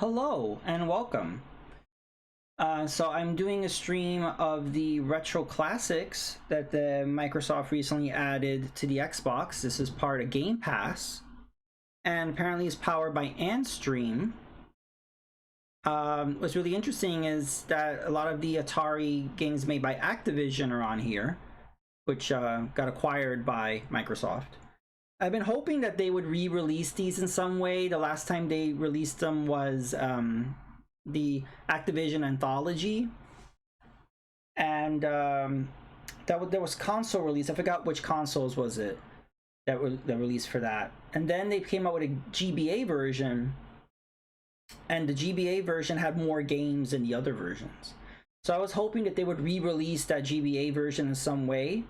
Hello and welcome. So I'm doing a stream of the retro classics that the Microsoft recently added to the Xbox. This is part of Game Pass, and apparently is powered by Antstream. What's really interesting is that a lot of the Atari games made by Activision are on here, which got acquired by Microsoft. I've been hoping that they would re-release these in some way. The last time they released them was the Activision Anthology, and there was console release. I forgot which consoles was it that released for that. And then they came out with a GBA version, and the GBA version had more games than the other versions. So I was hoping that they would re-release that GBA version in some way.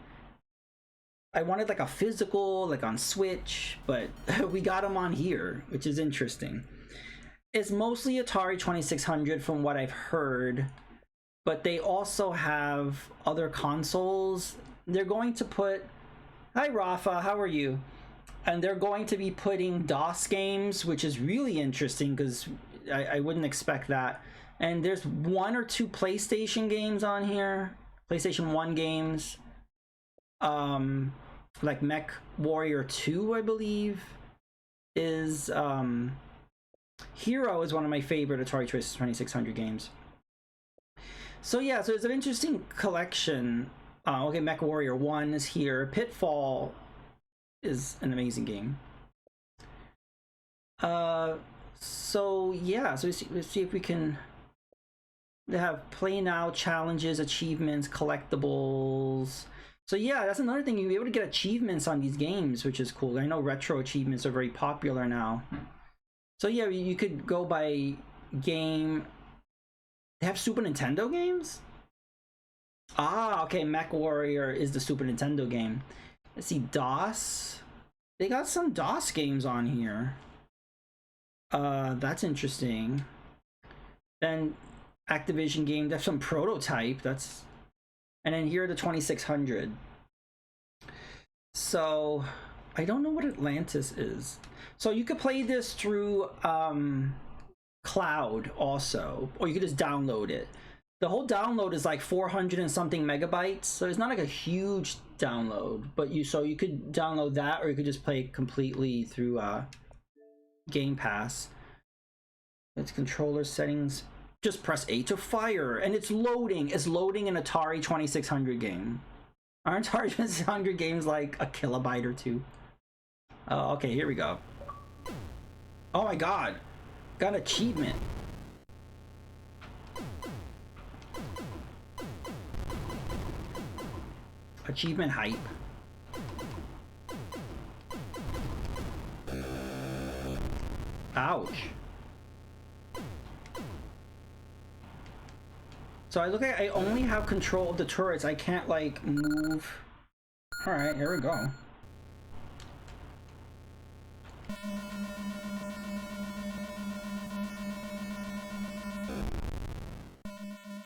I wanted like a physical, like on Switch, but we got them on here, which is interesting. It's mostly Atari 2600 from what I've heard, but they also have other consoles. They're going to put, hi Rafa, how are you? And they're going to be putting DOS games, which is really interesting because I wouldn't expect that. And there's 1 or 2 PlayStation games on here, PlayStation 1 games. Like Mech Warrior 2, I believe, is H.E.R.O is one of my favorite Atari 2600 games. So yeah, so it's an interesting collection. Okay, Mech Warrior 1 is here. Pitfall is an amazing game. So yeah, so let's see if we can. They have play now, challenges, achievements, collectibles. So yeah, that's another thing. You'll be able to get achievements on these games, which is cool. I know retro achievements are very popular now. So yeah, you could go by game. They have Super Nintendo games? Ah, okay, Mech Warrior is the Super Nintendo game. Let's see, DOS. They got some DOS games on here. That's interesting. Then Activision game, they have some Prototype. That's... And then here are the 2600. So I don't know what Atlantis is. So you could play this through cloud also, or you could just download it. The whole download is like 400 and something megabytes, so it's not like a huge download, but you could download that, or you could just play completely through Game Pass. It's controller settings. Just press A to fire, and it's loading. It's loading an Atari 2600 game. Aren't Atari 2600 games like a kilobyte or two? Okay, here we go. Oh my god, got an achievement. Achievement hype. Ouch. So I look at, I only have control of the turrets. I can't like move. All right, here we go.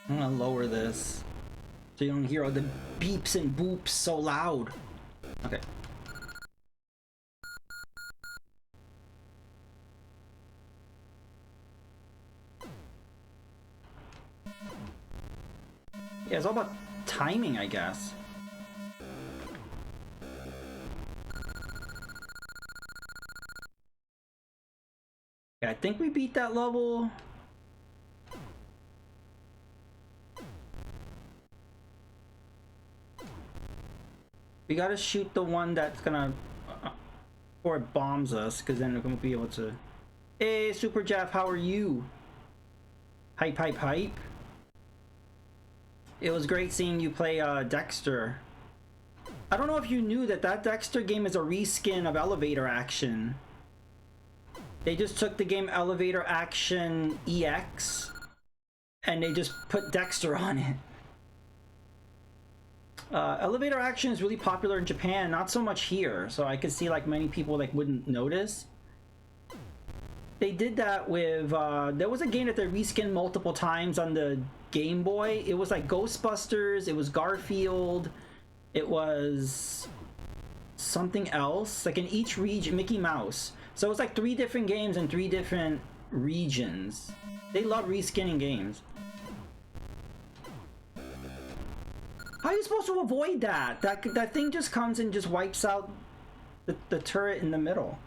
I'm gonna lower this so you don't hear all the beeps and boops so loud. Okay. Yeah, it's all about timing, I guess. Yeah, I think we beat that level. We gotta shoot the one that's gonna... or it bombs us, because then we won't be able to... Hey, Super Jeff, how are you? Hype, hype, hype. It was great seeing you play Dexter. I don't know if you knew that Dexter game is a reskin of Elevator Action. They just took the game Elevator Action EX and they just put Dexter on it. Elevator Action is really popular in Japan, not so much here, so I could see like many people like wouldn't notice. They did that with there was a game that they reskinned multiple times on the Game Boy. It was like Ghostbusters, it was Garfield, it was something else, like in each region, Mickey Mouse. So it was like 3 different games and 3 different regions. They love reskinning games. How are you supposed to avoid that? That thing just comes and just wipes out the turret in the middle.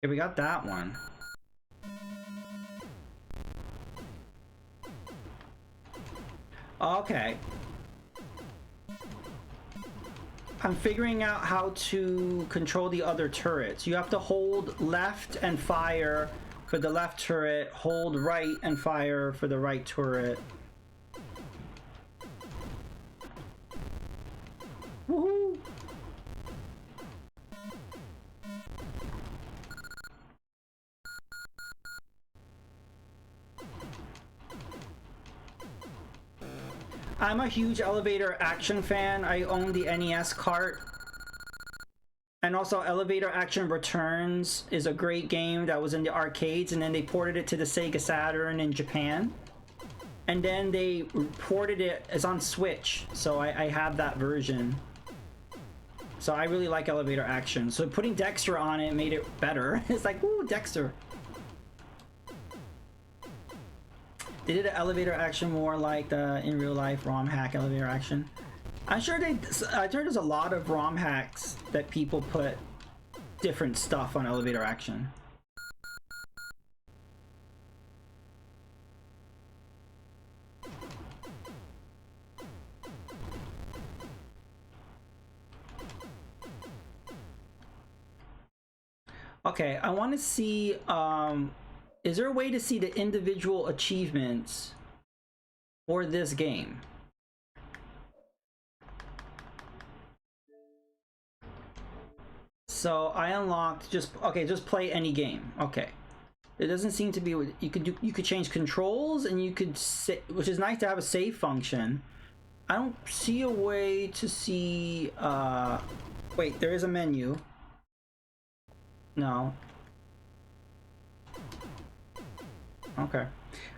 Okay, we got that one. Okay. I'm figuring out how to control the other turrets. You have to hold left and fire for the left turret, hold right and fire for the right turret. Woohoo! I'm a huge Elevator Action fan. I own the NES cart. And also Elevator Action Returns is a great game that was in the arcades, and then they ported it to the Sega Saturn in Japan. And then they ported it as on Switch, so I have that version. So I really like Elevator Action. So putting Dexter on it made it better. It's like, woo, Dexter. They did an Elevator Action more like the in real life ROM hack Elevator Action. I'm sure I heard there's a lot of ROM hacks that people put different stuff on Elevator Action. Okay, I want to see, is there a way to see the individual achievements for this game? So I unlocked just play any game. Okay. It doesn't seem to be you could change controls, and you could which is nice to have a save function. I don't see a way to see wait, there is a menu. No. Okay.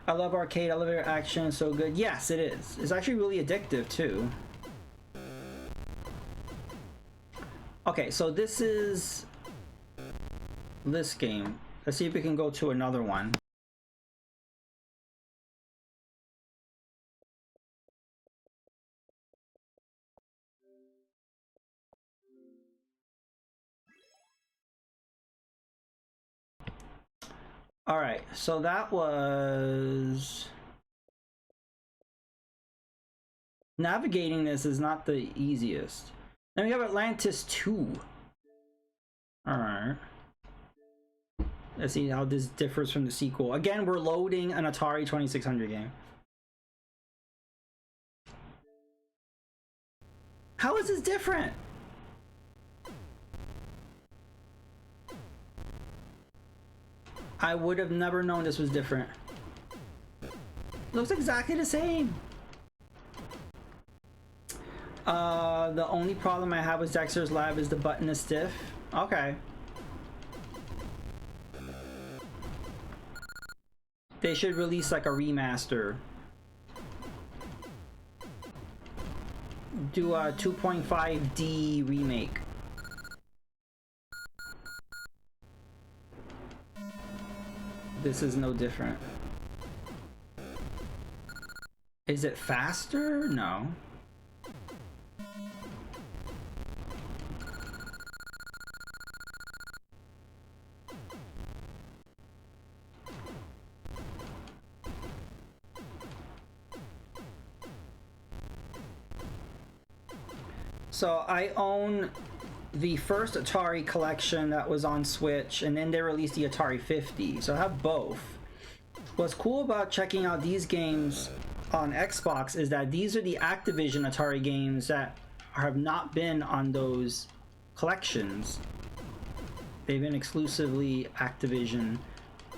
I love arcade Elevator Action, so good. Yes, it is. It's actually really addictive too. Okay, so this is this game. Let's see if we can go to another one. All right, so that was... Navigating this is not the easiest. Then we have Atlantis 2. Alright. Let's see how this differs from the sequel. Again, we're loading an Atari 2600 game. How is this different? I would have never known this was different. Looks exactly the same. The only problem I have with Dexter's Lab is the button is stiff. Okay. They should release like a remaster. Do a 2.5D remake. This is no different. Is it faster? No. So I own the first Atari collection that was on Switch, and then they released the Atari 50, so I have both. What's cool about checking out these games on Xbox is that these are the Activision Atari games that have not been on those collections. They've been exclusively Activision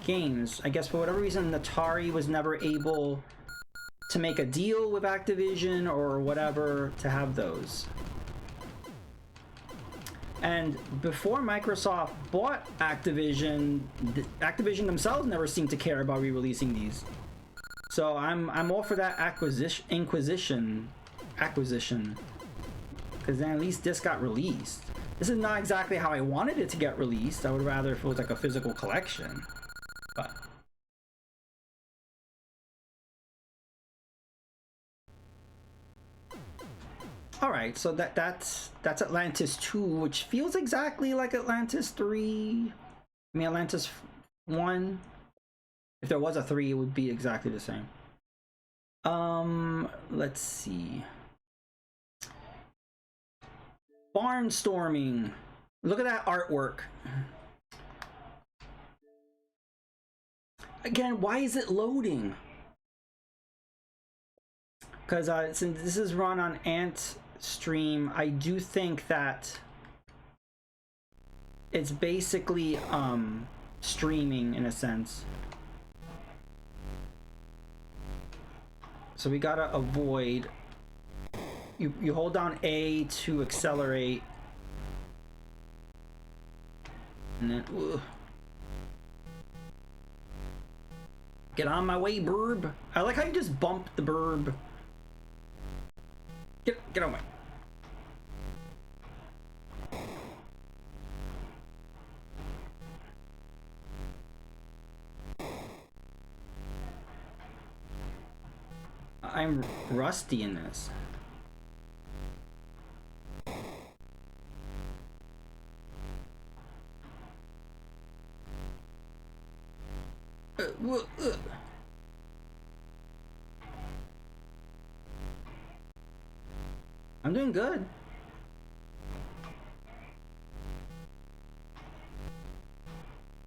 games. I guess for whatever reason Atari was never able to make a deal with Activision or whatever to have those. And before Microsoft bought Activision, Activision themselves never seemed to care about re-releasing these. So I'm all for that acquisition, because then at least this got released. This is not exactly how I wanted it to get released. I would rather if it was like a physical collection, but. All right, so that's Atlantis 2, which feels exactly like Atlantis 3. I mean Atlantis 1. If there was a 3, it would be exactly the same. Let's see. Barnstorming. Look at that artwork. Again, why is it loading? Because since this is run on Ant Stream, I do think that it's basically streaming in a sense. So we gotta avoid. You hold down A to accelerate, and then get on my way, burb. I like how you just bump the burb. Get on my. I'm rusty in this. I'm doing good.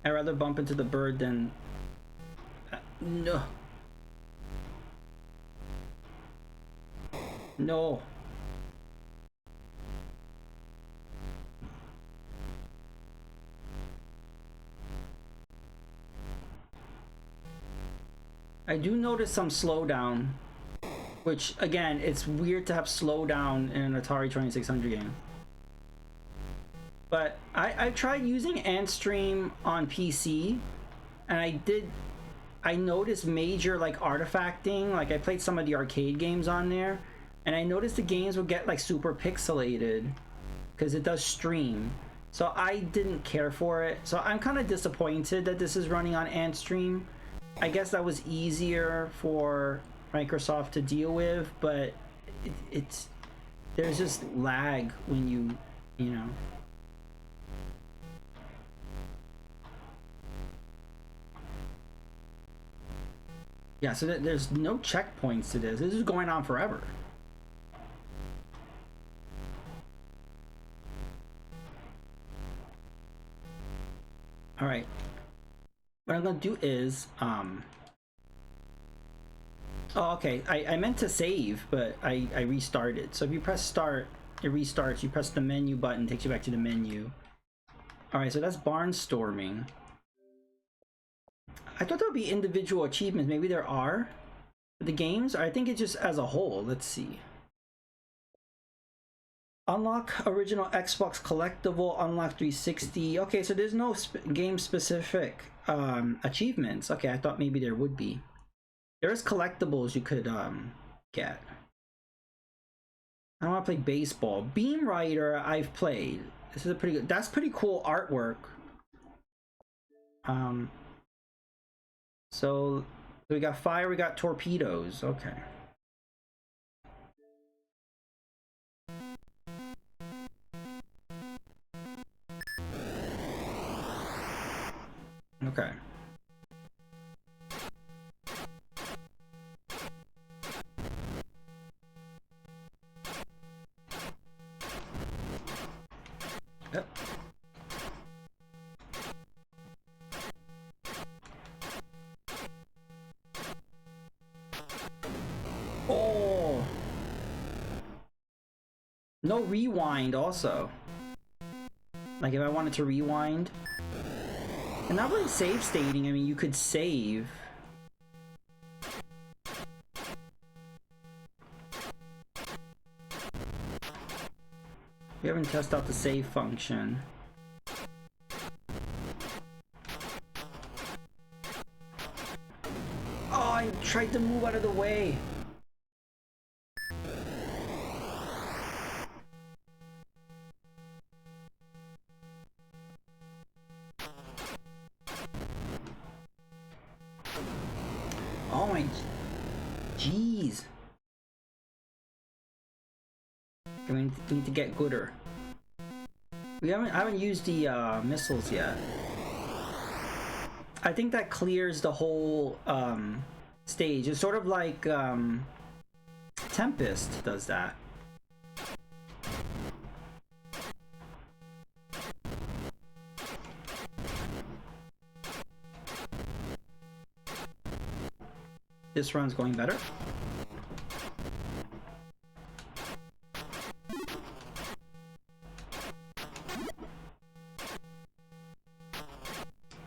I'd rather bump into the bird than no. No. I do notice some slowdown, which again, it's weird to have slowdown in an Atari 2600 game. But I tried using Antstream on PC, and I noticed major like artifacting. Like I played some of the arcade games on there, and I noticed the games would get like super pixelated because it does stream. So I didn't care for it. So I'm kind of disappointed that this is running on Antstream. I guess that was easier for Microsoft to deal with, but it's there's just lag when you know. Yeah, so there's no checkpoints to this. This is going on forever. All right. What I'm gonna do is, oh, okay. I meant to save, but I restarted. So if you press start, it restarts. You press the menu button, takes you back to the menu. All right, so that's barnstorming. I thought there would be individual achievements. Maybe there are for the games. I think it's just as a whole. Let's see. Unlock original Xbox collectible, unlock 360. Okay, so there's no game specific achievements. Okay, I thought maybe there would be. There's collectibles you could get. I want to play baseball. Beam Rider I've played. This is a pretty good. That's pretty cool artwork. So we got fire, we got torpedoes. Okay. Okay. Yep. Oh. No rewind also. Like if I wanted to rewind. And not really save stating, I mean you could save. We haven't tested out the save function. Oh, I'm tried to move out of the way. Oh my jeez. I mean, we need to get gooder. I haven't used the missiles yet. I think that clears the whole stage. It's sort of like Tempest does that. This run's going better.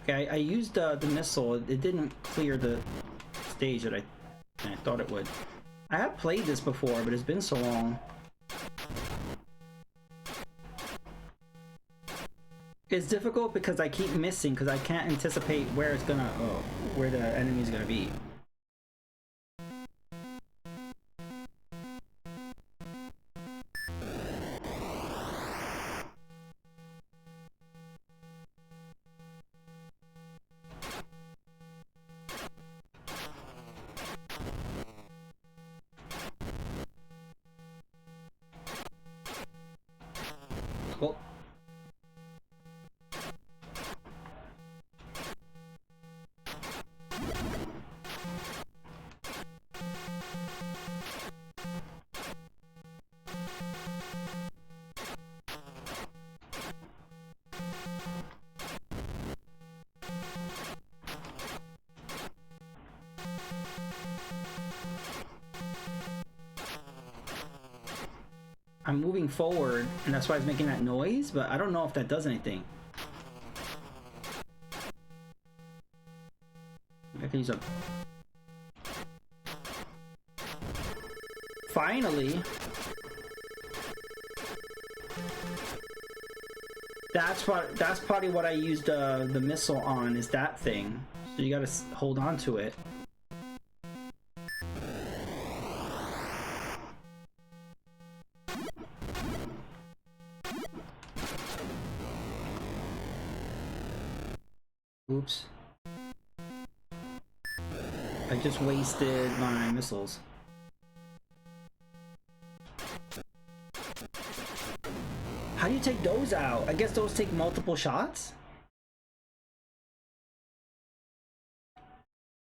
Okay, I used the missile. It didn't clear the stage that I thought it would. I have played this before, but it's been so long. It's difficult because I keep missing because I can't anticipate where it's gonna, where the enemy's gonna be. Cool. I'm moving forward, and that's why it's making that noise, but I don't know if that does anything. I can use a... Finally! That's probably what I used the missile on, is that thing. So you gotta hold on to it. Oops. I just wasted my missiles. How do you take those out? I guess those take multiple shots?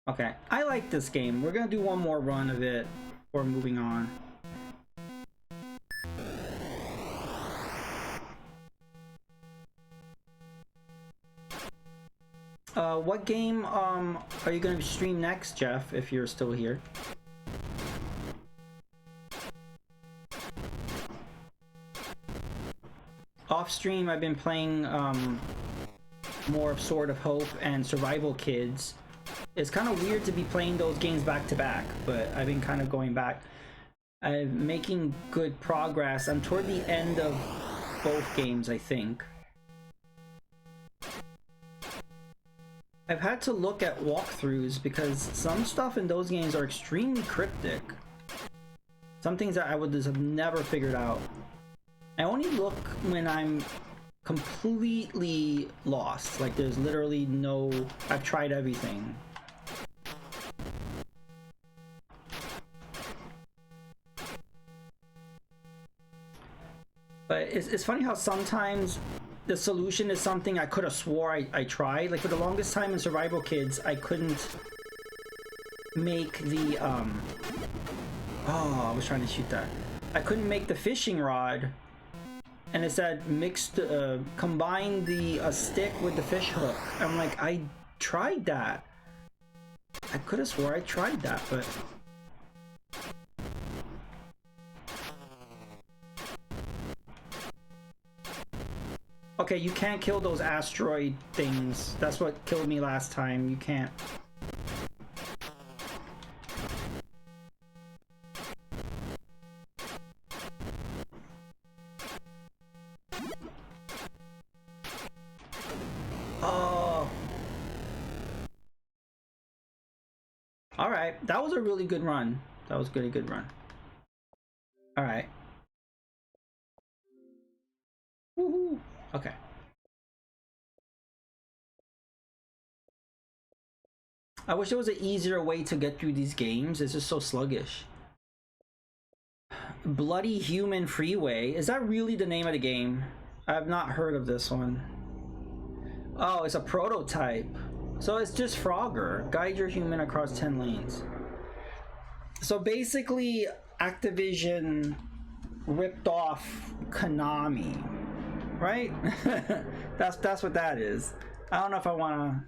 Okay, I like this game. We're gonna do one more run of it before moving on. What game are you gonna stream next, Jeff, if you're still here? Off stream, I've been playing more of Sword of Hope and Survival Kids. It's kind of weird to be playing those games back to back, but I've been kind of going back. I'm making good progress. I'm toward the end of both games, I think. I've had to look at walkthroughs because some stuff in those games are extremely cryptic. Some things that I would just have never figured out. I only look when I'm completely lost. Like there's literally no... I've tried everything. But it's funny how sometimes the solution is something I could have swore I tried. Like for the longest time in Survival Kids, I couldn't make the oh, I was trying to shoot that. I couldn't make the fishing rod, and it said mixed, combine the stick with the fish hook. I'm like, I tried that. I could have swore I tried that, but. Okay, you can't kill those asteroid things. That's what killed me last time. You can't. Oh. All right. that was a really good run. That was a good run. All right. Woohoo. Okay. I wish there was an easier way to get through these games. It's just so sluggish. Bloody Human Freeway. Is that really the name of the game? I've not heard of this one. Oh, it's a prototype. So it's just Frogger. Guide your human across 10 lanes. So basically, Activision ripped off Konami, right? that's what that is. I don't know if I want to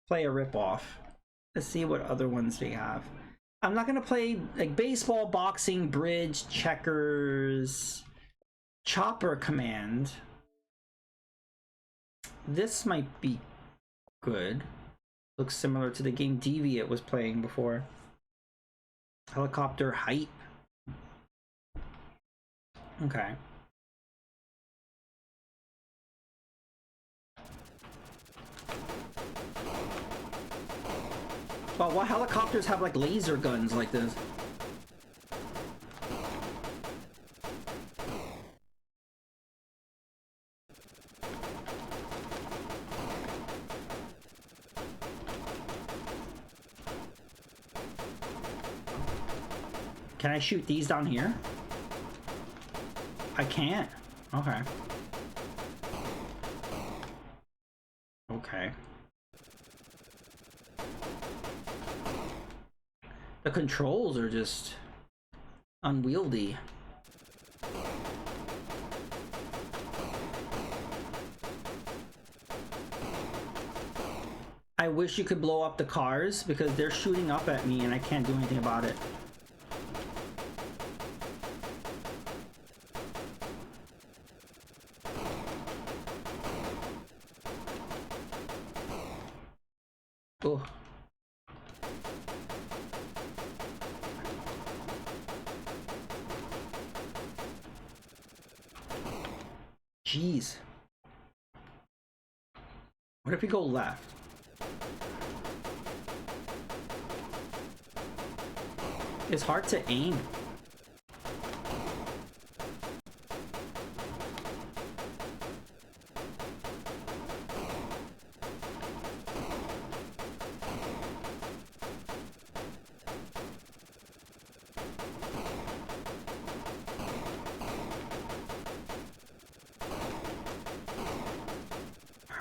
play a rip-off. Let's see what other ones they have. I'm not gonna play like baseball, boxing, bridge, checkers, Chopper Command. This might be good. Looks similar to the game Deviant was playing before. Helicopter Hype. Okay. Well, what helicopters have like laser guns like this? Can I shoot these down here? I can't. Okay. Okay. The controls are just unwieldy. I wish you could blow up the cars because they're shooting up at me and I can't do anything about it. Oh. Jeez. What if we go left? It's hard to aim.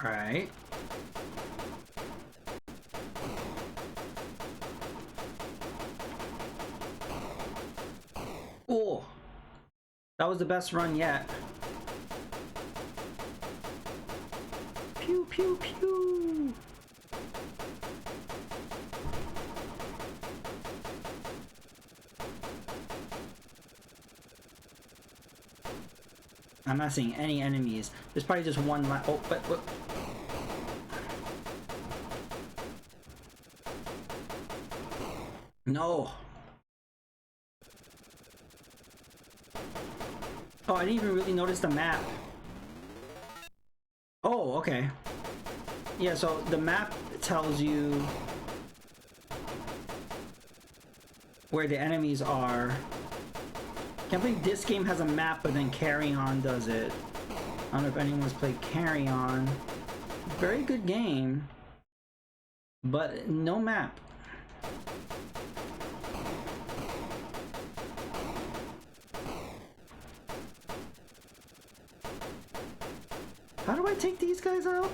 Alright. Oh, that was the best run yet. Pew, pew, pew. I'm not seeing any enemies. There's probably just one left. Oh, but. No. Oh, I didn't even really notice the map. Oh, okay. Yeah, so the map tells you where the enemies are. Can't believe this game has a map, but then Carry On does it. I don't know if anyone's played Carry On. Very good game, but no map. How do I take these guys out?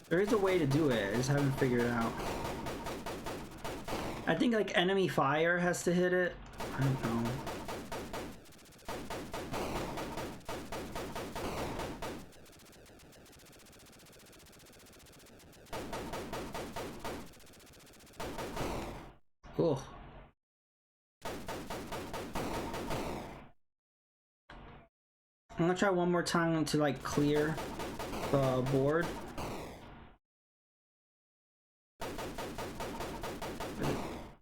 There is a way to do it, I just haven't figured it out. I think like enemy fire has to hit it. I don't know. Cool. I'm gonna try one more time to like clear the board.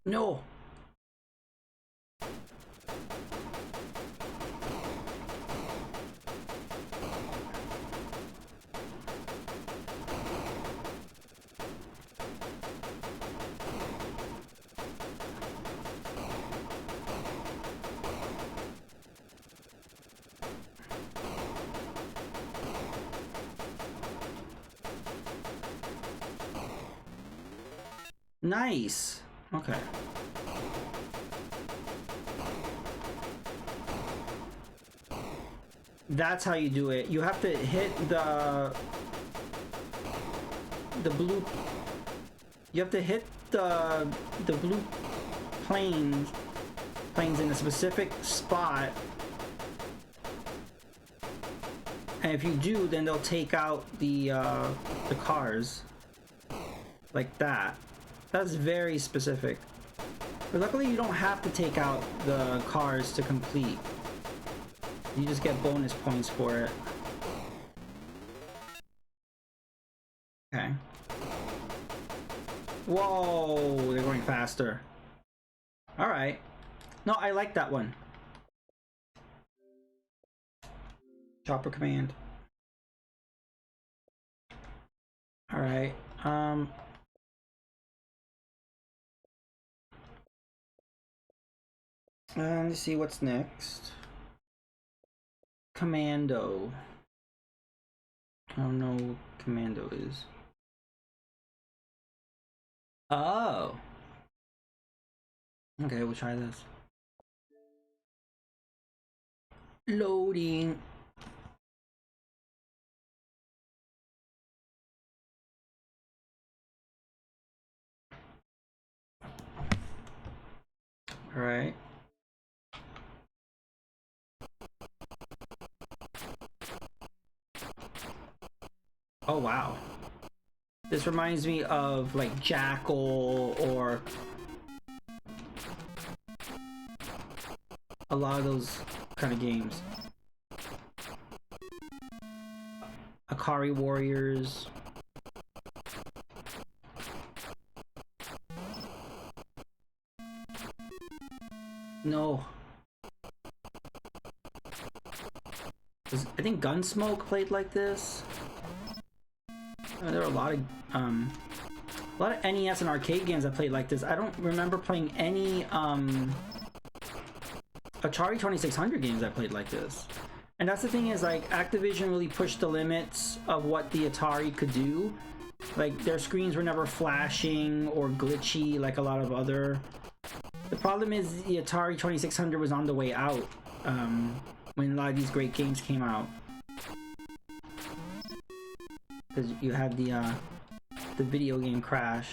No. Nice. Okay. That's how you do it. You have to hit the blue. You have to hit the blue planes in a specific spot, and if you do, then they'll take out the cars like that. That's very specific. But luckily, you don't have to take out the cars to complete. You just get bonus points for it. Okay. Whoa, they're going faster. All right. No, I like that one. Chopper command. All right. Let's see what's next. Commando. I don't know what Commando is. Oh. Okay, we'll try this. Loading. All right. Oh wow. This reminds me of like Jackal or a lot of those kind of games. Atari Warriors. No. I think Gunsmoke played like this. There were a lot of NES and arcade games that played like this. I don't remember playing any Atari 2600 games that played like this. And that's the thing, is like Activision really pushed the limits of what the Atari could do. Like their screens were never flashing or glitchy like a lot of other. The problem is the Atari 2600 was on the way out when a lot of these great games came out. Because you had the video game crash.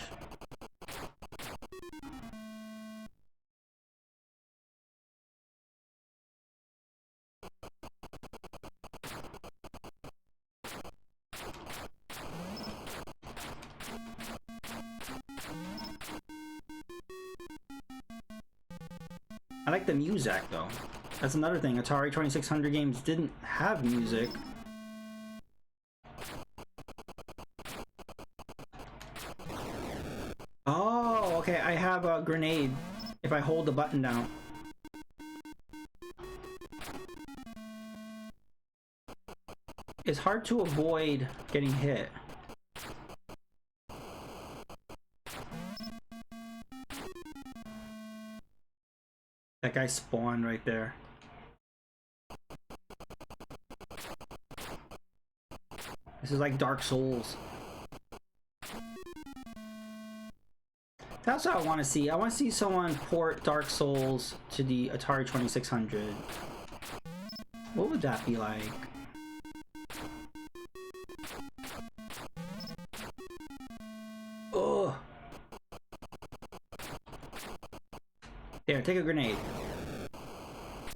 I like the music though. That's another thing. Atari 2600 games didn't have music. Oh, okay. I have a grenade if I hold the button down. It's hard to avoid getting hit. That guy spawned right there. This is like Dark Souls. That's what I want to see. I want to see someone port Dark Souls to the Atari 2600. What would that be like? Oh. There, take a grenade.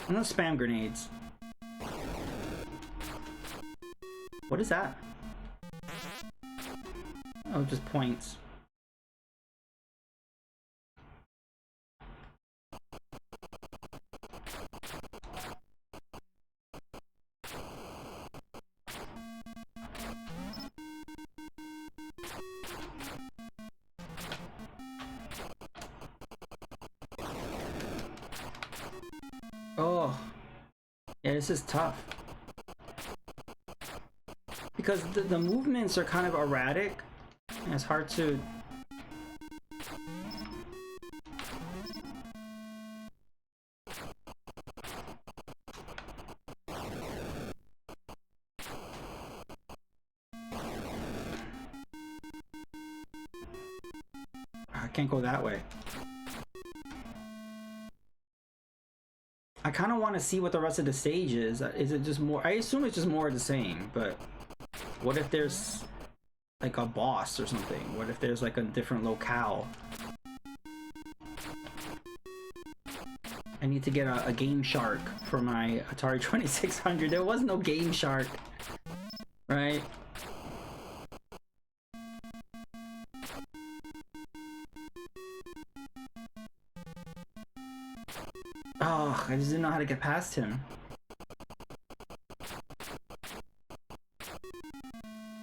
I'm gonna spam grenades. What is that? Oh, just points. Oh, yeah, this is tough. Because the movements are kind of erratic, and it's hard to... can't go that way. I kind of want to see what the rest of the stage is. Is it just more? I assume it's just more of the same, but what if there's like a boss or something? What if there's like a different locale? I need to get a Game Shark for my Atari 2600. There was no Game Shark, right? Oh, I just didn't know how to get past him.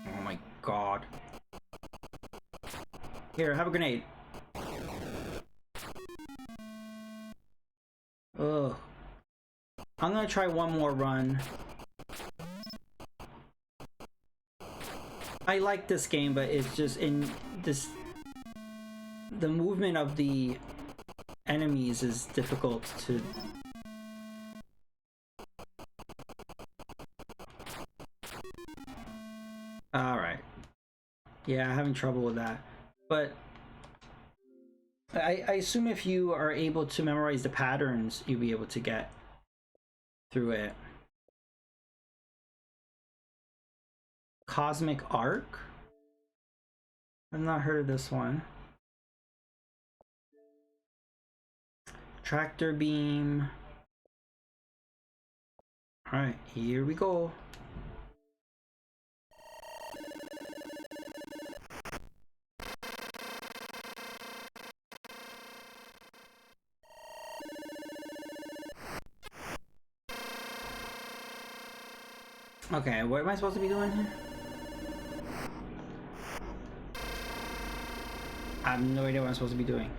Oh my god. Here, have a grenade. Ugh. I'm gonna try one more run. I like this game, but it's just in this... The movement of the enemies is difficult to... Alright. Yeah, I'm having trouble with that. But I assume if you are able to memorize the patterns, you'll be able to get through it. Cosmic Arc? I've not heard of this one. Tractor Beam. Alright, here we go. Okay, what am I supposed to be doing here? I have no idea what I'm supposed to be doing.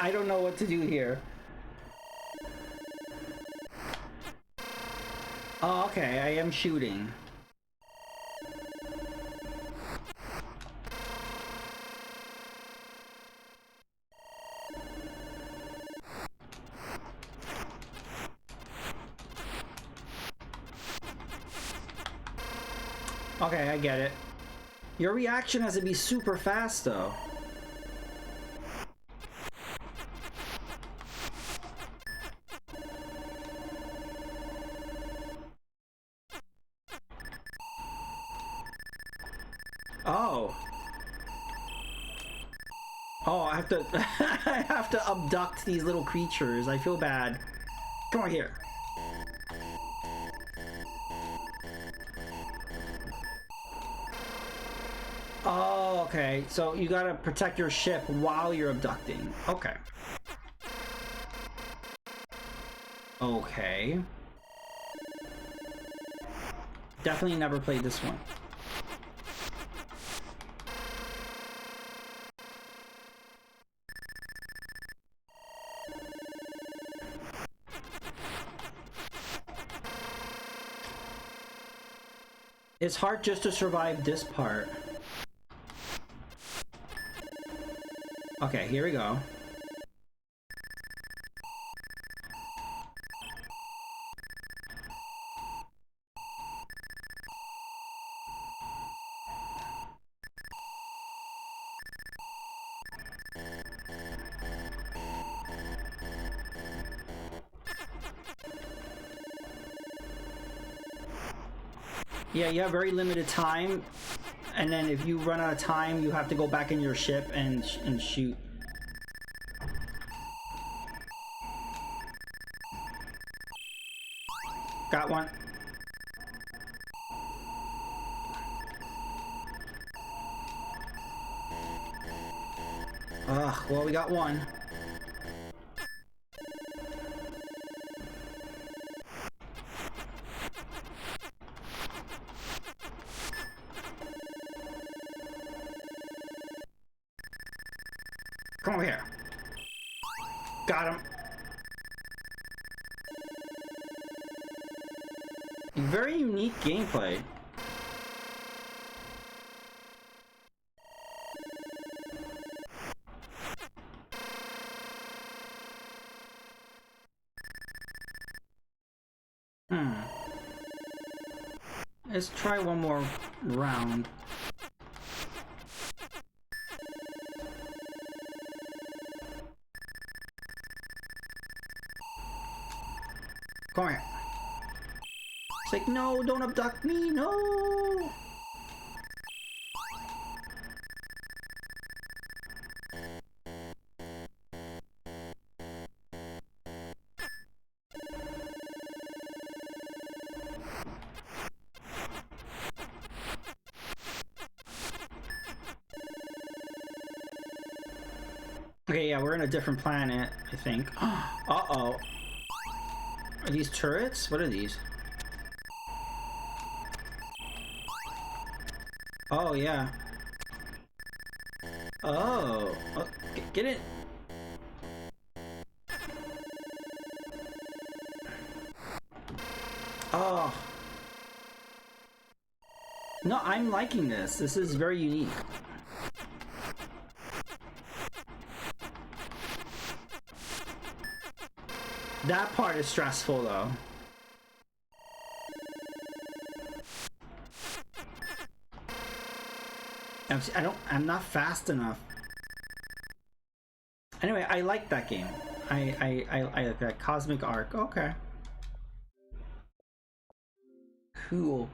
I don't know what to do here. Oh, okay, I am shooting. Okay, I get it. Your reaction has to be super fast, though. Oh. Oh, I have to I have to abduct these little creatures. I feel bad. Come on here. Oh, okay. So you gotta protect your ship while you're abducting. Okay. Okay. Definitely never played this one. It's hard just to survive this part. Okay, here we go. Yeah, you have very limited time, and then if you run out of time, you have to go back in your ship and shoot. Got one. Ugh, well, we got one. Come over here. Got him. Very unique gameplay. Let's try one more round. Come here. It's like, no, don't abduct me, no! Okay, yeah, we're in a different planet, I think. Uh-oh. Are these turrets? What are these? Oh, yeah. Oh. Get it. Oh. No, I'm liking this. This is very unique. That part is stressful, though. I'm not fast enough. Anyway, I like that game. I like that Cosmic Arc. Okay. Cool.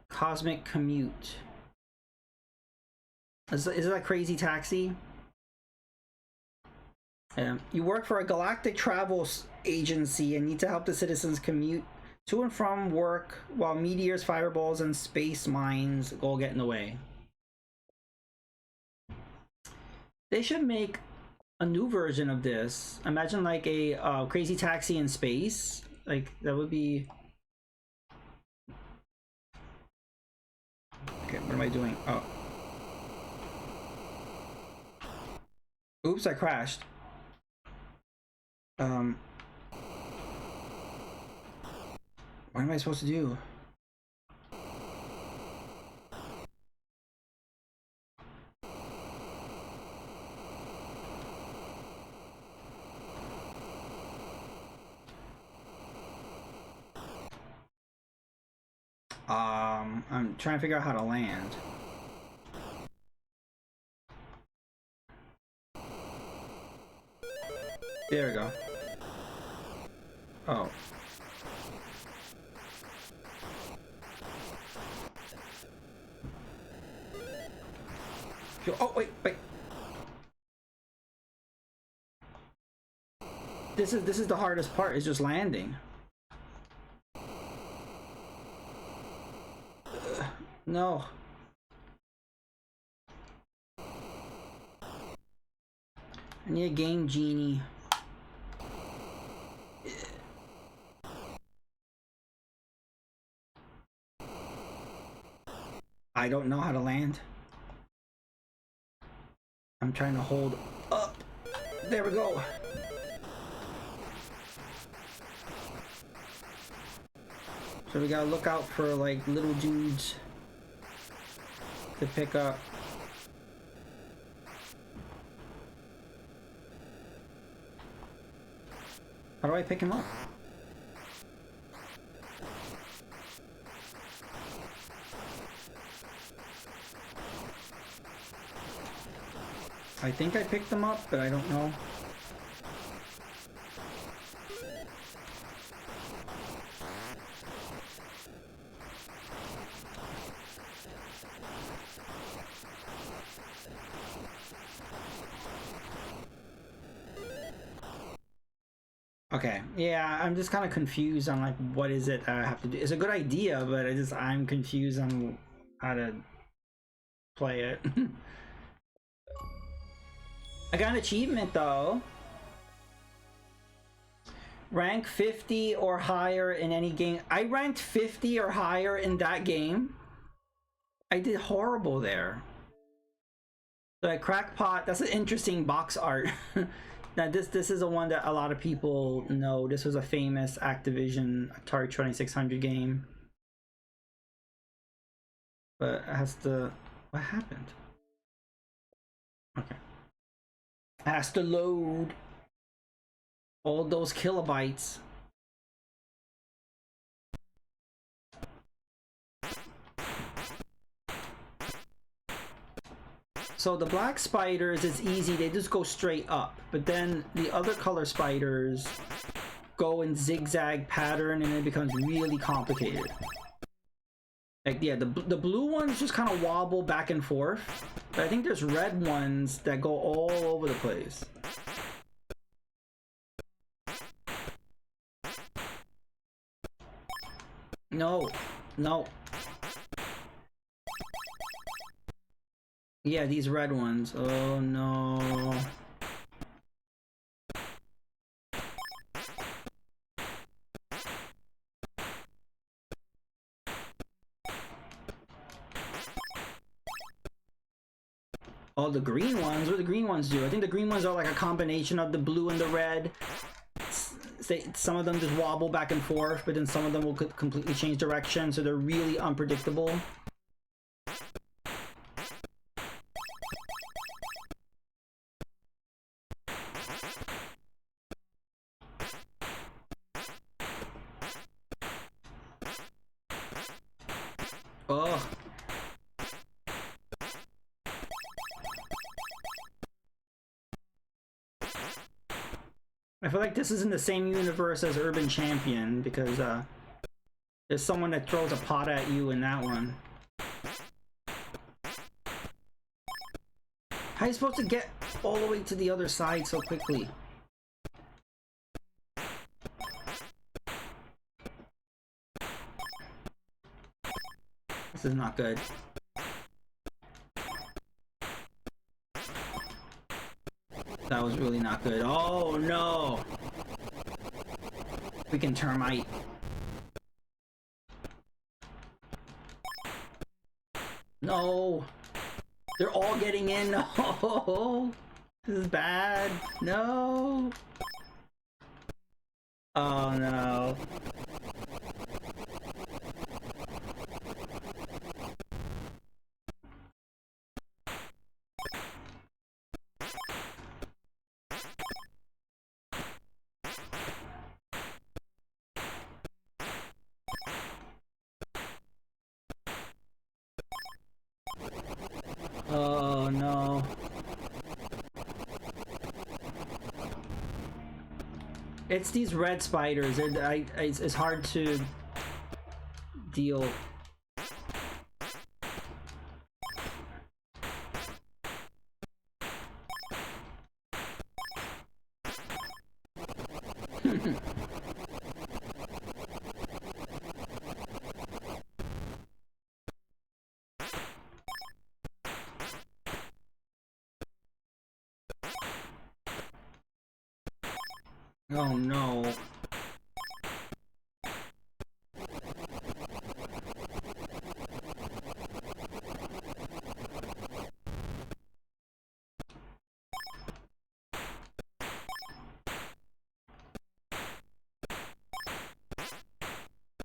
Cosmic Commute. Is it a Crazy Taxi? You work for a galactic travel agency and need to help the citizens commute to and from work while meteors, fireballs, and space mines all get in the way. They should make a new version of this. Imagine like a Crazy Taxi in space. Like, that would be... Okay, what am I doing? Oh. Oops, I crashed. What am I supposed to do? I'm trying to figure out how to land. There we go. Oh. Oh, wait. This is the hardest part, is just landing. No. I need a game genie. I don't know how to land. I'm trying to hold up. There we go. So we gotta look out for like little dudes to pick up. How do I pick him up? I think I picked them up, but I don't know. Okay, yeah, I'm just kind of confused on like what is it I have to do. It's a good idea, but I'm confused on how to play it. I got an achievement though. Rank 50 or higher in any game. I ranked 50 or higher in that game. I did horrible there. The crackpot, that's an interesting box art. Now this is a one that a lot of people know. This was a famous Activision Atari 2600 game. But it has to... What happened? Okay. Has to load all those kilobytes. So the black spiders, it's easy, they just go straight up. But then the other color spiders go in zigzag pattern and it becomes really complicated. Like, yeah, the blue ones just kind of wobble back and forth. But I think there's red ones that go all over the place. No, no. Yeah, these red ones. Oh no. Oh, the green ones? What do the green ones do? I think the green ones are like a combination of the blue and the red. Some of them just wobble back and forth, but then some of them will completely change direction, so they're really unpredictable. Ugh. I feel like this is in the same universe as Urban Champion, because there's someone that throws a pot at you in that one. How are you supposed to get all the way to the other side so quickly? This is not good. That was really not good. Oh no! Freaking termite. No! They're all getting in. No! This is bad. No! Oh no. Oh no. It's these red spiders. It's hard to deal. Oh no.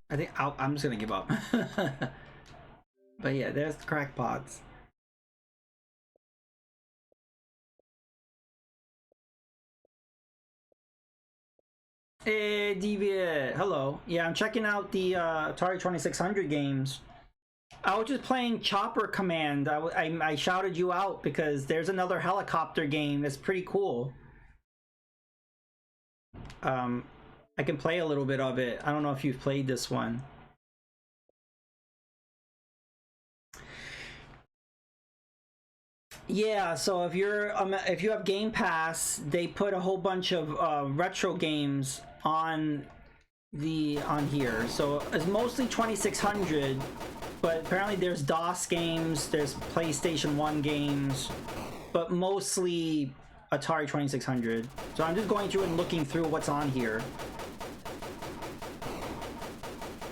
I think I'm just gonna give up. But yeah, there's the crackpots. Hey, Deviant. Hello. Yeah, I'm checking out the Atari 2600 games. I was just playing Chopper Command. I shouted you out because there's another helicopter game that's pretty cool. I can play a little bit of it. I don't know if you've played this one. Yeah, so if you have Game Pass, they put a whole bunch of retro games on here. So it's mostly 2600, but apparently there's DOS games, there's PlayStation 1 games, but mostly Atari 2600. So I'm just going through and looking through what's on here.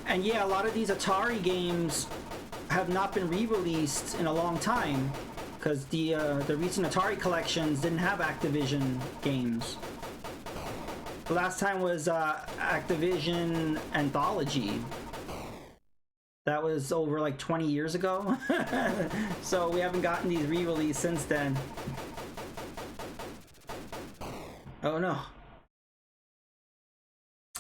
And yeah, a lot of these Atari games have not been re-released in a long time, because the recent Atari collections didn't have Activision games. The last time was Activision Anthology. That was over like 20 years ago. So we haven't gotten these re-released since then. no.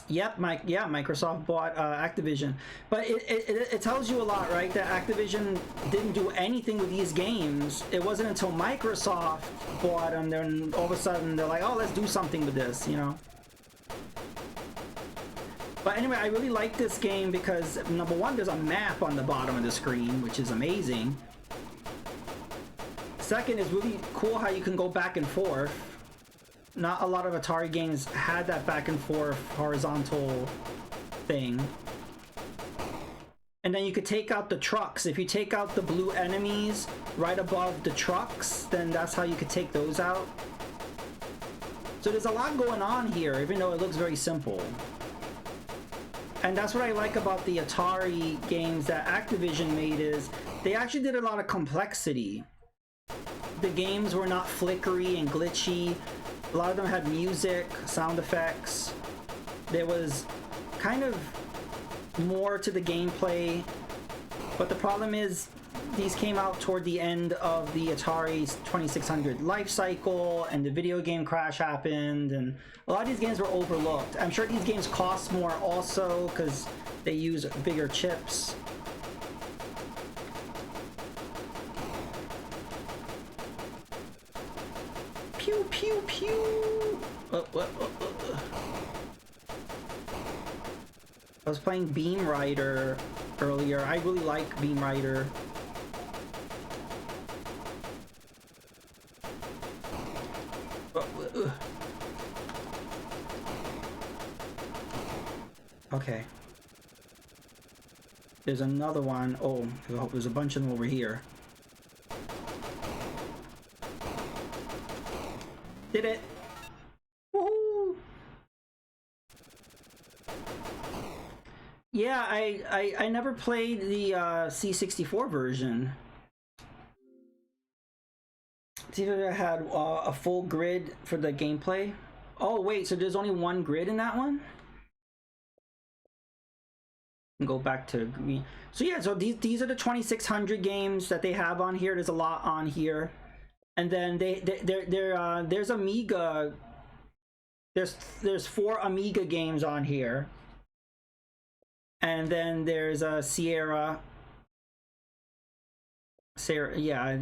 Yep, Microsoft bought Activision, but it tells you a lot, right? That Activision didn't do anything with these games. It wasn't until Microsoft bought them, then all of a sudden they're like, oh, let's do something with this, you know? But anyway, I really like this game because, number one, there's a map on the bottom of the screen, which is amazing. Second, it's really cool how you can go back and forth. Not a lot of Atari games had that back and forth horizontal thing. And then you could take out the trucks. If you take out the blue enemies right above the trucks, then that's how you could take those out. So there's a lot going on here, even though it looks very simple. And that's what I like about the Atari games that Activision made, is they actually did a lot of complexity. The games were not flickery and glitchy. A lot of them had music, sound effects. There was kind of more to the gameplay. But the problem is, these came out toward the end of the Atari's 2600 life cycle, and the video game crash happened, and a lot of these games were overlooked. I'm sure these games cost more also because they use bigger chips. Pew pew pew. I was playing Beam Rider earlier. I really like Beam Rider. Okay. There's another one. Oh, there's a bunch of them over here. Did it. Woohoo! Yeah, I never played the C64 version. See if I had a full grid for the gameplay. Oh wait, so there's only one grid in that one? Go back to green. So yeah, so these are the 2600 games that they have on here. There's a lot on here. And then there's Amiga. There's 4 Amiga games on here. And then there's a Sierra. Yeah,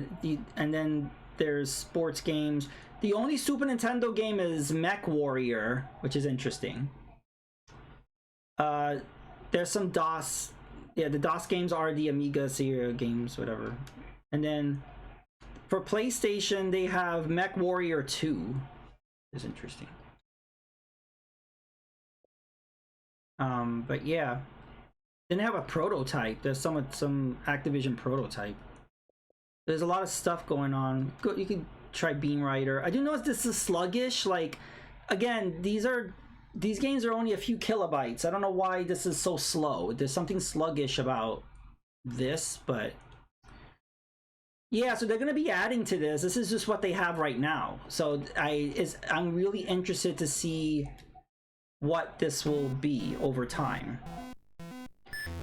and then there's sports games. The only Super Nintendo game is Mech Warrior, which is interesting. There's some DOS. Yeah, the DOS games are the Amiga Sierra games, whatever. And then for PlayStation, they have Mech Warrior 2. It's interesting. But yeah. Then they have a prototype. There's some Activision prototype. There's a lot of stuff going on. You could try Beam Rider. I do notice this is sluggish. Like, again, these games are only a few kilobytes. I don't know why this is so slow. There's something sluggish about this, but yeah, so they're gonna be adding to this. This is just what they have right now. So I'm really interested to see what this will be over time.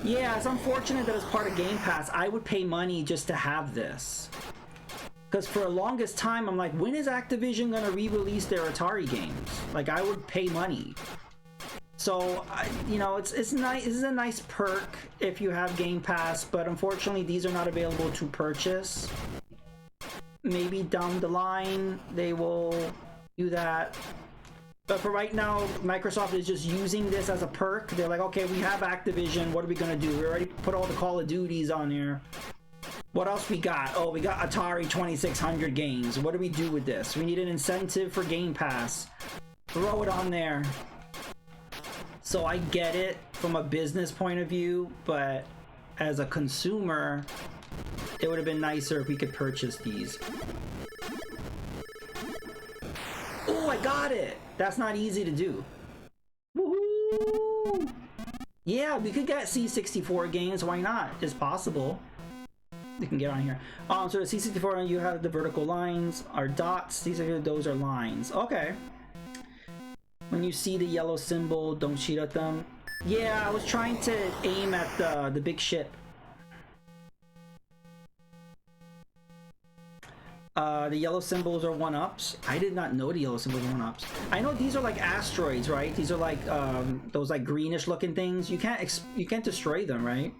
Yeah, it's unfortunate that it's part of Game Pass. I would pay money just to have this. Because for the longest time, I'm like, when is Activision gonna re-release their Atari games? Like, I would pay money. So, you know, it's nice. This is a nice perk if you have Game Pass, but unfortunately, these are not available to purchase. Maybe down the line, they will do that. But for right now, Microsoft is just using this as a perk. They're like, okay, we have Activision. What are we gonna do? We already put all the Call of Duties on here. What else we got? Oh, we got Atari 2600 games. What do we do with this? We need an incentive for Game Pass. Throw it on there. So I get it from a business point of view, but as a consumer, it would have been nicer if we could purchase these. Oh, I got it! That's not easy to do. Woohoo! Yeah, we could get C64 games. Why not? It's possible. You can get on here. So the C64, you have the vertical lines are dots. Those are lines. Okay. When you see the yellow symbol, don't shoot at them. Yeah, I was trying to aim at the big ship. The yellow symbols are 1-ups. I did not know the yellow symbols were 1-ups. I know these are like asteroids, right? These are like those like greenish looking things. You can't destroy them, right?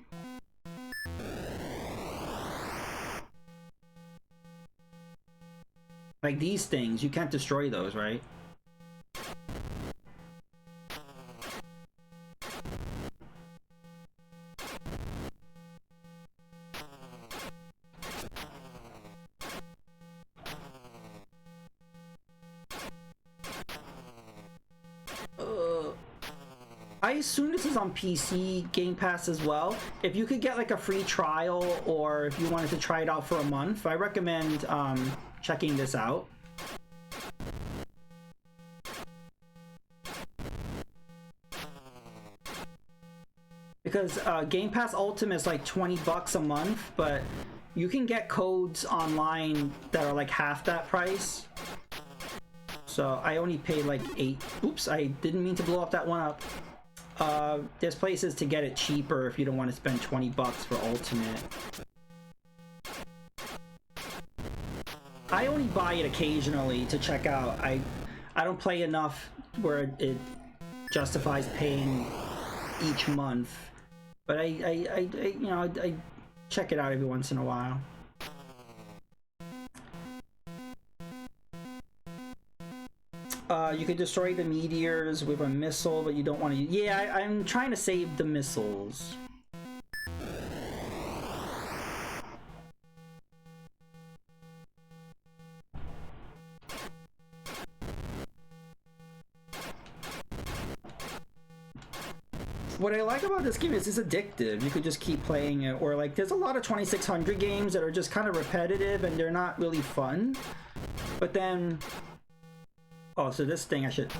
Like these things, you can't destroy those, right? I assume this is on PC Game Pass as well. If you could get like a free trial, or if you wanted to try it out for a month, I recommend checking this out. Because Game Pass Ultimate is like 20 bucks a month, but you can get codes online that are like half that price. So I only paid like 8. Oops, I didn't mean to blow up that 1-up. There's places to get it cheaper if you don't want to spend 20 bucks for Ultimate. I only buy it occasionally to check out. I don't play enough where it justifies paying each month. But I you know, I check it out every once in a while. You could destroy the meteors with a missile, but you don't want to. Yeah, I'm trying to save the missiles. What I like about this game is it's addictive. You could just keep playing it, or like there's a lot of 2600 games that are just kind of repetitive and they're not really fun. But then, oh, so this thing I should.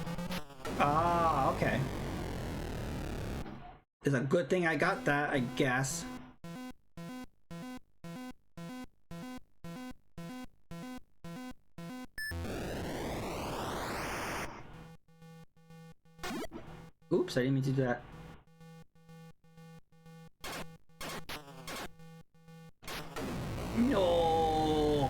Ah, okay. It's a good thing I got that, I guess. Oops, I didn't mean to do that. No.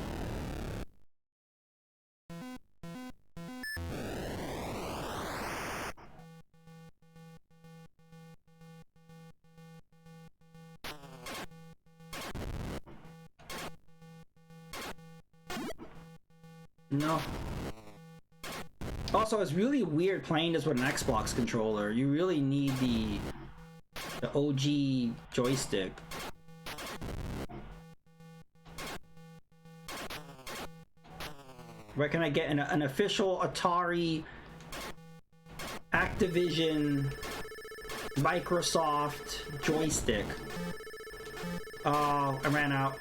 No. Also, it's really weird playing this with an Xbox controller. You really need the OG joystick. Where can I get an official Atari, Activision, Microsoft joystick? Oh, I ran out.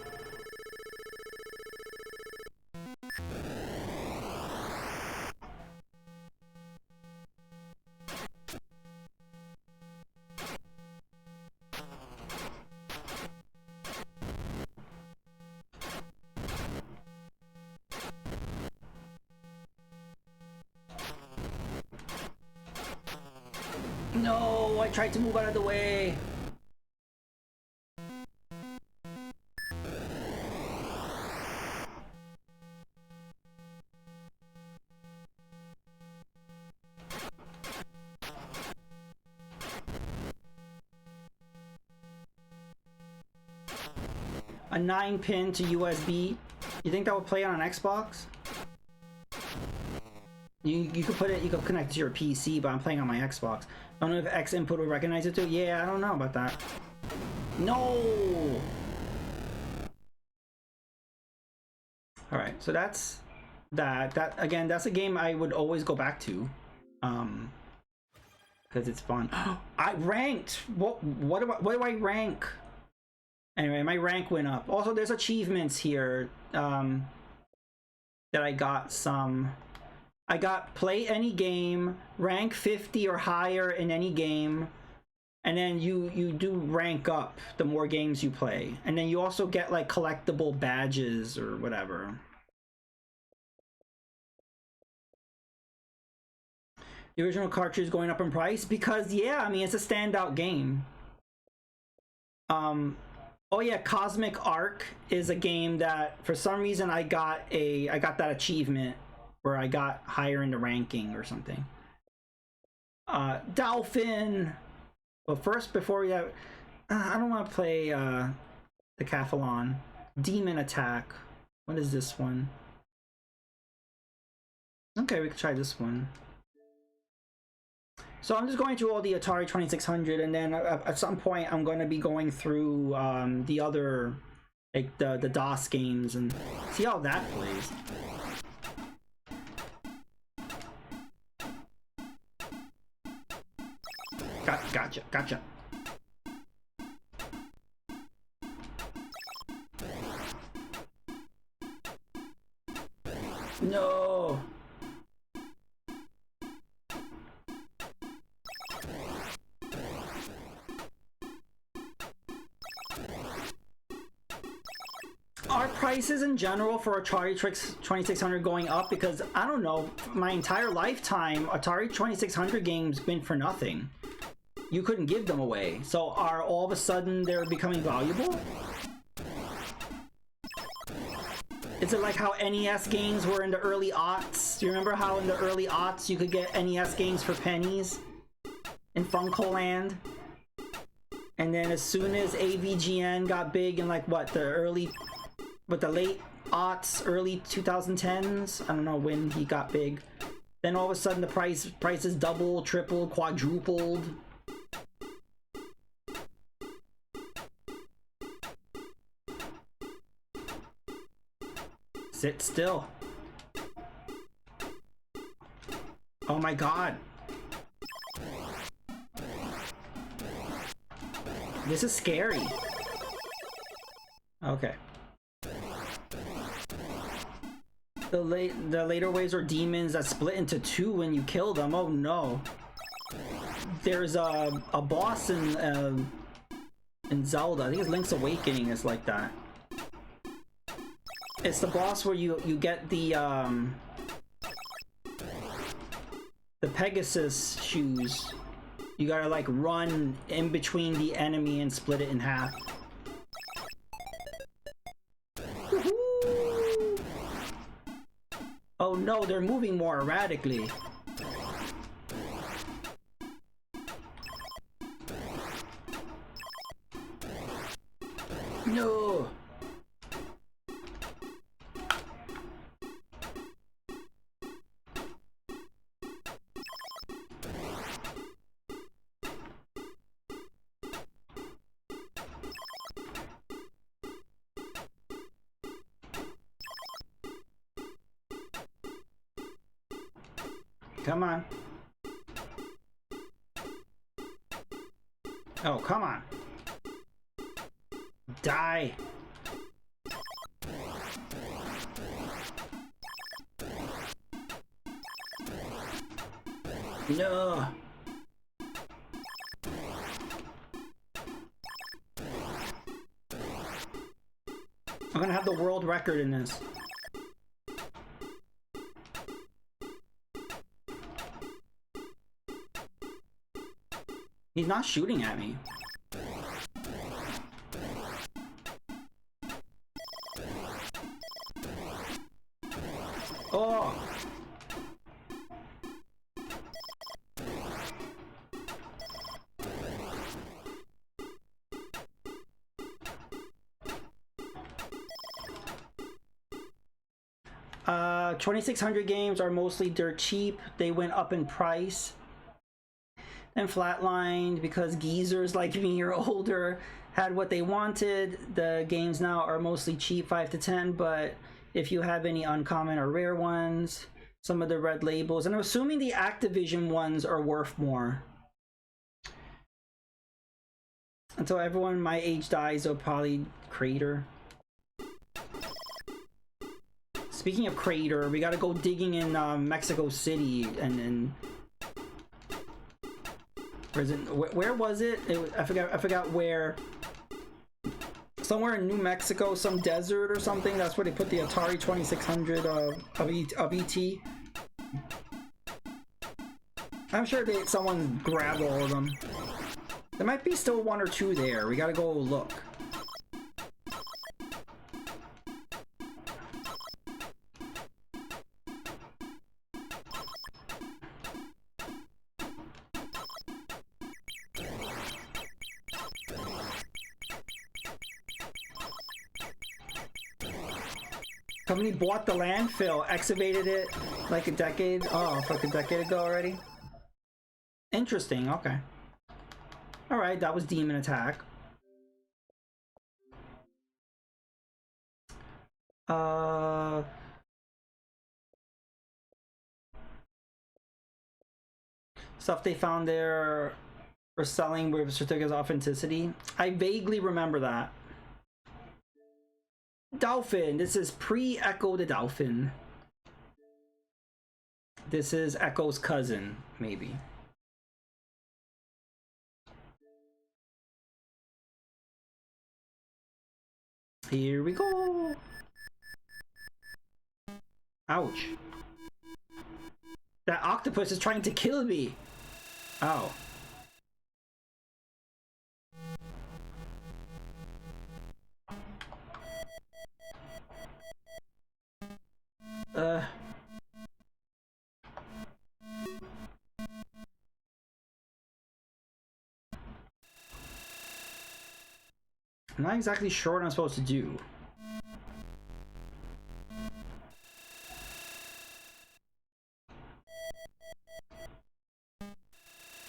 No, I tried to move out of the way. A 9-pin to USB. You think that would play on an Xbox? You could put it. You could connect to your PC, but I'm playing on my Xbox. I don't know if X input would recognize it too. Yeah, I don't know about that. No. All right, so that's that. That again, that's a game I would always go back to, because it's fun. I ranked. What do I rank? Anyway, my rank went up. Also, there's achievements here that I got some. I got play any game, rank 50 or higher in any game, and then you do rank up the more games you play. And then you also get like collectible badges or whatever. The original cartridge is going up in price because, yeah, I mean, it's a standout game. Oh yeah, Cosmic Arc is a game that for some reason I got that achievement where I got higher in the ranking or something. Dolphin. Well, first before we have, I don't want to play Decathlon. Demon Attack. What is this one? Okay, we can try this one. So I'm just going through all the Atari 2600, and then at some point I'm going to be going through the other, like the DOS games, and see how that plays. Gotcha. No. Are prices in general for Atari 2600 going up? Because I don't know, my entire lifetime Atari 2600 games been for nothing. You couldn't give them away. So are all of a sudden they're becoming valuable? Is it like how NES games were in the early aughts? Do you remember how in the early aughts you could get NES games for pennies in Funko Land? And then as soon as AVGN got big in like what, the late aughts, early 2010s, I don't know when he got big, then all of a sudden the prices doubled, tripled, quadrupled. Sit still. Oh my god. This is scary. Okay. The later waves are demons that split into two when you kill them. Oh no. There's a boss in Zelda. I think it's Link's Awakening is like that. It's the boss where you get the Pegasus shoes. You gotta like run in between the enemy and split it in half. Oh no, they're moving more erratically. No. Come on. Oh, come on. Die. No. I'm gonna have the world record in this. He's not shooting at me. Oh. 2600 games are mostly dirt cheap. They went up in price and flatlined because geezers like me or older had what they wanted. The games now are mostly cheap, 5 to 10, but if you have any uncommon or rare ones, some of the red labels, and I'm assuming the Activision ones are worth more. Until everyone my age dies, they'll probably crater. Speaking of crater, we gotta go digging in Mexico City, and where was it? I forgot where. Somewhere in New Mexico, some desert or something. That's where they put the Atari 2600 of ET. I'm sure someone grabbed all of them. There might be still one or two there. We gotta go look. Somebody bought the landfill, excavated it like a decade. Oh, like a decade ago already. Interesting. Okay. All right, that was demon attack. Stuff they found there for selling with certificates of authenticity. I vaguely remember that. Dolphin. This is pre-Echo the Dolphin. This is Echo's cousin, maybe. Here we go. Ouch. That octopus is trying to kill me. Oh. I'm not exactly sure what I'm supposed to do.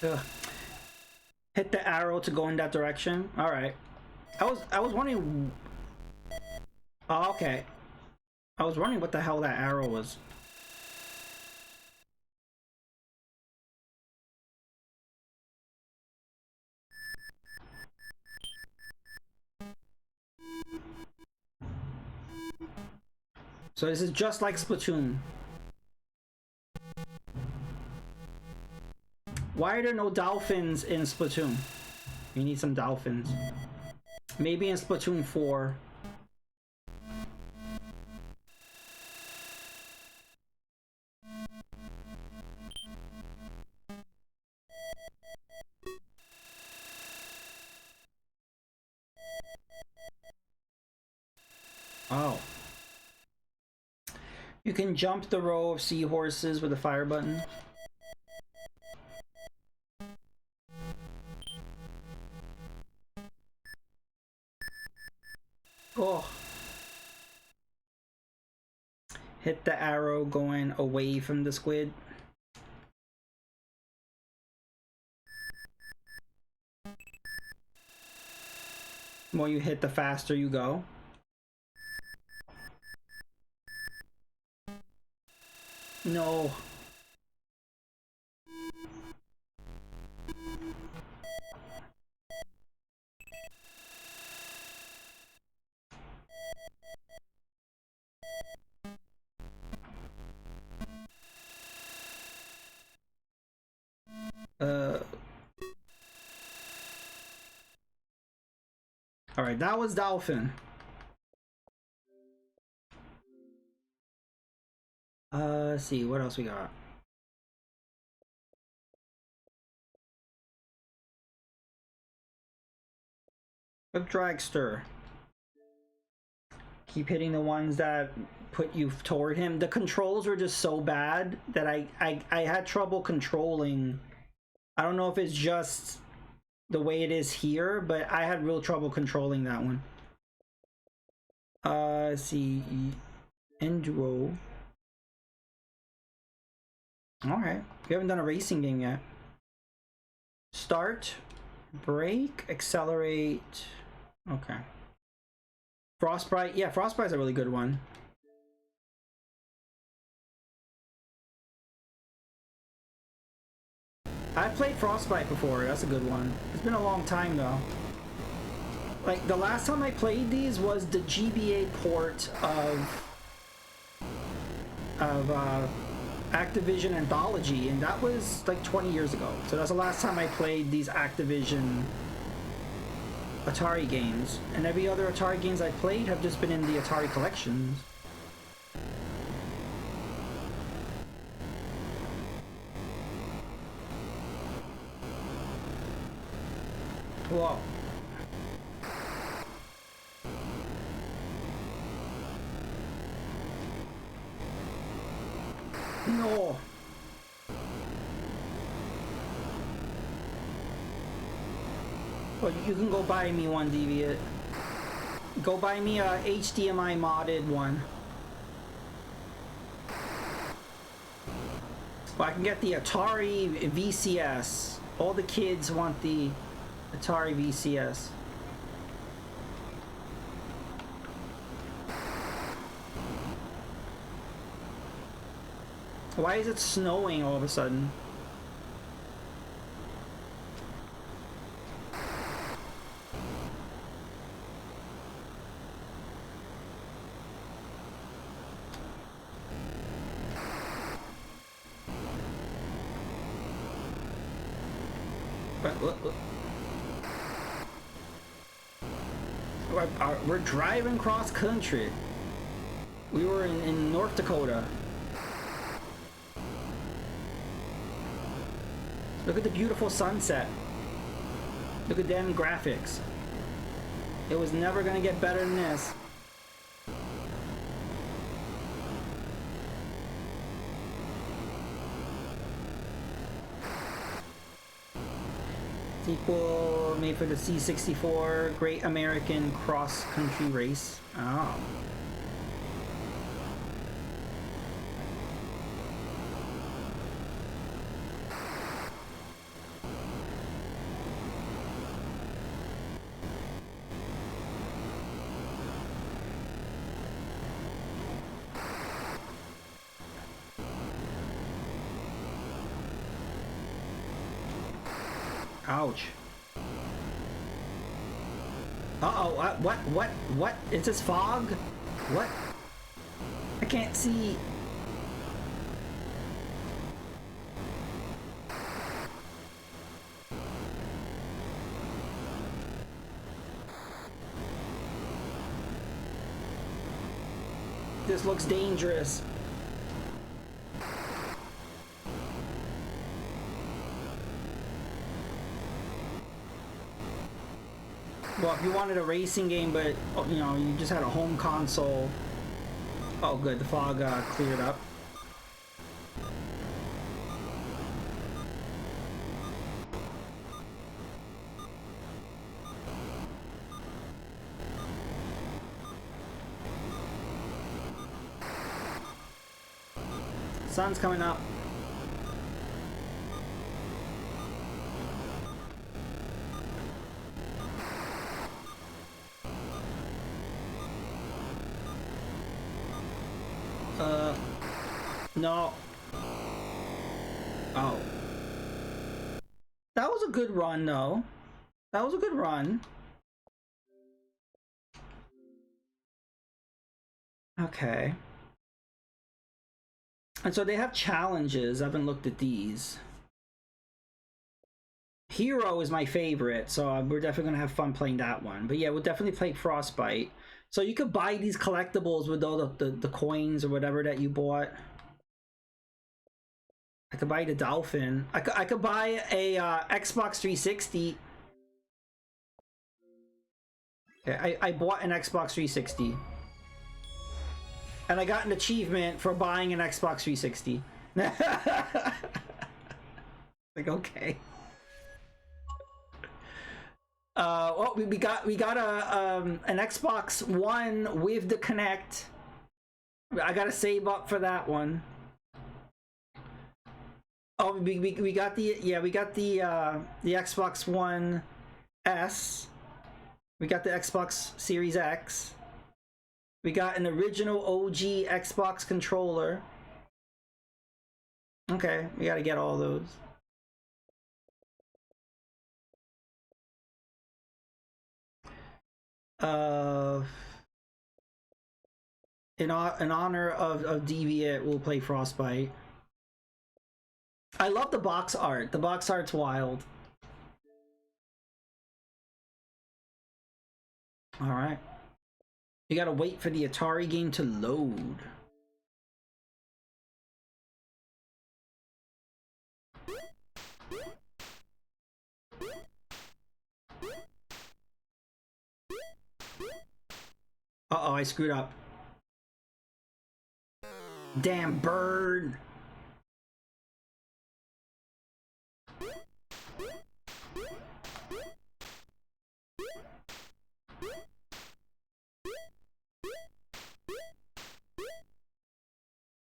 Ugh. Hit the arrow to go in that direction. All right. I was wondering. Oh, okay. I was wondering what the hell that arrow was. So this is just like Splatoon. Why are there no dolphins in Splatoon? We need some dolphins. Maybe in Splatoon 4. Oh. You can jump the row of seahorses with the fire button. Oh. Hit the arrow going away from the squid. The more you hit, the faster you go. No. All right, that was Dolphin. Let's see, what else we got? Whip Dragster. Keep hitting the ones that put you toward him. The controls were just so bad that I had trouble controlling. I don't know if it's just the way it is here, but I had real trouble controlling that one. Let's see. Enduro. Alright. We haven't done a racing game yet. Start. Brake. Accelerate. Okay. Frostbite. Yeah, Frostbite's a really good one. I've played Frostbite before. That's a good one. It's been a long time though. Like the last time I played these was the GBA port of Activision Anthology, and that was like 20 years ago. So that's the last time I played these Activision Atari games. And every other Atari games I played have just been in the Atari collections. Whoa. No. Well, you can go buy me one, Deviant. Go buy me a HDMI modded one. Well, I can get the Atari VCS. All the kids want the Atari VCS. Why is it snowing all of a sudden? We're driving cross country. We were in North Dakota. Look at the beautiful sunset. Look at them graphics. It was never gonna get better than this. Sequel made for the C64 Great American Cross Country Race. Oh. Ouch. Uh-oh, what? Is this fog? What? I can't see. This looks dangerous. Well, if you wanted a racing game, but you know, you just had a home console. Oh, good. The fog cleared up. Sun's coming up. No. Oh. That was a good run, though. That was a good run. Okay. And so they have challenges. I haven't looked at these. H.E.R.O is my favorite, so we're definitely gonna have fun playing that one. But yeah, we'll definitely play Frostbite. So you could buy these collectibles with all the coins or whatever that you bought. I could buy the dolphin. I could buy a Xbox 360. Okay, I bought an Xbox 360. And I got an achievement for buying an Xbox 360. Like, okay. Well, we got a an Xbox One with the Kinect. I gotta save up for that one. Oh, we got the the Xbox One S. We got the Xbox Series X. We got an original OG Xbox controller. Okay, we gotta get all those. In honor of Deviant, we'll play Frostbite. I love the box art. The box art's wild. All right. You gotta wait for the Atari game to load. Uh-oh, I screwed up. Damn bird.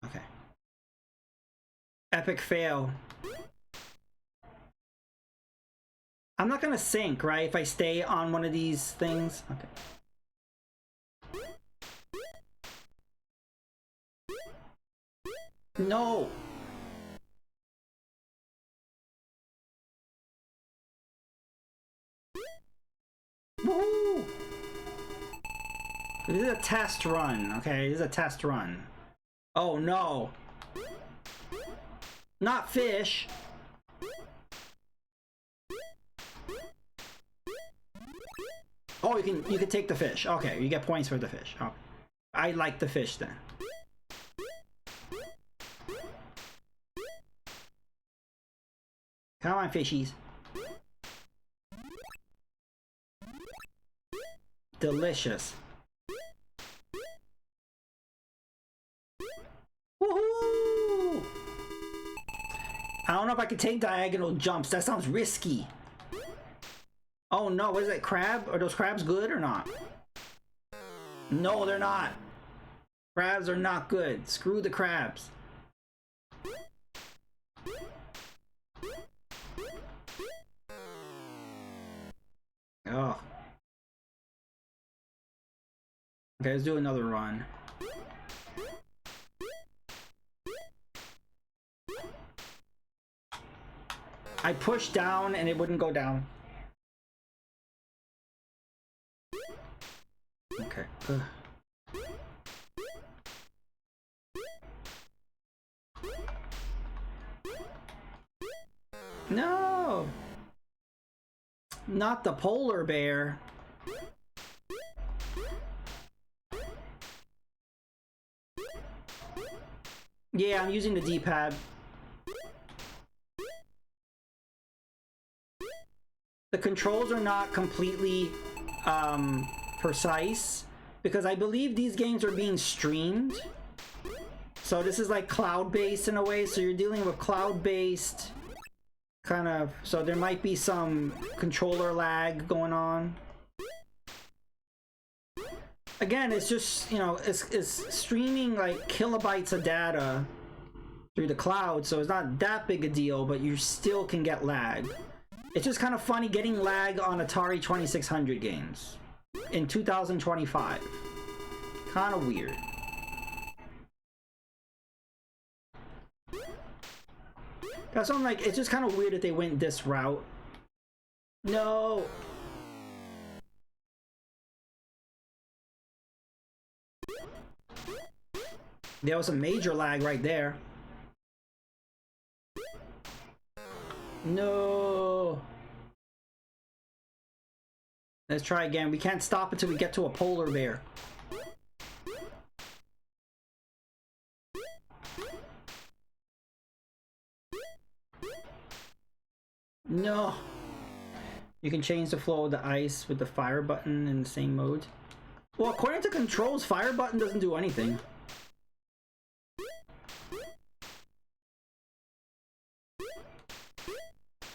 Okay. Epic fail. I'm not gonna sink, right? If I stay on one of these things. Okay. No! Woohoo! This is a test run, okay? This is a test run. Oh no! Not fish! Oh, you can take the fish. Okay, you get points for the fish. Oh, I like the fish then. Come on, fishies. Delicious. Woohoo! I don't know if I can take diagonal jumps. That sounds risky. Oh no, what is that, crab? Are those crabs good or not? No, they're not. Crabs are not good. Screw the crabs. Oh. Okay, let's do another run. I pushed down and it wouldn't go down. Okay. Ugh. No! Not the polar bear. Yeah, I'm using the D-pad. The controls are not completely precise because I believe these games are being streamed. So this is like cloud-based in a way, so you're dealing with cloud-based kind of, so there might be some controller lag going on. Again, it's just, you know, it's streaming like kilobytes of data through the cloud, so it's not that big a deal, but you still can get lag. It's just kind of funny getting lag on Atari 2600 games in 2025. Kind of weird. That's why I'm like, it's just kind of weird that they went this route. No! There was a major lag right there. No! Let's try again. We can't stop until we get to a polar bear. No! You can change the flow of the ice with the fire button in the same mode. Well, according to controls, fire button doesn't do anything.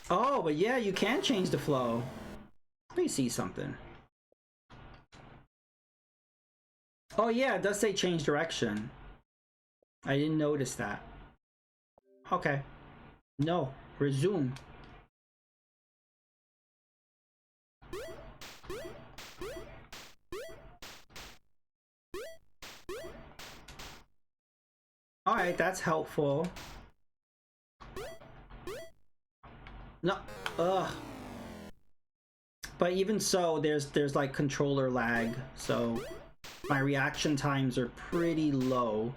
Oh, but yeah, you can change the flow. Let me see something. Oh yeah, it does say change direction. I didn't notice that. Okay. No, resume. Alright, that's helpful. No, ugh. But even so, there's like controller lag, so my reaction times are pretty low.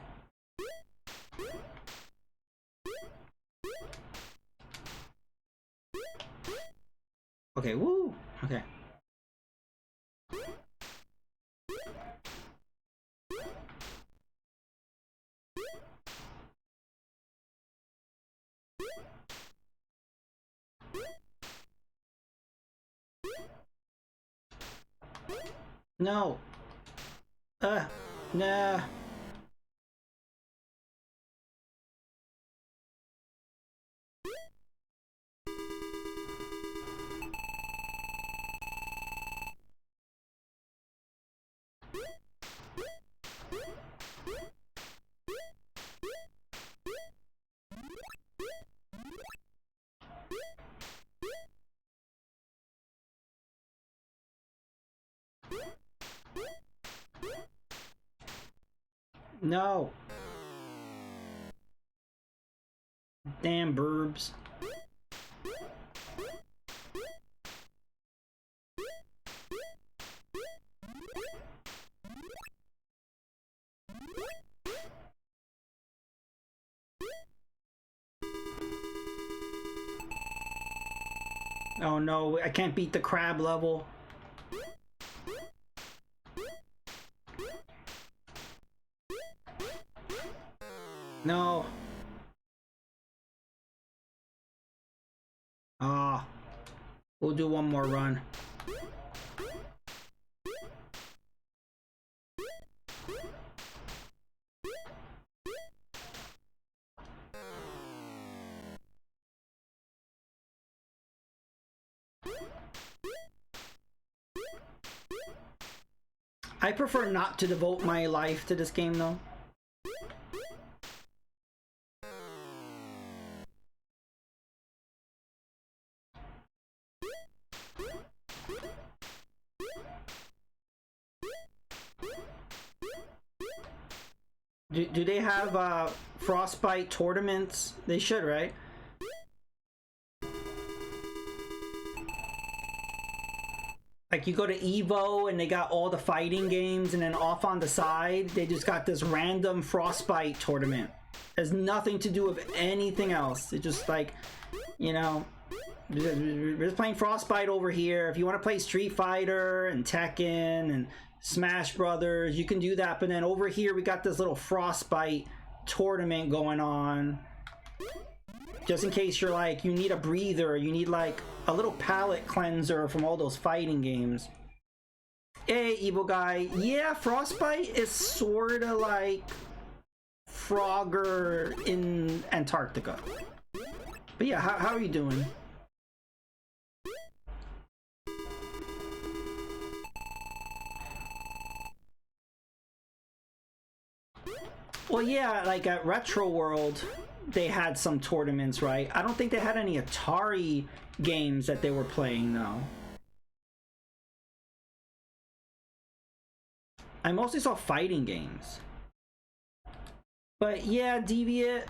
Okay, woo! Okay. No! Nah. No. Damn burbs. Oh no, I can't beat the crab level. No. Ah. We'll do one more run. I prefer not to devote my life to this game though. Do they have frostbite tournaments? They should, right? Like you go to Evo and they got all the fighting games, and then off on the side they just got this random frostbite tournament. It has nothing to do with anything else. It's just like, you know, we're just playing frostbite over here. If you want to play Street Fighter and Tekken and Smash Brothers, you can do that. But then over here we got this little frostbite tournament going on, just in case you're like, you need a breather, you need like a little palate cleanser from all those fighting games. Hey, evil guy. Yeah, Frostbite is sort of like Frogger in Antarctica. But yeah, how are you doing? Well, yeah, like at Retro World, they had some tournaments, right? I don't think they had any Atari games that they were playing, though. I mostly saw fighting games. But yeah, Deviant,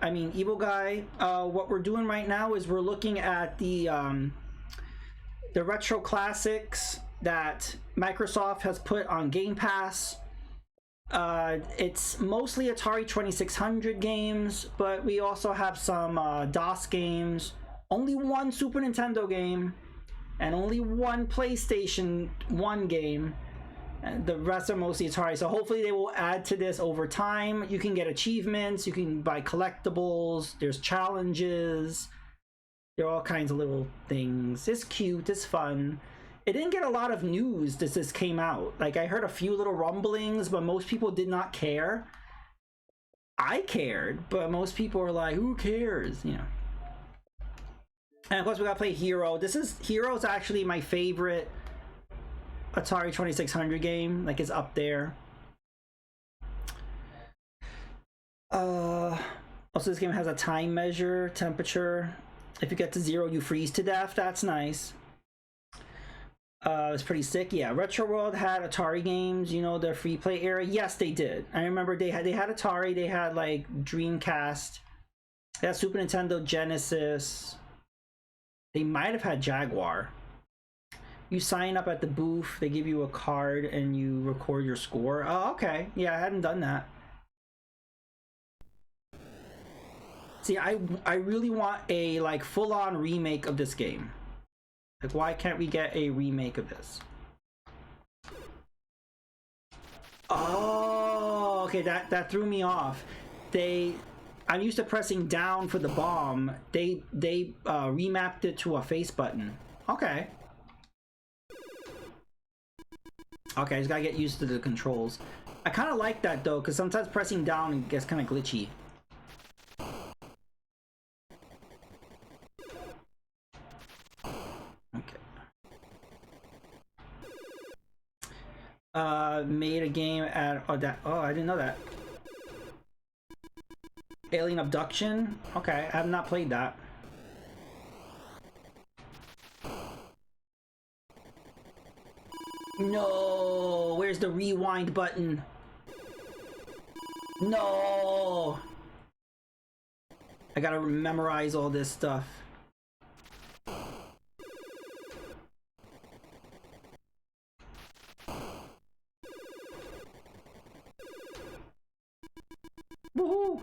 I mean, Evil Guy, what we're doing right now is we're looking at the retro classics that Microsoft has put on Game Pass. It's mostly Atari 2600 games, but we also have some DOS games, only one Super Nintendo game, and only one PlayStation 1 game. And the rest are mostly Atari, so hopefully they will add to this over time. You can get achievements, you can buy collectibles, there's challenges, there are all kinds of little things. It's cute, it's fun. It didn't get a lot of news as this came out. Like, I heard a few little rumblings, but most people did not care. I cared, but most people were like, who cares, you know. And of course we gotta play H.E.R.O. H.E.R.O. is actually my favorite Atari 2600 game. Like, it's up there. Also, this game has a time measure, temperature. If you get to 0, you freeze to death. That's nice. It's pretty sick. Yeah, Retro World had Atari games, you know, the free play era. Yes, they did. I remember they had Atari, they had like Dreamcast, they had Super Nintendo, Genesis. They might have had Jaguar. You sign up at the booth, they give you a card and you record your score. Oh, okay. Yeah, I hadn't done that. See, I really want a like full-on remake of this game. Like, why can't we get a remake of this? Oh, okay, that threw me off. I'm used to pressing down for the bomb. They remapped it to a face button. Okay. Okay, I just gotta get used to the controls. I kind of like that though, because sometimes pressing down gets kind of glitchy. Okay. Made a game at I didn't know that. Alien Abduction? Okay, I have not played that. No, where's the rewind button? No! I gotta memorize all this stuff. Woohoo!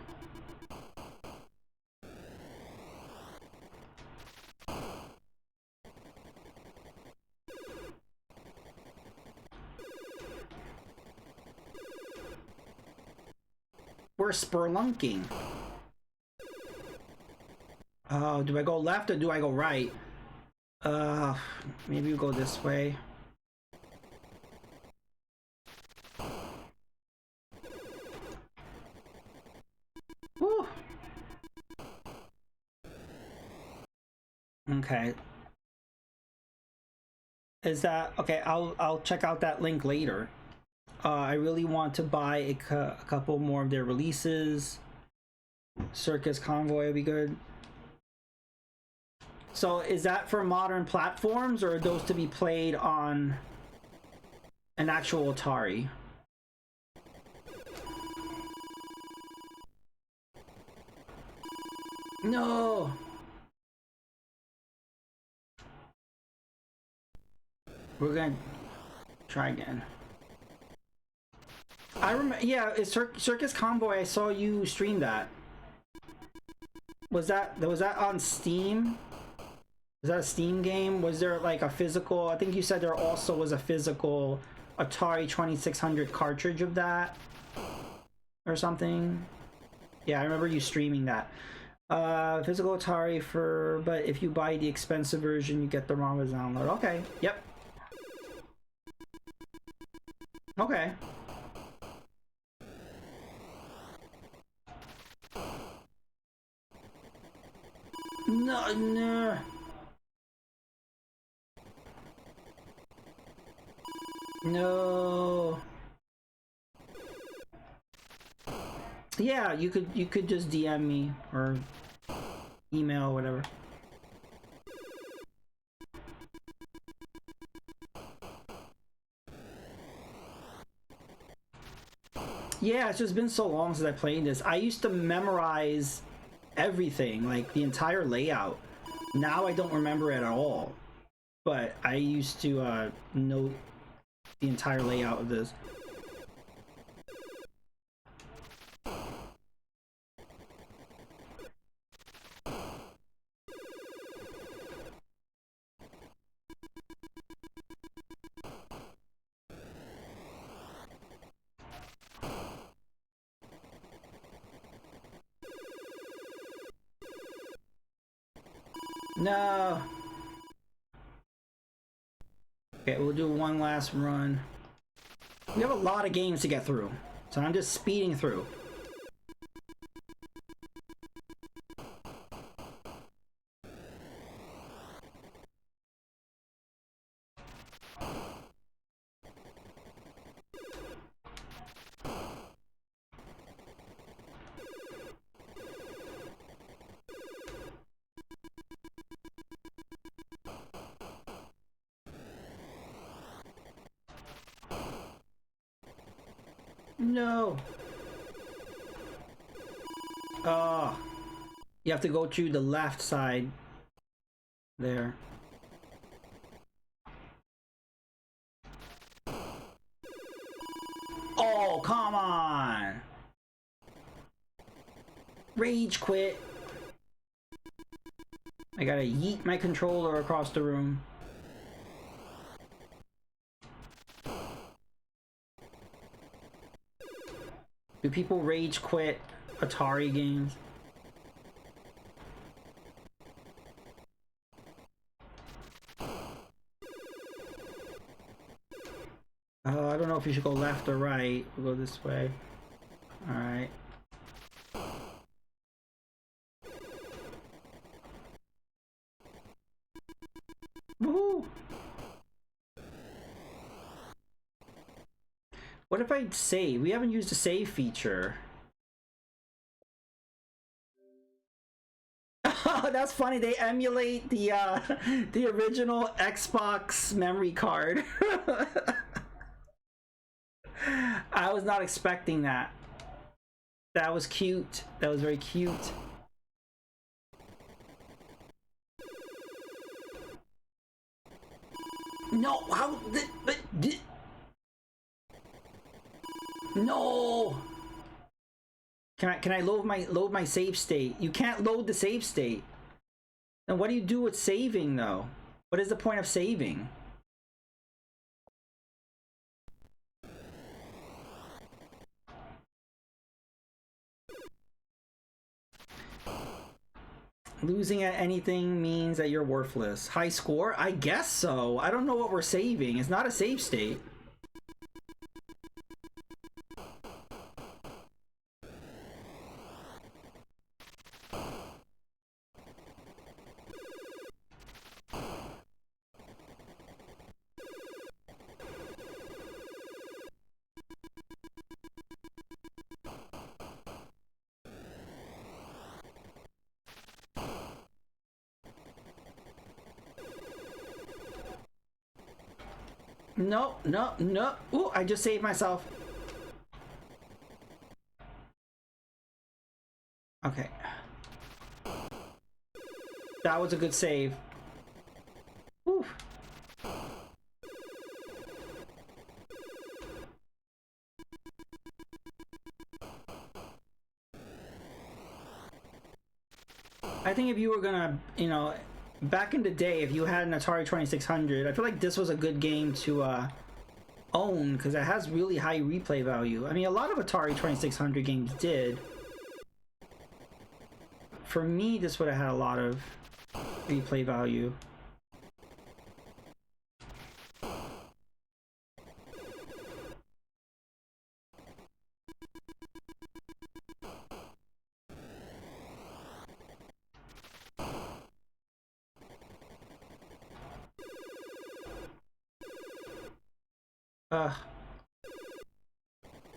We're spelunking. Oh, do I go left or do I go right? Maybe we go this way. Woo. Okay. Is that okay? I'll check out that link later. I really want to buy a couple more of their releases. Circus Convoy would be good. So is that for modern platforms, or are those to be played on an actual Atari? No! We're gonna try again. I remember, yeah, it's Circus Convoy. I saw you stream that. Was that on Steam? Was that a Steam game? Was there like a physical? I think you said there also was a physical Atari 2600 cartridge of that or something. Yeah, I remember you streaming that. Physical Atari for, but if you buy the expensive version, you get the ROM as download. Okay, yep. Okay. No, no. No. Yeah, you could just DM me or email or whatever. Yeah, it's just been so long since I played this. I used to memorize everything, like the entire layout. Now I don't remember it at all. But I used to know the entire layout of this. No. Okay, we'll do one last run. We have a lot of games to get through, so I'm just speeding through. No. Oh. You have to go to the left side. There. Oh, come on. Rage quit. I gotta yeet my controller across the room. Do people rage quit Atari games? I don't know if you should go left or right. We'll go this way. Alright. Woohoo! What if I save? We haven't used the save feature. That's funny. They emulate the the original Xbox memory card. I was not expecting that. That was cute. That was very cute. No, how did, but no. Can I load my save state? You can't load the save state. Then what do you do with saving though? What is the point of saving? Losing at anything means that you're worthless. High score? I guess so. I don't know what we're saving. It's not a save state. No, no, no. Ooh, I just saved myself. Okay. That was a good save. Whew. I think if you were gonna, you know, back in the day, if you had an Atari 2600, I feel like this was a good game to own because it has really high replay value. I mean, a lot of Atari 2600 games did. For me, this would have had a lot of replay value.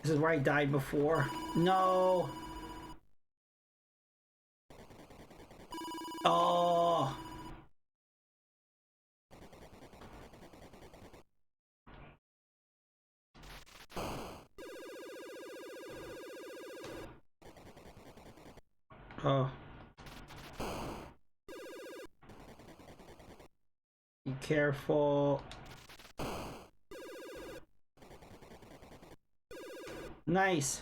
This is where I died before. No. Oh. Oh. Be careful. Nice.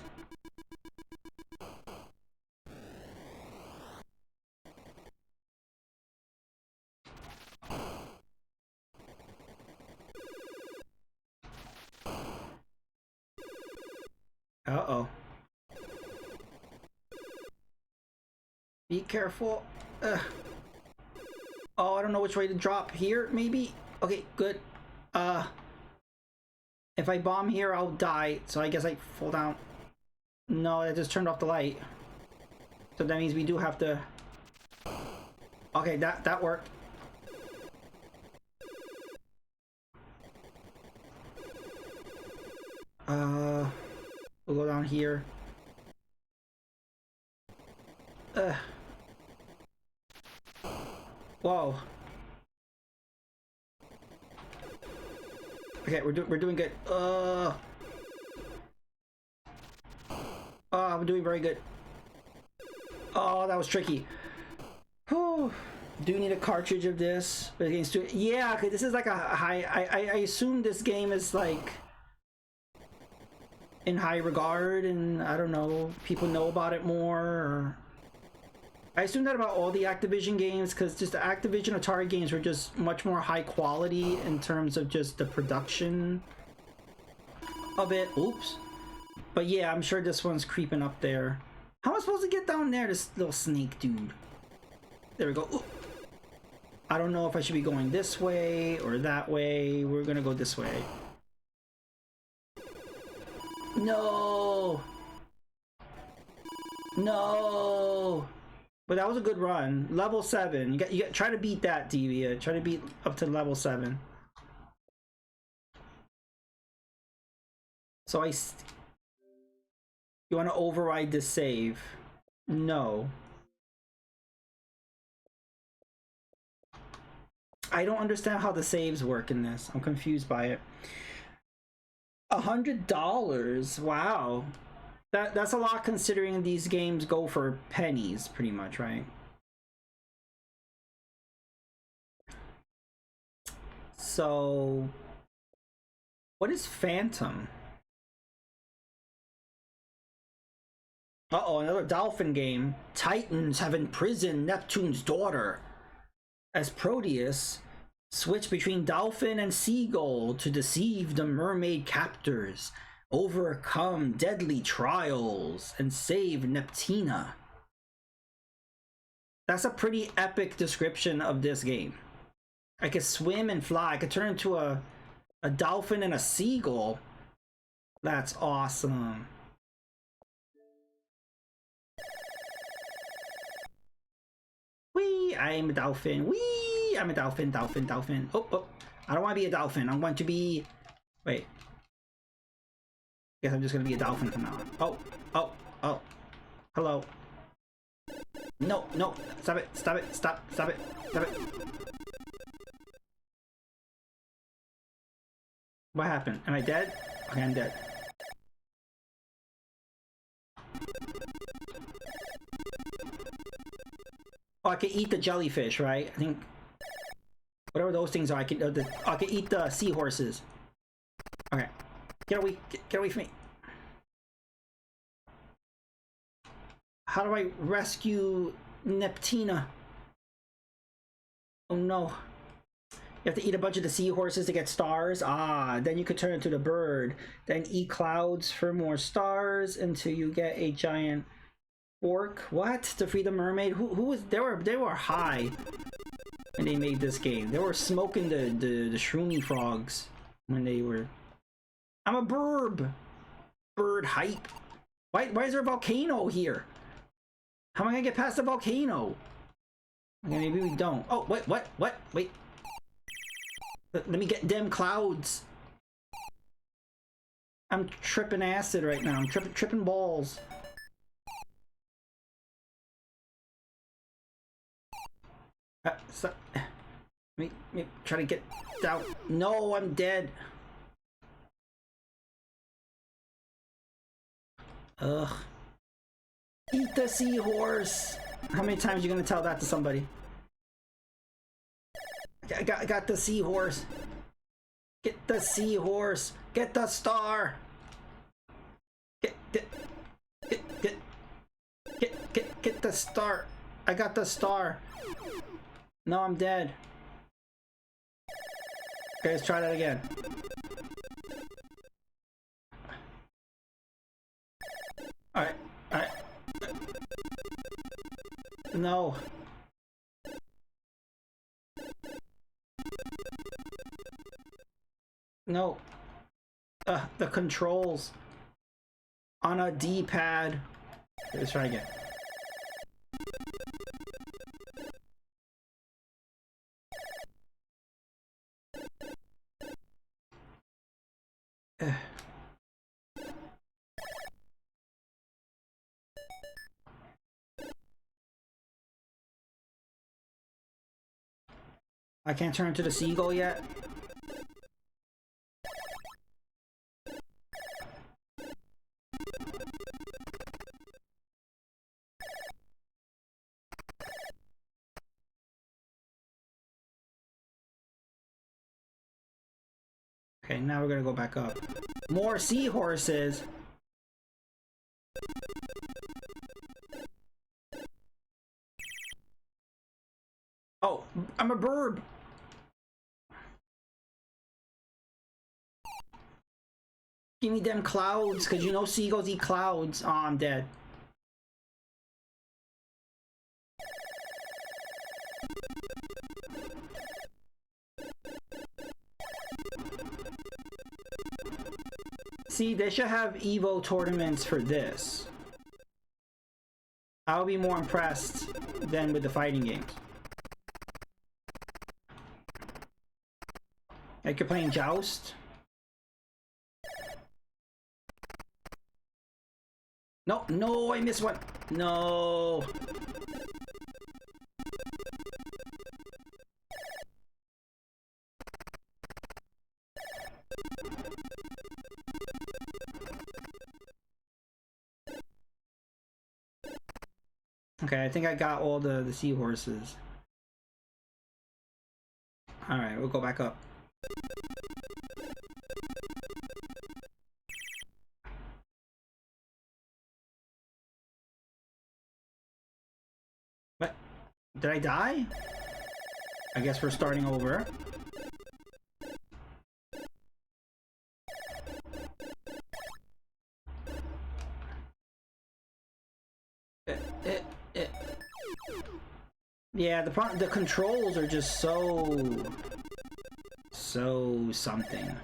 Uh-oh. Be careful. Ugh. Oh, I don't know which way to drop. Here, maybe? Okay, good. If I bomb here, I'll die. So I guess I fall down. No, I just turned off the light. So that means we do have to... Okay, that worked. We'll go down here. Whoa. Okay, we're doing good. We're doing very good. Oh, that was tricky. Whew. Do you need a cartridge of this? Yeah, okay, this is like a high... I assume this game is like in high regard, and I don't know, people know about it more, or... I assume that about all the Activision games, because just the Activision Atari games were just much more high quality in terms of just the production of it. Oops. But yeah, I'm sure this one's creeping up there. How am I supposed to get down there, this little snake dude? There we go. Ooh. I don't know if I should be going this way or that way. We're gonna go this way. No! No! But that was a good run. Level 7. You got try to beat that, Devia. Try to beat up to level 7. So you want to override this save? No. I don't understand how the saves work in this. I'm confused by it. $100. Wow. That's a lot considering these games go for pennies, pretty much, right? So, what is Phantom? Uh-oh, another dolphin game. Titans have imprisoned Neptune's daughter. As Proteus switch between dolphin and seagull to deceive the mermaid captors, overcome deadly trials, and save Neptina. That's a pretty epic description of this game. I could swim and fly. I could turn into a dolphin and a seagull. That's awesome. Wee! I'm a dolphin. Wee! I'm a dolphin, dolphin, dolphin. Oh, oh. I don't want to be a dolphin. I want to be... Wait. Guess I'm just going to be a dolphin from now on. Oh, oh, oh. Hello. No, no. Stop it. Stop it. Stop. Stop it. Stop it. What happened? Am I dead? Okay, I'm dead. Oh, I can eat the jellyfish, right? I think whatever those things are, I can eat the seahorses. Okay, get away from me. How do I rescue Neptina? Oh no. You have to eat a bunch of the seahorses to get stars. Ah, then you could turn into the bird. Then eat clouds for more stars until you get a giant orc. What? To free the mermaid? Who was they were high when they made this game. They were smoking the shroomy frogs when they were. I'm a burb. Bird hype. Why is there a volcano here? How am I gonna get past the volcano? Okay, maybe we don't. Oh, what? Wait. Let me get them clouds. I'm tripping acid right now. I'm tripping balls. Let me try to get down. No, I'm dead. Ugh. Eat the seahorse. How many times are you gonna tell that to somebody? I got the seahorse. Get the seahorse. Get the star. Get the star. I got the star. No, I'm dead. Okay, let's try that again. Alright. No. No. The controls on a D-pad. Let's try again. I can't turn into the seagull yet. Okay, now we're gonna go back up. More seahorses. Oh, I'm a bird. Give me them clouds, because you know seagulls eat clouds. Oh, I'm dead. See, they should have Evo tournaments for this. I'll be more impressed than with the fighting games. Like you're playing Joust. No, I missed one. No. Okay, I think I got all the seahorses. Alright, we'll go back up. What? Did I die? I guess we're starting over. Yeah, the controls are just so something.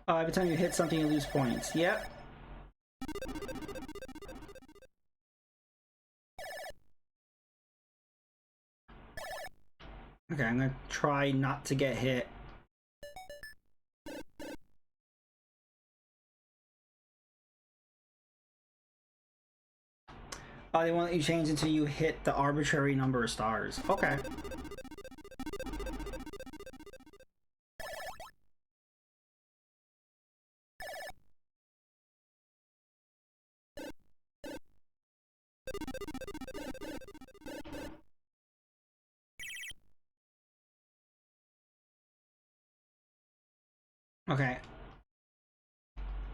Every time you hit something, you lose points. Yep. Okay, I'm gonna try not to get hit. Oh, they won't let you change until you hit the arbitrary number of stars. Okay. Okay.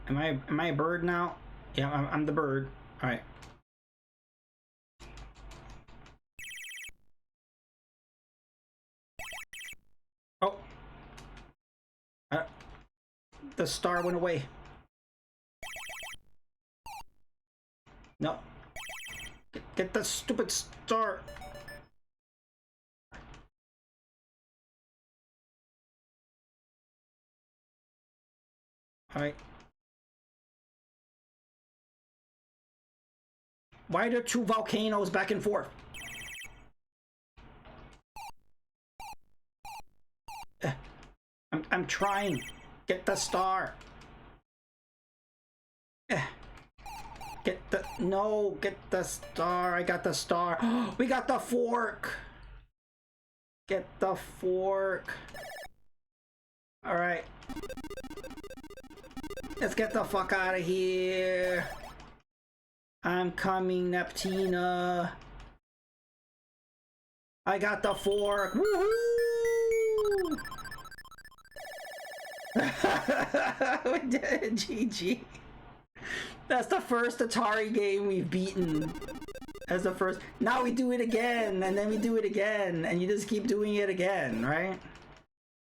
Am I a bird now? Yeah, I'm the bird. All right. Oh. The star went away. No. Get the stupid star. All right. Why are there two volcanoes back and forth? I'm trying. Get the star. Get the no. Get the star. I got the star. We got the fork. Get the fork. All right. Let's get the fuck out of here. I'm coming, Neptina. I got the fork. Woohoo! We did it, GG. That's the first Atari game we've beaten. That's the first. Now we do it again, and then we do it again, and you just keep doing it again, right?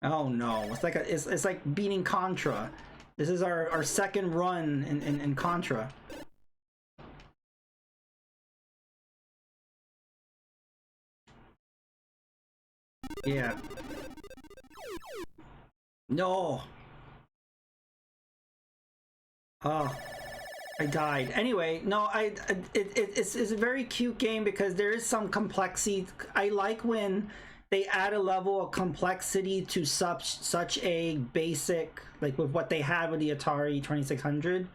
Oh no, it's like it's like beating Contra. This is our second run in Contra. Yeah. No. Oh, I died. Anyway, no, it's a very cute game because there is some complexity. I like when they add a level of complexity to such a basic, like with what they had with the Atari 2600.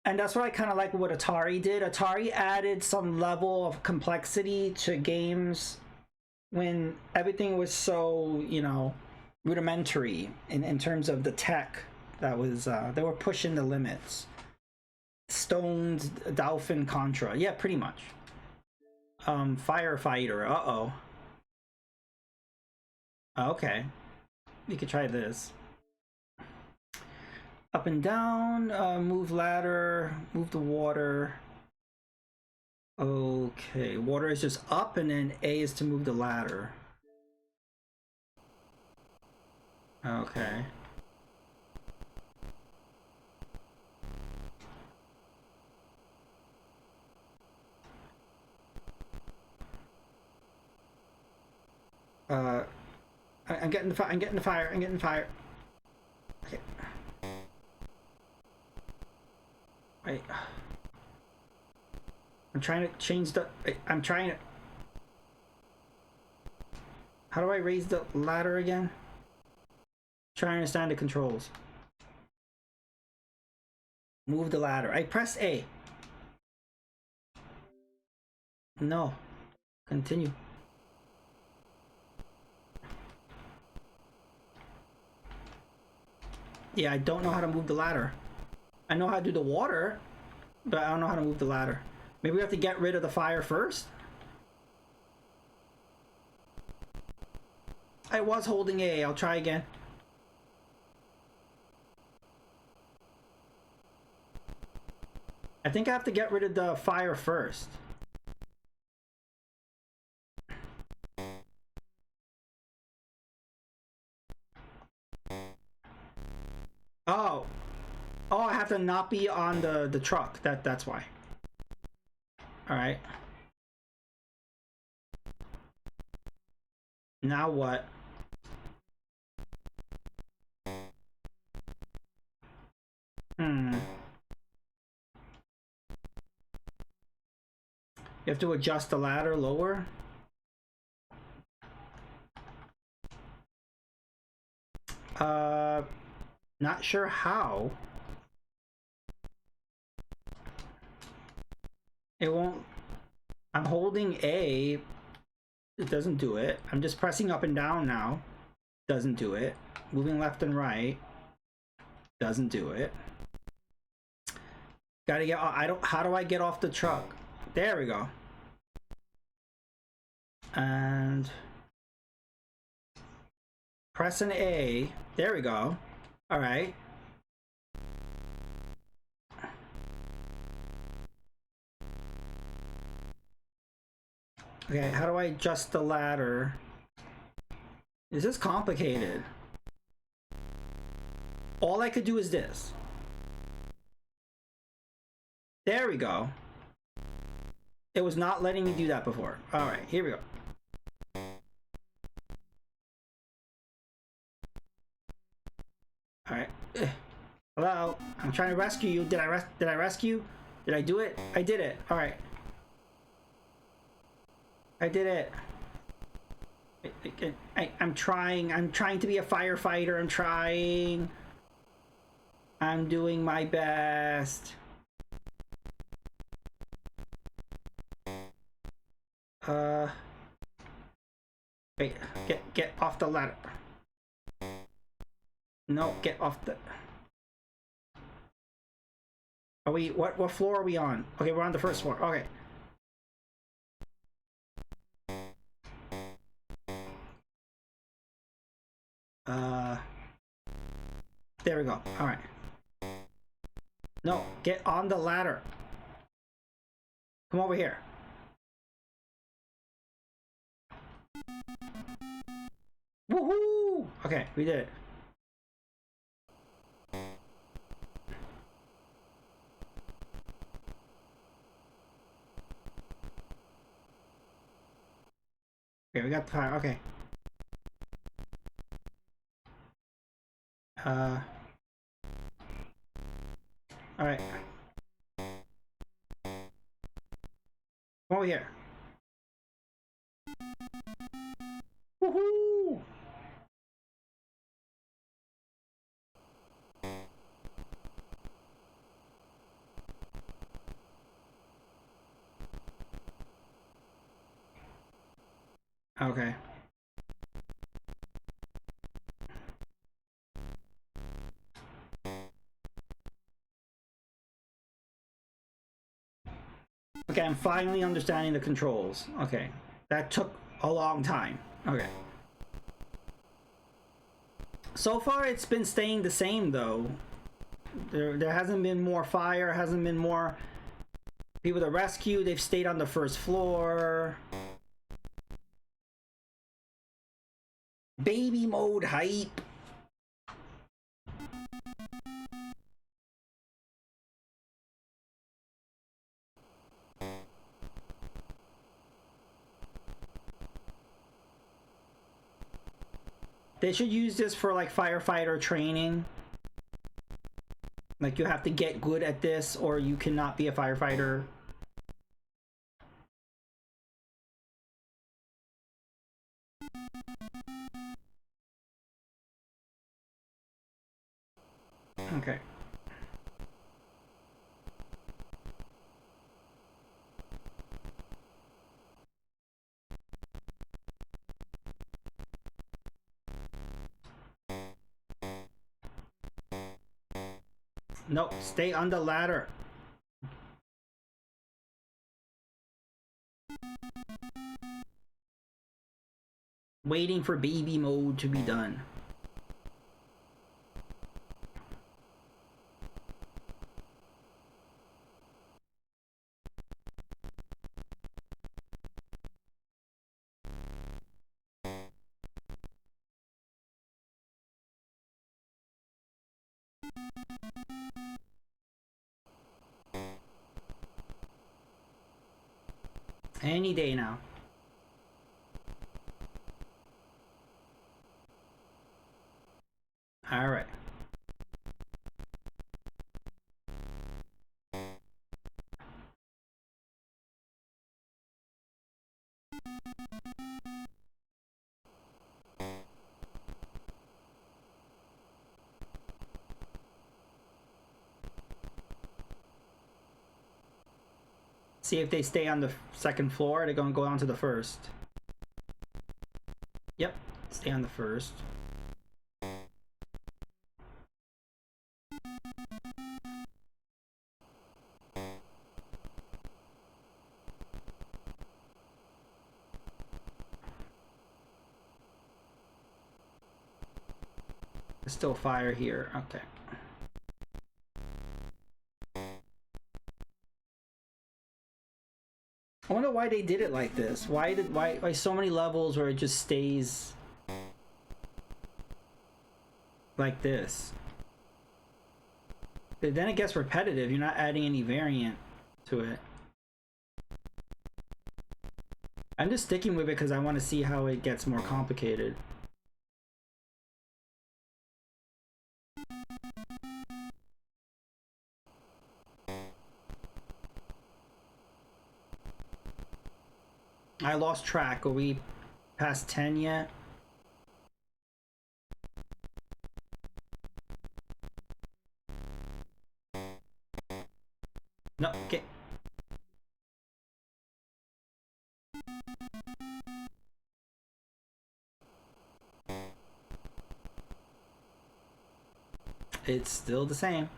And that's what I kind of like what Atari did. Atari added some level of complexity to games when everything was so, you know, rudimentary in terms of the tech that was they were pushing the limits. Stones, Dolphin, Contra. Yeah, pretty much. Firefighter. Uh-oh. Okay. We could try this. Up and down, move ladder, move the water. Okay, water is just up, and then A is to move the ladder. Okay. I'm getting the fire. I'm getting the fire. I'm getting the fire. Okay. Wait. I'm trying to change the. I'm trying to. How do I raise the ladder again? Trying to understand the controls. Move the ladder. I pressed A. No. Continue. Yeah, I don't know how to move the ladder. I know how to do the water, but I don't know how to move the ladder. Maybe we have to get rid of the fire first? I was holding A. I'll try again. I think I have to get rid of the fire first. Oh. Oh, I have to not be on the truck. That's why. Alright. Now what? Hmm. You have to adjust the ladder lower? Not sure how. It won't. I'm holding A. It doesn't do it. I'm just pressing up and down now. Doesn't do it. Moving left and right. Doesn't do it. Gotta get. I don't. How do I get off the truck? There we go. And press an A. There we go. All right. Okay, how do I adjust the ladder? Is this complicated? All I could do is this. There we go. It was not letting me do that before. All right, here we go. All right. Hello, I'm trying to rescue you. Did I rescue? Did I do it? I did it. All right. I did it. I'm trying. I'm trying to be a firefighter. I'm trying. I'm doing my best. Wait. Get off the ladder. No, get off the. Are we? What floor are we on? Okay, we're on the first floor. Okay. There we go. All right. No, get on the ladder. Come over here. Woohoo! Okay, we did it. Okay, we got the fire. Okay. All right. Come over here. Woohoo! Okay. Okay, I'm finally understanding the controls. Okay. That took a long time. Okay. So far, it's been staying the same, though. There hasn't been more fire, hasn't been more people to rescue. They've stayed on the first floor. Baby mode hype. They should use this for like firefighter training. Like you have to get good at this or you cannot be a firefighter. Okay. No, stay on the ladder. Waiting for baby mode to be done. Any day now. All right. See if they stay on the second floor. They're gonna go down to the first. Yep, stay on the first. There's still fire here. Okay. I wonder why they did it like this. Why so many levels where it just stays like this? But then it gets repetitive. You're not adding any variant to it. I'm just sticking with it because I want to see how it gets more complicated. I lost track. Are we past 10 yet? No, okay. It's still the same.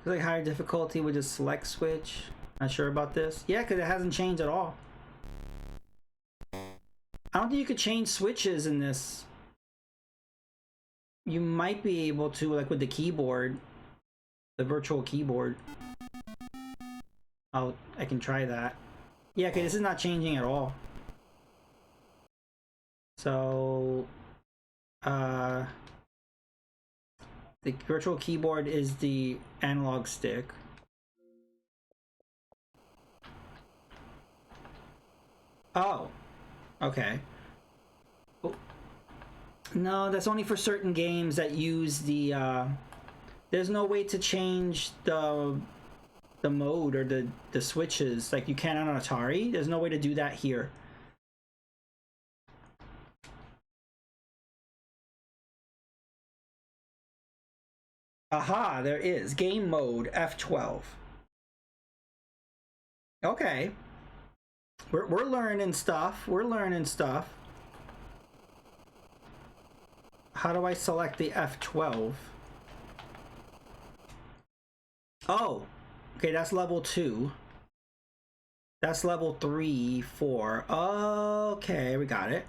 It's like higher difficulty with the select switch. Not sure about this. Yeah, because it hasn't changed at all. I don't think you could change switches in this. You might be able to, like with the keyboard, the virtual keyboard. Oh, I can try that. Yeah, okay, this is not changing at all. So, the virtual keyboard is the analog stick. Oh, okay. Oh. No, that's only for certain games that use the, there's no way to change the mode or the switches like you can on Atari. There's no way to do that here. Aha, there is. Game mode, F12. Okay. We're learning stuff. We're learning stuff. How do I select the F12? Oh, okay, that's level 2. That's level 3, 4. Okay, we got it.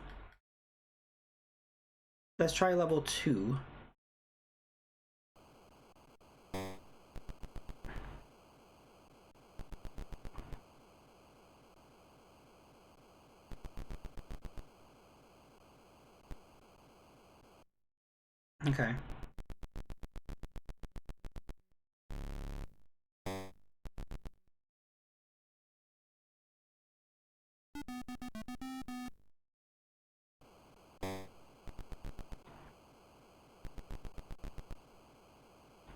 Let's try level 2. Okay.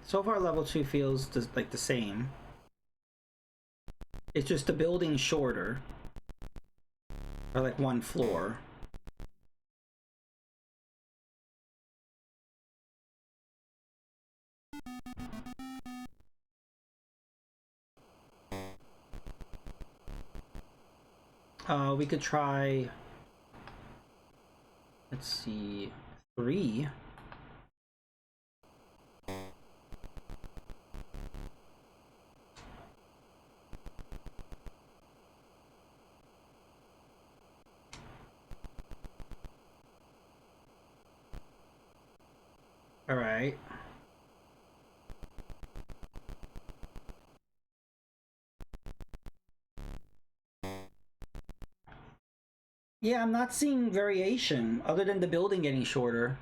So far, level 2 feels just like the same. It's just the building's shorter. Or like one floor. We could try... Let's see... 3. All right. Yeah, I'm not seeing variation other than the building getting shorter.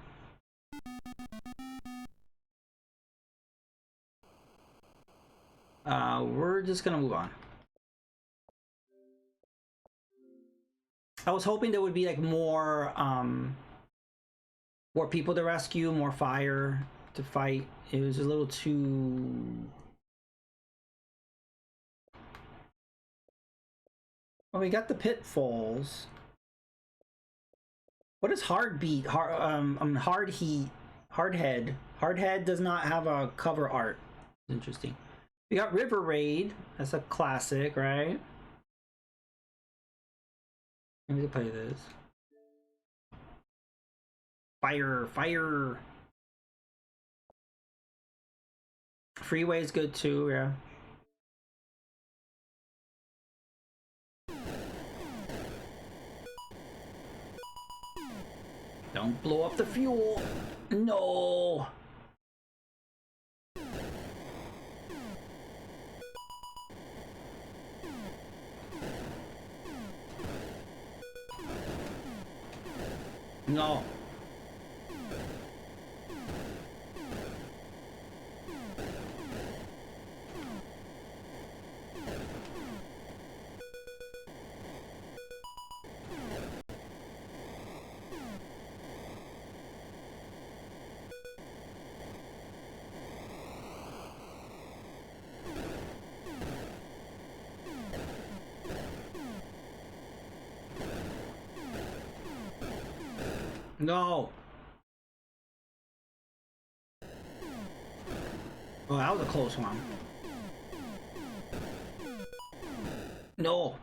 We're just gonna move on. I was hoping there would be like more people to rescue, more fire to fight. It was a little too. Well, we got the pitfalls. What is hard beat? Hard heat. Hard head. Hard head does not have a cover art. Interesting. We got River Raid. That's a classic, right? Let me play this. Fire, fire. Freeway is good too, yeah. Don't blow up the fuel. No. No. No. Oh, that was a close one. No.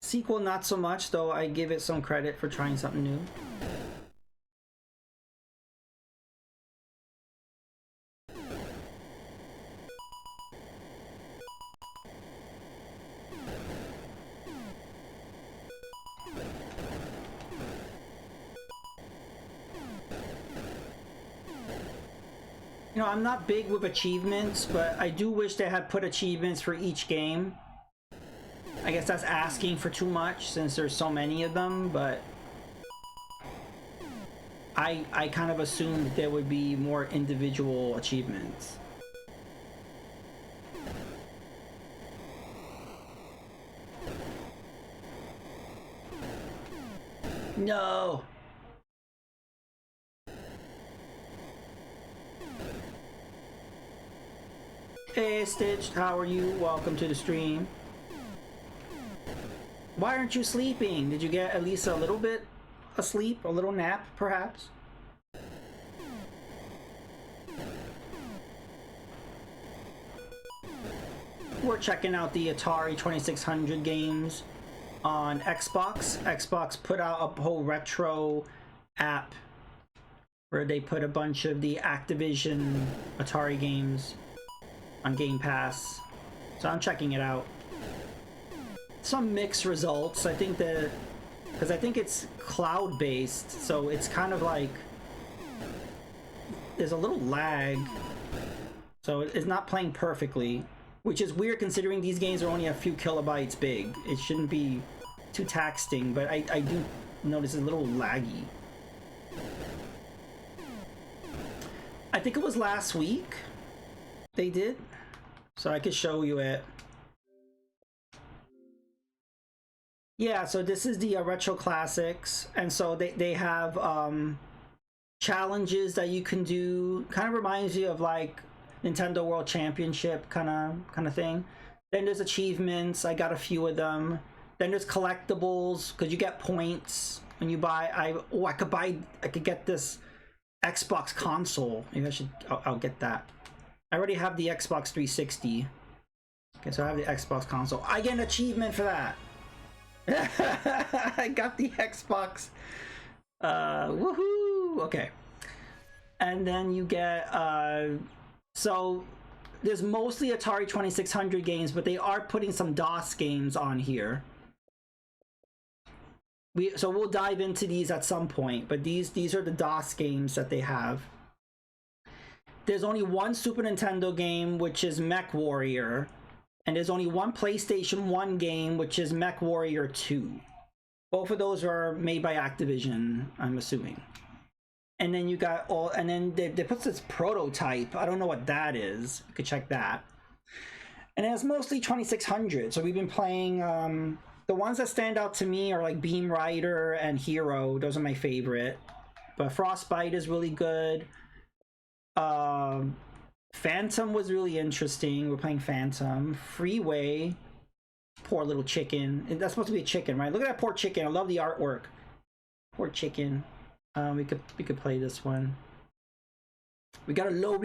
Sequel, not so much, though I give it some credit for trying something new. You know, I'm not big with achievements, but I do wish they had put achievements for each game. I guess that's asking for too much since there's so many of them, but I kind of assumed there would be more individual achievements. No. Hey Stitch, how are you? Welcome to the stream. Why aren't you sleeping? Did you get at least a little bit of sleep? A little nap, perhaps? We're checking out the Atari 2600 games on Xbox. Xbox put out a whole retro app where they put a bunch of the Activision Atari games on Game Pass. So I'm checking it out. Some mixed results. I think that because I think it's cloud-based, so it's kind of like there's a little lag, so it's not playing perfectly, which is weird considering these games are only a few kilobytes big. It shouldn't be too taxing, but I do notice it's a little laggy. I think it was last week they did, so I could show you it. Yeah, so this is the retro classics, and so they have challenges that you can do. Kind of reminds you of like Nintendo World Championship kind of thing. Then there's achievements. I got a few of them. Then there's collectibles because you get points when you buy. I could get this Xbox console. Maybe I'll get that. I already have the Xbox 360. Okay, so I have the Xbox console. I get an achievement for that. I got the Xbox Woohoo! Okay. And then you get so there's mostly Atari 2600 games, but they are putting some DOS games on here. So we'll dive into these at some point, but these are the DOS games that they have. There's only one Super Nintendo game, which is Mech Warrior, and there's only one PlayStation 1 game, which is Mech Warrior 2. Both of those are made by Activision, I'm assuming. And then you got all, and then they put this prototype. I don't know what that is. You could check that. And it's mostly 2600. So we've been playing. The ones that stand out to me are like Beam Rider and H.E.R.O. Those are my favorite. But Frostbite is really good. Phantom was really interesting. We're playing Phantom. Freeway. Poor little chicken. That's supposed to be a chicken, right? Look at that poor chicken. I love the artwork. Poor chicken. We could play this one. We gotta load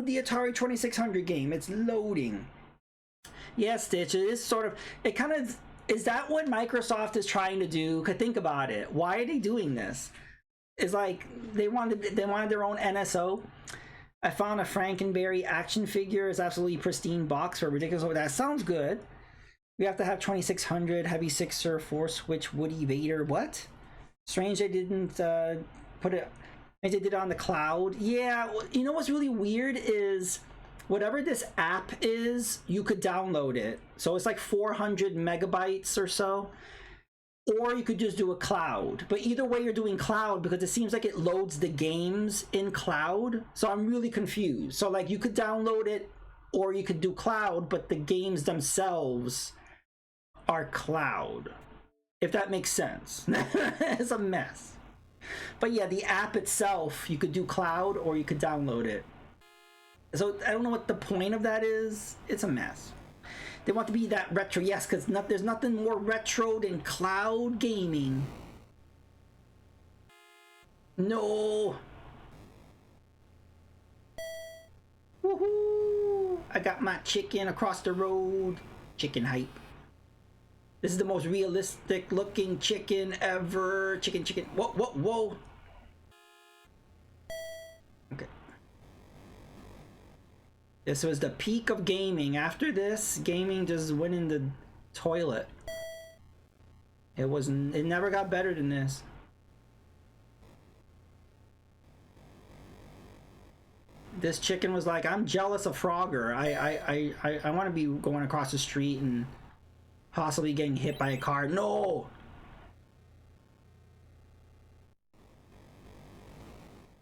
the Atari 2600 game. It's loading. Yeah, Stitch, it is sort of, it kind of, is that what Microsoft is trying to do? Cause think about it. Why are they doing this? It's like they wanted their own NSO. I found a Frankenberry action figure. It's absolutely pristine box for ridiculous. That sounds good. We have to have 2600, Heavy Sixer, 4-switch, Woody Vader. What? Strange they didn't put it. They did it on the cloud. Yeah, you know what's really weird is whatever this app is, you could download it. So it's like 400 megabytes or so. Or you could just do a cloud. But either way, you're doing cloud because it seems like it loads the games in cloud. So I'm really confused. So like you could download it or you could do cloud, but the games themselves are cloud. If that makes sense. It's a mess. But yeah, the app itself, you could do cloud or you could download it. So I don't know what the point of that is. It's a mess. They want to be that retro. Yes, because there's nothing more retro than cloud gaming. No. Woohoo! I got my chicken across the road. Chicken hype. This is the most realistic looking chicken ever. Chicken. Whoa, whoa, whoa. Okay. This was the peak of gaming. After this, gaming just went in the toilet. It never got better than this. This chicken was like, I'm jealous of Frogger. I want to be going across the street and possibly getting hit by a car. No!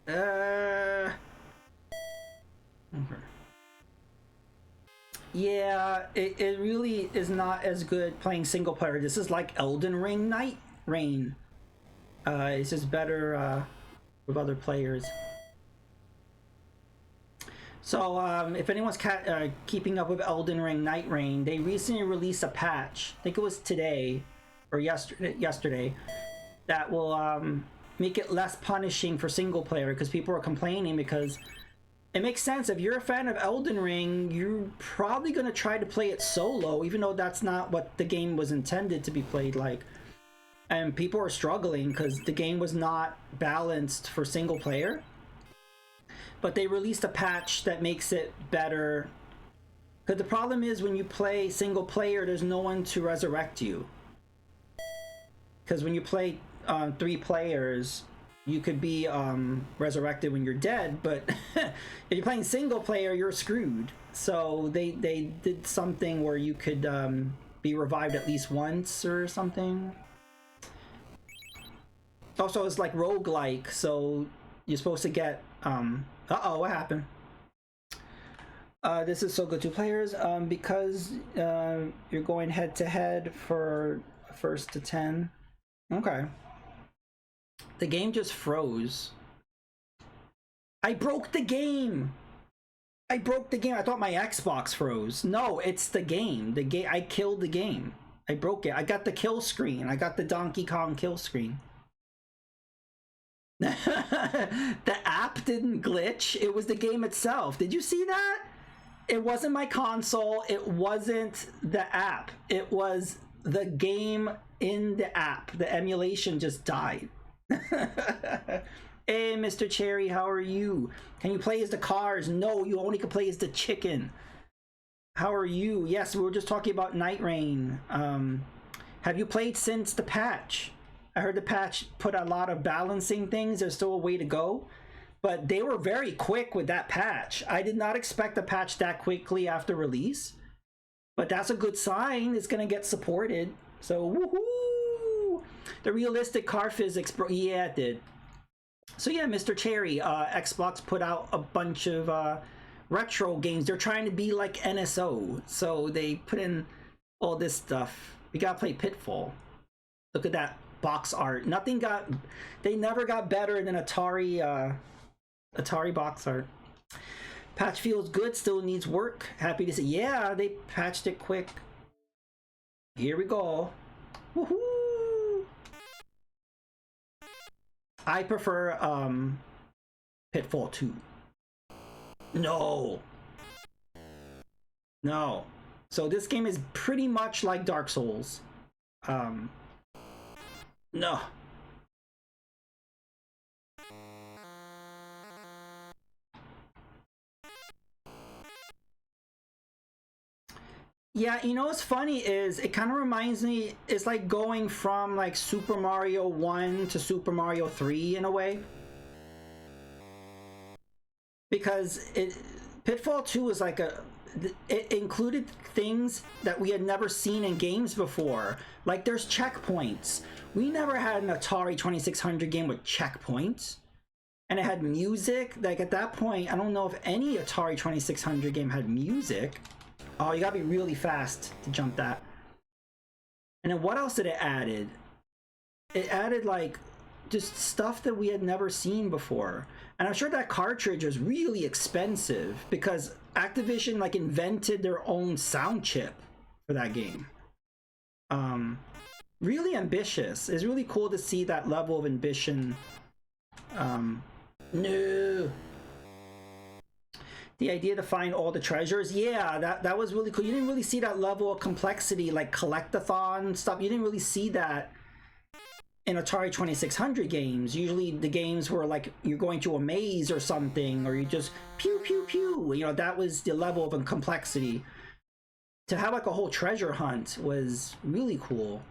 Okay. Yeah, it really is not as good playing single player. This is like Elden Ring Night Rain. It's just better with other players. So if anyone's keeping up with Elden Ring Night Rain, they recently released a patch. I think it was today or yesterday that will make it less punishing for single player because people are complaining because it makes sense. If you're a fan of Elden Ring, you're probably going to try to play it solo, even though that's not what the game was intended to be played like. And people are struggling because the game was not balanced for single player. But they released a patch that makes it better. Because the problem is when you play single player, there's no one to resurrect you. Because when you play 3 players, you could be resurrected when you're dead, but if you're playing single player, you're screwed. So they did something where you could be revived at least once or something. Also, it's like roguelike, so you're supposed to get... uh-oh, what happened? This is so good. 2 players, because you're going head-to-head for 1st to 10. Okay. The game just froze. I broke the game! I broke the game. I thought my Xbox froze. No, it's the game. I killed the game. I broke it. I got the kill screen. I got the Donkey Kong kill screen. The app didn't glitch. It was the game itself. Did you see that? It wasn't my console. It wasn't the app. It was the game in the app. The emulation just died. Hey, Mr. Cherry, how are you? Can you play as the cars? No, you only can play as the chicken. How are you? Yes, we were just talking about Night Rain. Have you played since the patch? I heard the patch put a lot of balancing things. There's still a way to go, but they were very quick with that patch. I did not expect a patch that quickly after release, but that's a good sign. It's gonna get supported. So woohoo! The realistic car physics, bro. Yeah, it did. So yeah, Mr. Cherry, Xbox put out a bunch of retro games. They're trying to be like NSO, so they put in all this stuff. We gotta play Pitfall. Look at that box art. Nothing got. They never got better than Atari. Atari box art. Patch feels good. Still needs work. Happy to see. Yeah, they patched it quick. Here we go. Woohoo! I prefer Pitfall 2. No. No. So this game is pretty much like Dark Souls. No. Yeah, you know what's funny is it kind of reminds me, it's like going from like Super Mario 1 to Super Mario 3 in a way. Because Pitfall 2 is like it included things that we had never seen in games before. Like there's checkpoints. We never had an Atari 2600 game with checkpoints. And it had music. Like at that point, I don't know if any Atari 2600 game had music. Oh, you gotta be really fast to jump that. And then what else did it added? It added like just stuff that we had never seen before. And I'm sure that cartridge was really expensive because Activision like invented their own sound chip for that game. Really ambitious. It's really cool to see that level of ambition. No. The idea to find all the treasures, yeah, that was really cool. You didn't really see that level of complexity, like collectathon stuff. You didn't really see that in Atari 2600 games. Usually the games were like you're going to a maze or something, or you just pew pew pew. You know, that was the level of complexity. To have like a whole treasure hunt was really cool.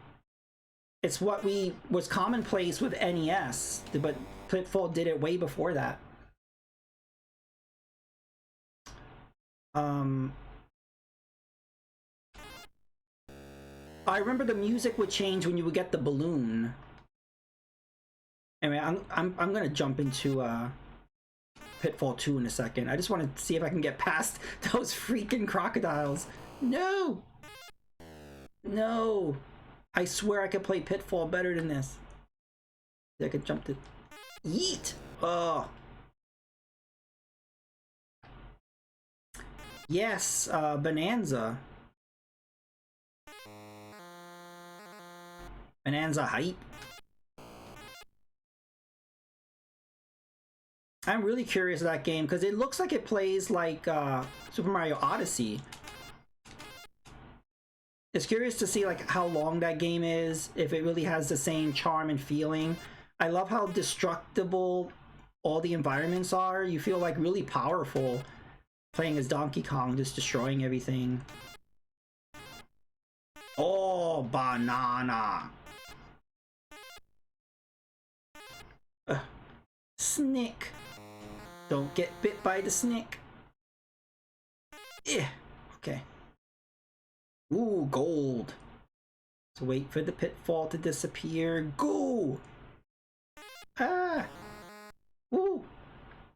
It's what was commonplace with NES, but Pitfall did it way before that. I remember the music would change when you would get the balloon. Anyway, I'm gonna jump into Pitfall 2 in a second. I just want to see if I can get past those freaking crocodiles. No! No! I swear I could play Pitfall better than this. I could jump to... Yeet! Oh. Yes, Bonanza. Bonanza hype. I'm really curious of that game because it looks like it plays like Super Mario Odyssey. It's curious to see like how long that game is, if it really has the same charm and feeling. I love how destructible all the environments are. You feel like really powerful playing as Donkey Kong, just destroying everything. Oh, banana. Snake. Don't get bit by the snake. Yeah. Okay. Ooh, gold. So wait for the pitfall to disappear. Go! Ah! Ooh!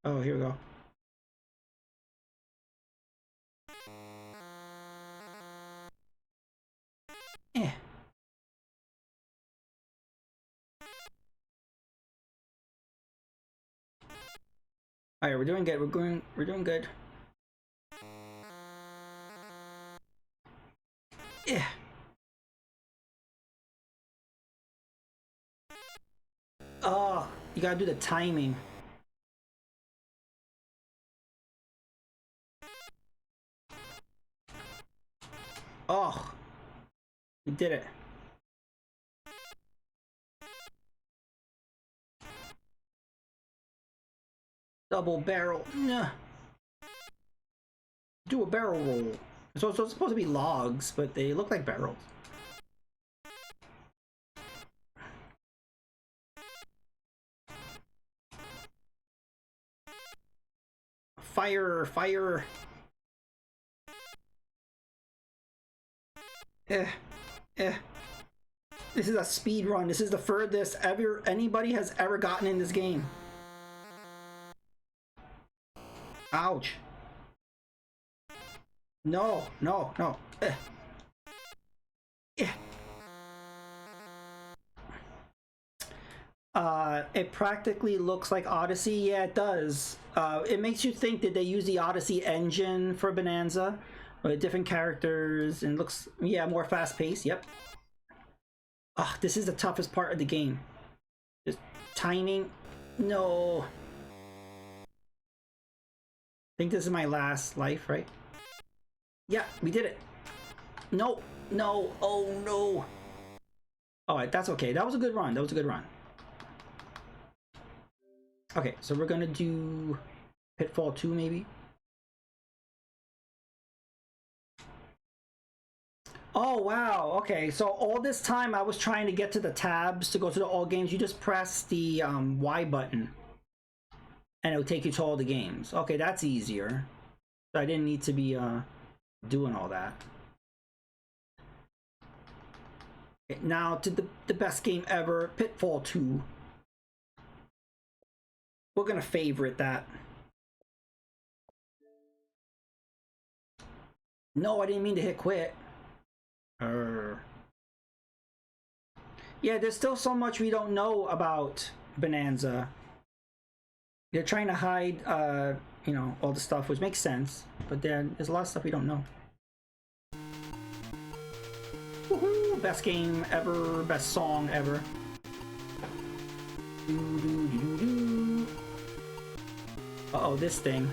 Oh, here we go. Eh. Alright, we're doing good. We're doing good. Yeah. Oh, you gotta do the timing. Oh, we did it. Double barrel. Nah. Do a barrel roll. So it's supposed to be logs, but they look like barrels. Fire, fire. Eh, eh. This is a speed run. This is the furthest ever anybody has ever gotten in this game. Ouch. No, no, no. Eh. Eh. It practically looks like Odyssey. Yeah, it does. It makes you think that they use the Odyssey engine for Bonanza, with different characters, and looks, yeah, more fast-paced. Yep. Ah, this is the toughest part of the game. Just timing. No. I think this is my last life, right? Yeah, we did it. No, no, oh no. Alright, that's okay. That was a good run. That was a good run. Okay, so we're gonna do Pitfall 2 maybe. Oh wow, okay, so all this time I was trying to get to the tabs to go to the all games. You just press the Y button and it'll take you to all the games. Okay, that's easier. So I didn't need to be doing all that. Okay, now to the best game ever, Pitfall 2. We're gonna favorite that. No, I didn't mean to hit quit. Yeah, there's still so much we don't know about Bonanza. They're trying to hide, you know, all the stuff, which makes sense. But then there's a lot of stuff we don't know. Woohoo! Best game ever, best song ever. Uh-oh, this thing.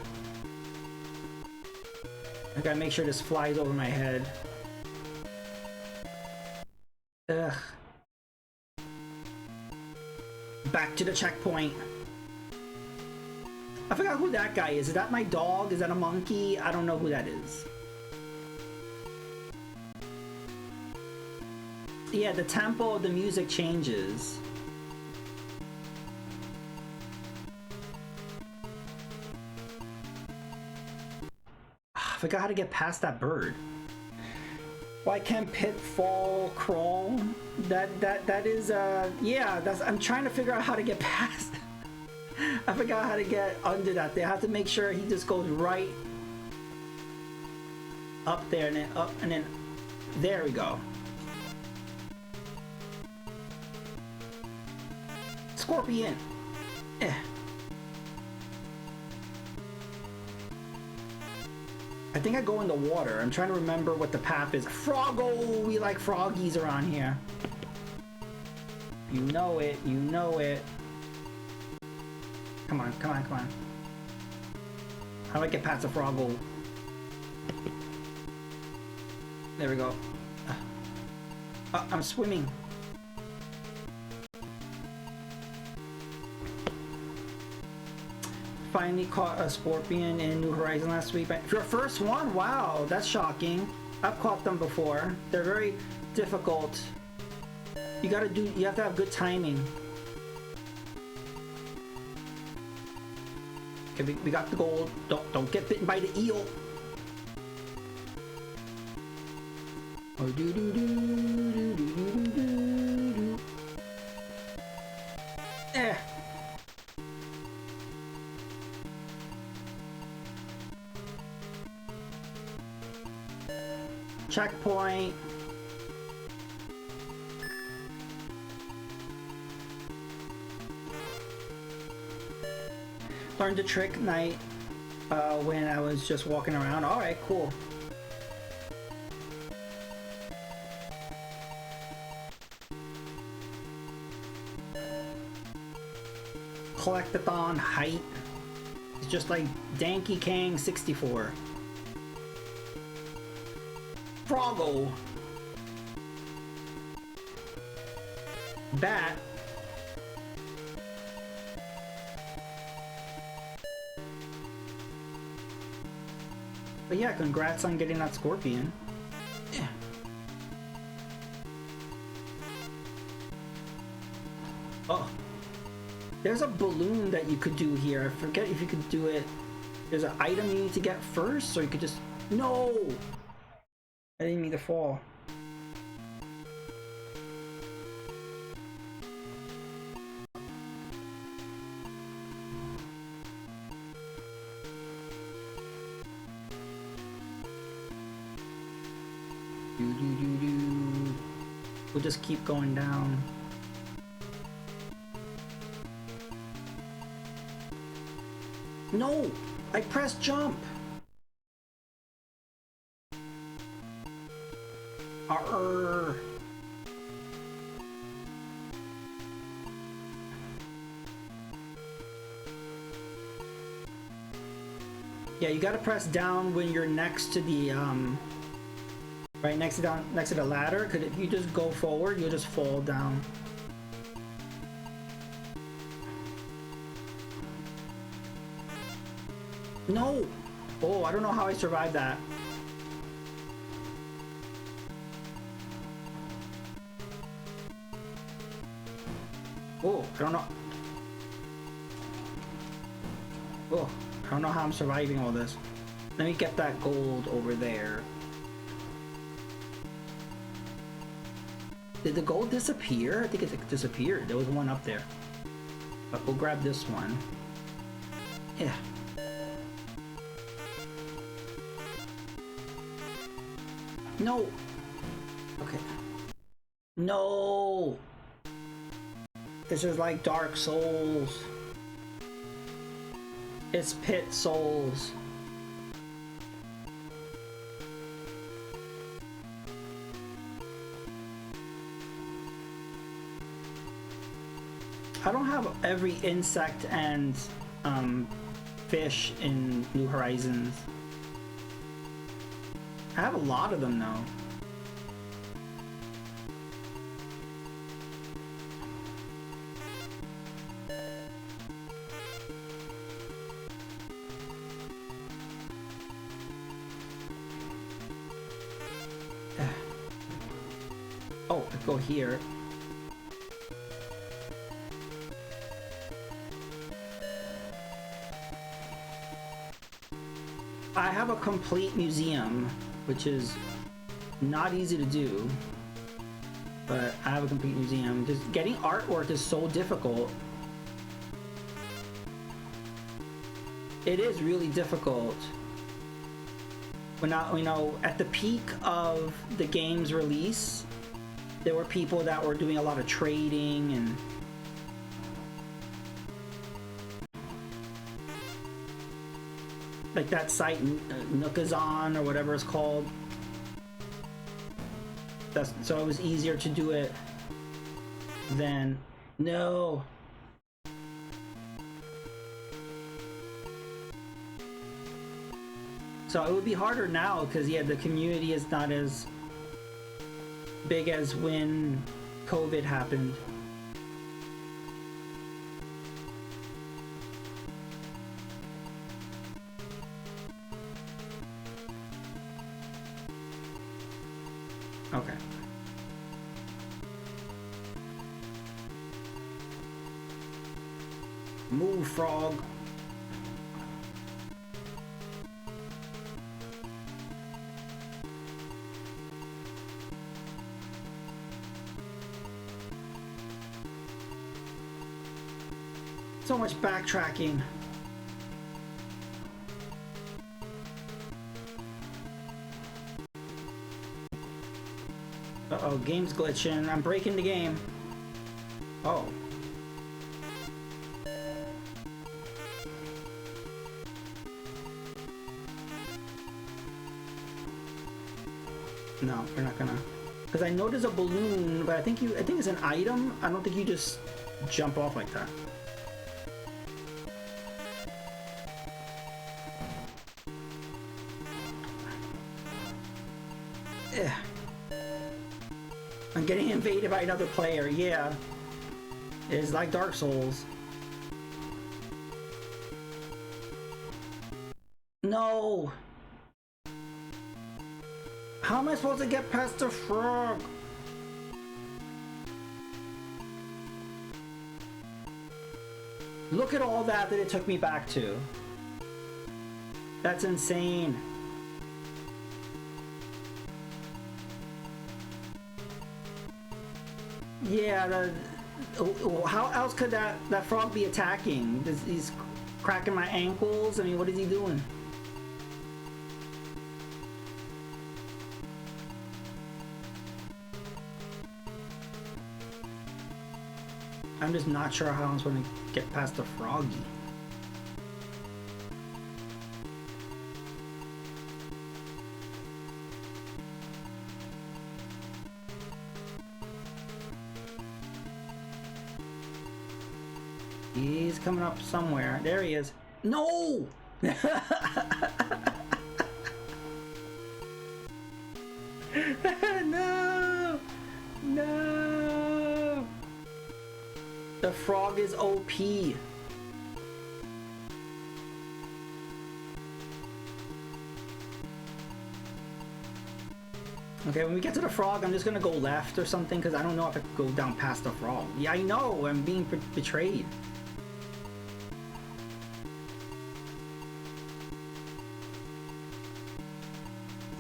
I gotta make sure this flies over my head. Ugh. Back to the checkpoint. I forgot who that guy is. Is that my dog? Is that a monkey? I don't know who that is. Yeah, the tempo of the music changes. I forgot how to get past that bird. Why can't Pitfall crawl? That is yeah, that's, I'm trying to figure out how to get past. I forgot how to get under that. They have to make sure he just goes right up there and then up and then there we go. Scorpion. Eh. I think I go in the water. I'm trying to remember what the path is. Froggo! We like froggies around here. You know it. You know it. Come on, come on, come on. How do I get past the Froggo? There we go. I'm swimming. Finally caught a scorpion in New Horizon last week. Your first one? Wow, that's shocking. I've caught them before. They're very difficult. You have to have good timing. Okay, we got the gold. Don't get bitten by the eel. Oh, do do do do do do do do. Eh. Checkpoint. Learned the trick night when I was just walking around. All right, cool. Collectathon height. It's just like Danky Kang 64. Froggo. Bat. But yeah, congrats on getting that scorpion. Yeah. Oh. There's a balloon that you could do here. I forget if you could do it. There's an item you need to get first, or you could just... No! I didn't mean to fall. We'll just keep going down. No! I pressed jump! Arr. Yeah, you gotta press down when you're next to the right next to the ladder, because if you just go forward, you'll just fall down. No! Oh, I don't know how I survived that. Oh, I don't know. Oh, I don't know how I'm surviving all this. Let me get that gold over there. Did the gold disappear? I think it disappeared. There was one up there. But we'll grab this one. Yeah. No! Okay. No! This is like Dark Souls. It's Pit Souls. I don't have every insect and fish in New Horizons. I have a lot of them though. Oh, I go here. I have a complete museum, which is not easy to do, but I have a complete museum. Just getting artwork is so difficult. It is really difficult. When I, you know, at the peak of the game's release, there were people that were doing a lot of trading and like that site Nookazon or whatever it's called. So it was easier to do it than... No! So it would be harder now because, yeah, the community is not as big as when COVID happened. Okay. Move, frog. So much backtracking. Uh-oh, game's glitching. I'm breaking the game. Oh. No, we're not gonna. Because I know there's a balloon, but I think it's an item. I don't think you just jump off like that. Yeah. I'm getting invaded by another player, yeah. It's like Dark Souls. No! How am I supposed to get past the frog? Look at all that it took me back to. That's insane. Yeah, how else could that frog be attacking? He's cracking my ankles. I mean, what is he doing? I'm just not sure how I'm supposed to get past the froggy. He's coming up somewhere. There he is. No! No! No! The frog is OP. Okay, when we get to the frog, I'm just gonna go left or something because I don't know if I can go down past the frog. Yeah, I know. I'm being betrayed.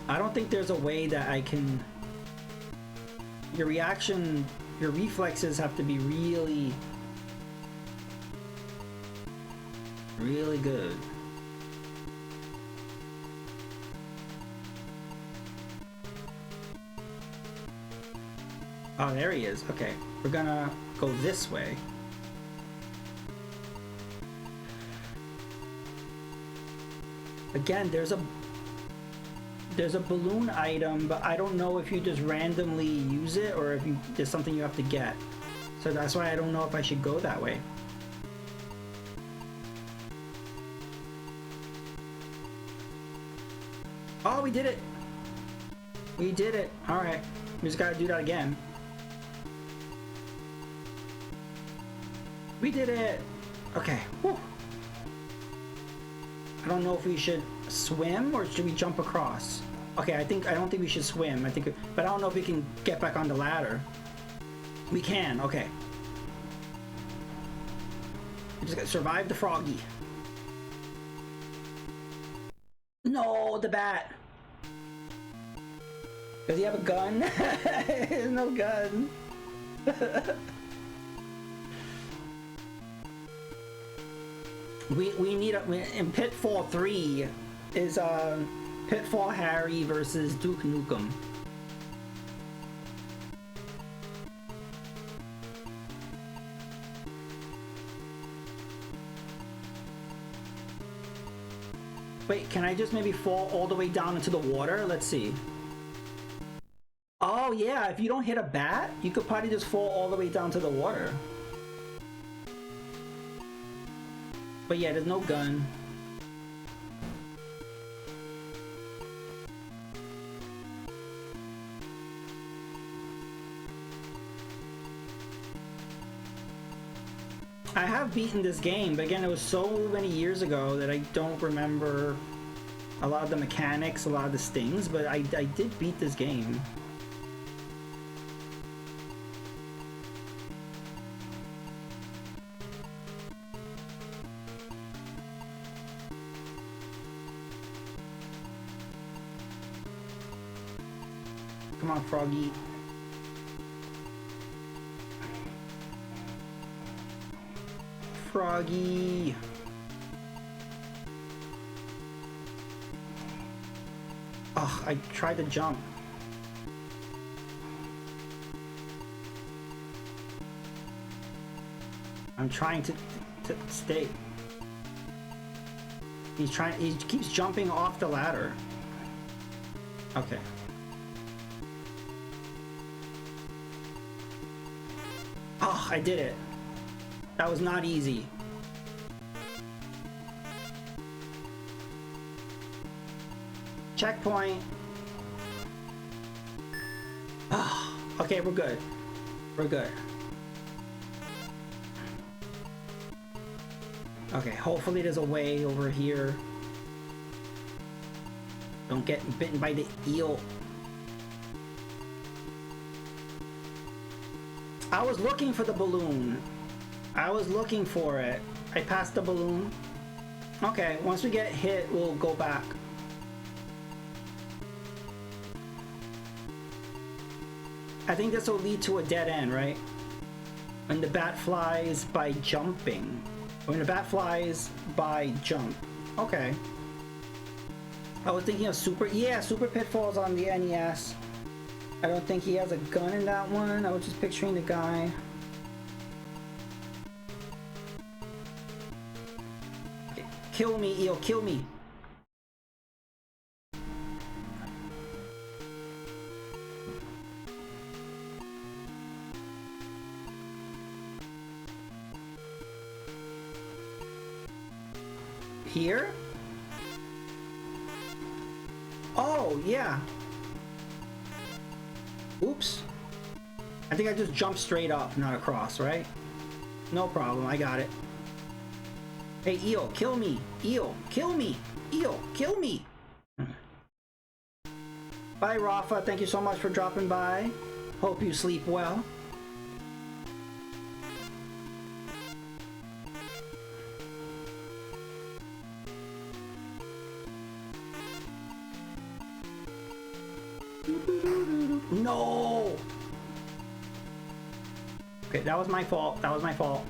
I don't think there's a way that I can... Your reaction, your reflexes have to be really, really good. Oh, there he is. Okay, we're gonna go this way. Again, there's a balloon item, but I don't know if you just randomly use it or if there's something you have to get. So that's why I don't know if I should go that way. Oh, we did it! We did it! Alright, we just gotta do that again. We did it! Okay, whew. I don't know if we should swim or should we jump across? Okay, I don't think we should swim. But I don't know if we can get back on the ladder. We can, okay. We just gotta survive the froggy. No, the bat. Does he have a gun? There's no gun. we need in Pitfall 3 is Pitfall Harry versus Duke Nukem. Wait, can I just maybe fall all the way down into the water? Let's see. Oh yeah, if you don't hit a bat, you could probably just fall all the way down to the water. But yeah, there's no gun. I have beaten this game, but again, it was so many years ago that I don't remember a lot of the mechanics, a lot of the stings, but I did beat this game. Come on, Froggy. Froggy. Oh, I tried to jump. I'm trying to stay. He keeps jumping off the ladder. Okay. Oh, I did it. That was not easy. Checkpoint. Oh, okay, we're good. We're good. Okay, hopefully there's a way over here. Don't get bitten by the eel. I was looking for the balloon. I was looking for it. I passed the balloon. Okay, once we get hit, we'll go back. I think this will lead to a dead end, right? When the bat flies by jumping. When the bat flies by jump. Okay. I was thinking of Super... Yeah, Super Pitfall's on the NES. I don't think he has a gun in that one. I was just picturing the guy. Okay. Kill me, Eel. Kill me. Here? Oh, yeah. Oops. I think I just jumped straight up, not across, right? No problem, I got it. Hey, Eel, kill me. Eel, kill me. Eel, kill me. Bye, Rafa. Thank you so much for dropping by. Hope you sleep well. No! Okay, that was my fault. That was my fault.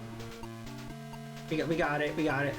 We got it. We got it.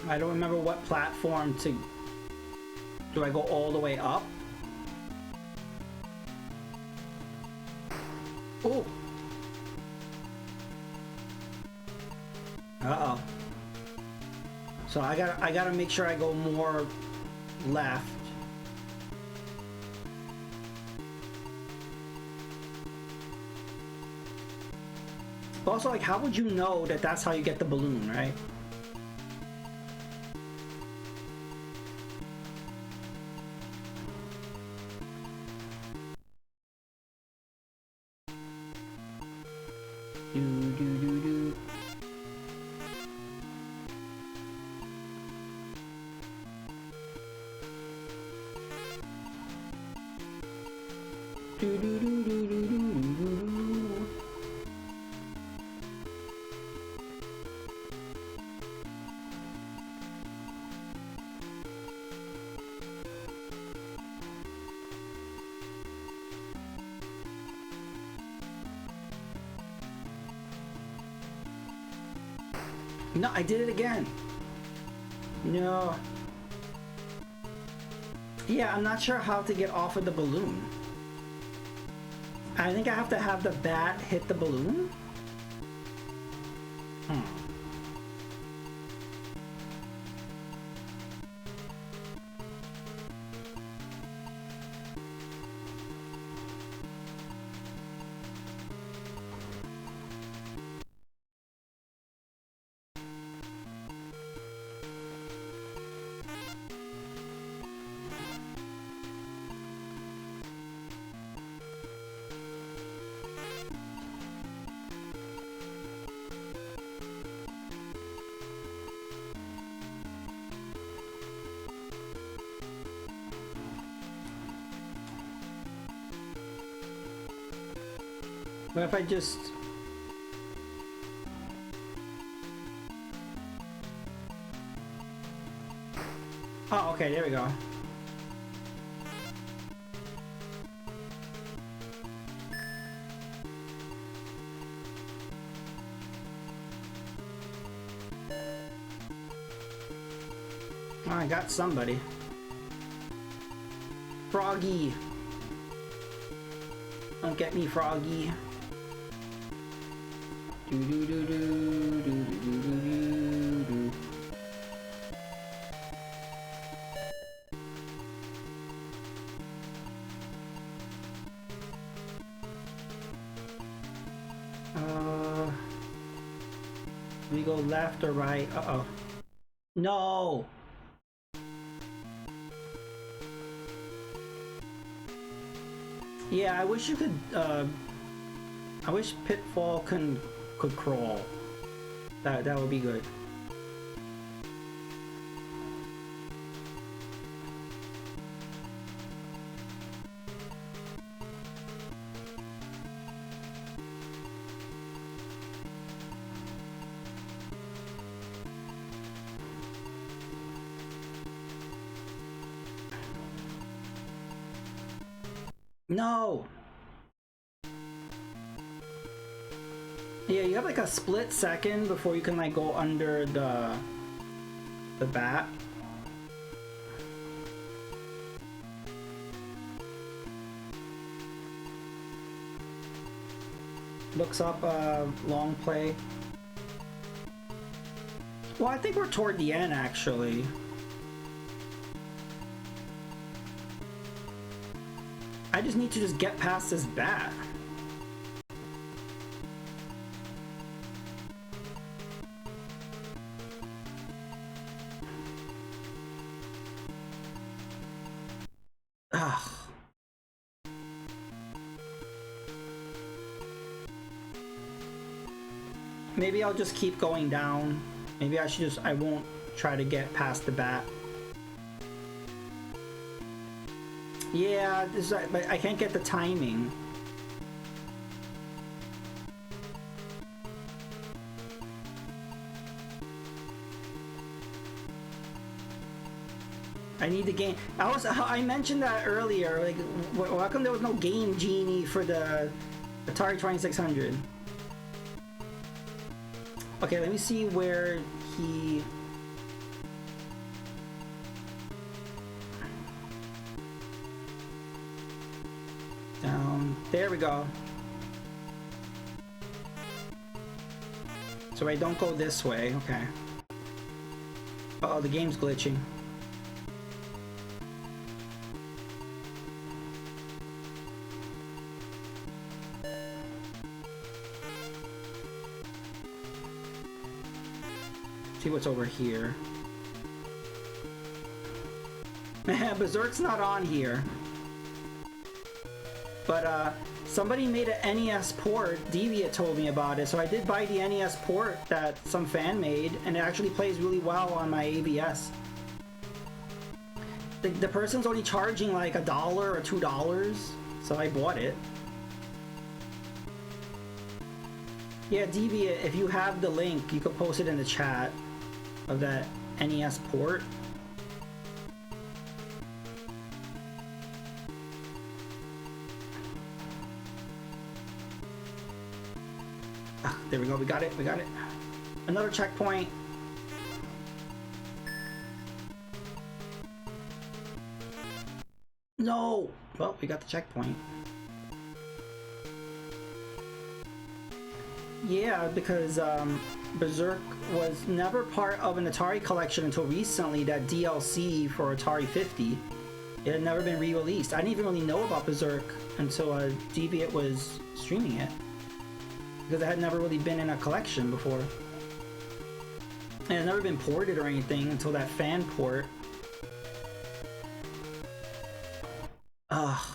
I don't remember what platform to... Do I go all the way up? Ooh. Uh-oh. So I gotta make sure I go more left. Also, like, how would you know that that's how you get the balloon, right? No, I did it again. No. Yeah, I'm not sure how to get off of the balloon. I think I have to have the bat hit the balloon? What if I just... Oh, okay, there we go. Oh, I got somebody. Froggy. Don't get me, Froggy. Do do do do do do do do do. We go left or right? Uh-oh. No! Yeah, I wish you could, I wish Pitfall could crawl. That would be good. No! Yeah, you have like a split second before you can like go under the bat. Looks up long play. Well, I think we're toward the end actually. I just need to just get past this bat. Ugh. Maybe I'll just keep going down. Maybe I won't try to get past the bat. Yeah, but I can't get the timing. I need the game. I mentioned that earlier. Like, how come there was no Game Genie for the Atari 2600? Okay, let me see where he. Down. There we go. So I don't go this way. Okay. Uh-oh, the game's glitching. See what's over here. Man, Berserk's not on here. But somebody made an NES port. Deviant told me about it, so I did buy the NES port that some fan made, and it actually plays really well on my ABS. The person's only charging like $1 or $2, so I bought it. Yeah, Deviant, if you have the link, you could post it in the chat of that NES port. Ah, there we go, we got it. Another checkpoint. No! Well, we got the checkpoint. Yeah, because Berserk was never part of an Atari collection until recently, that DLC for Atari 50. It had never been re-released. I didn't even really know about Berserk until Deviant was streaming it. Because it had never really been in a collection before. And it had never been ported or anything until that fan port. Ugh.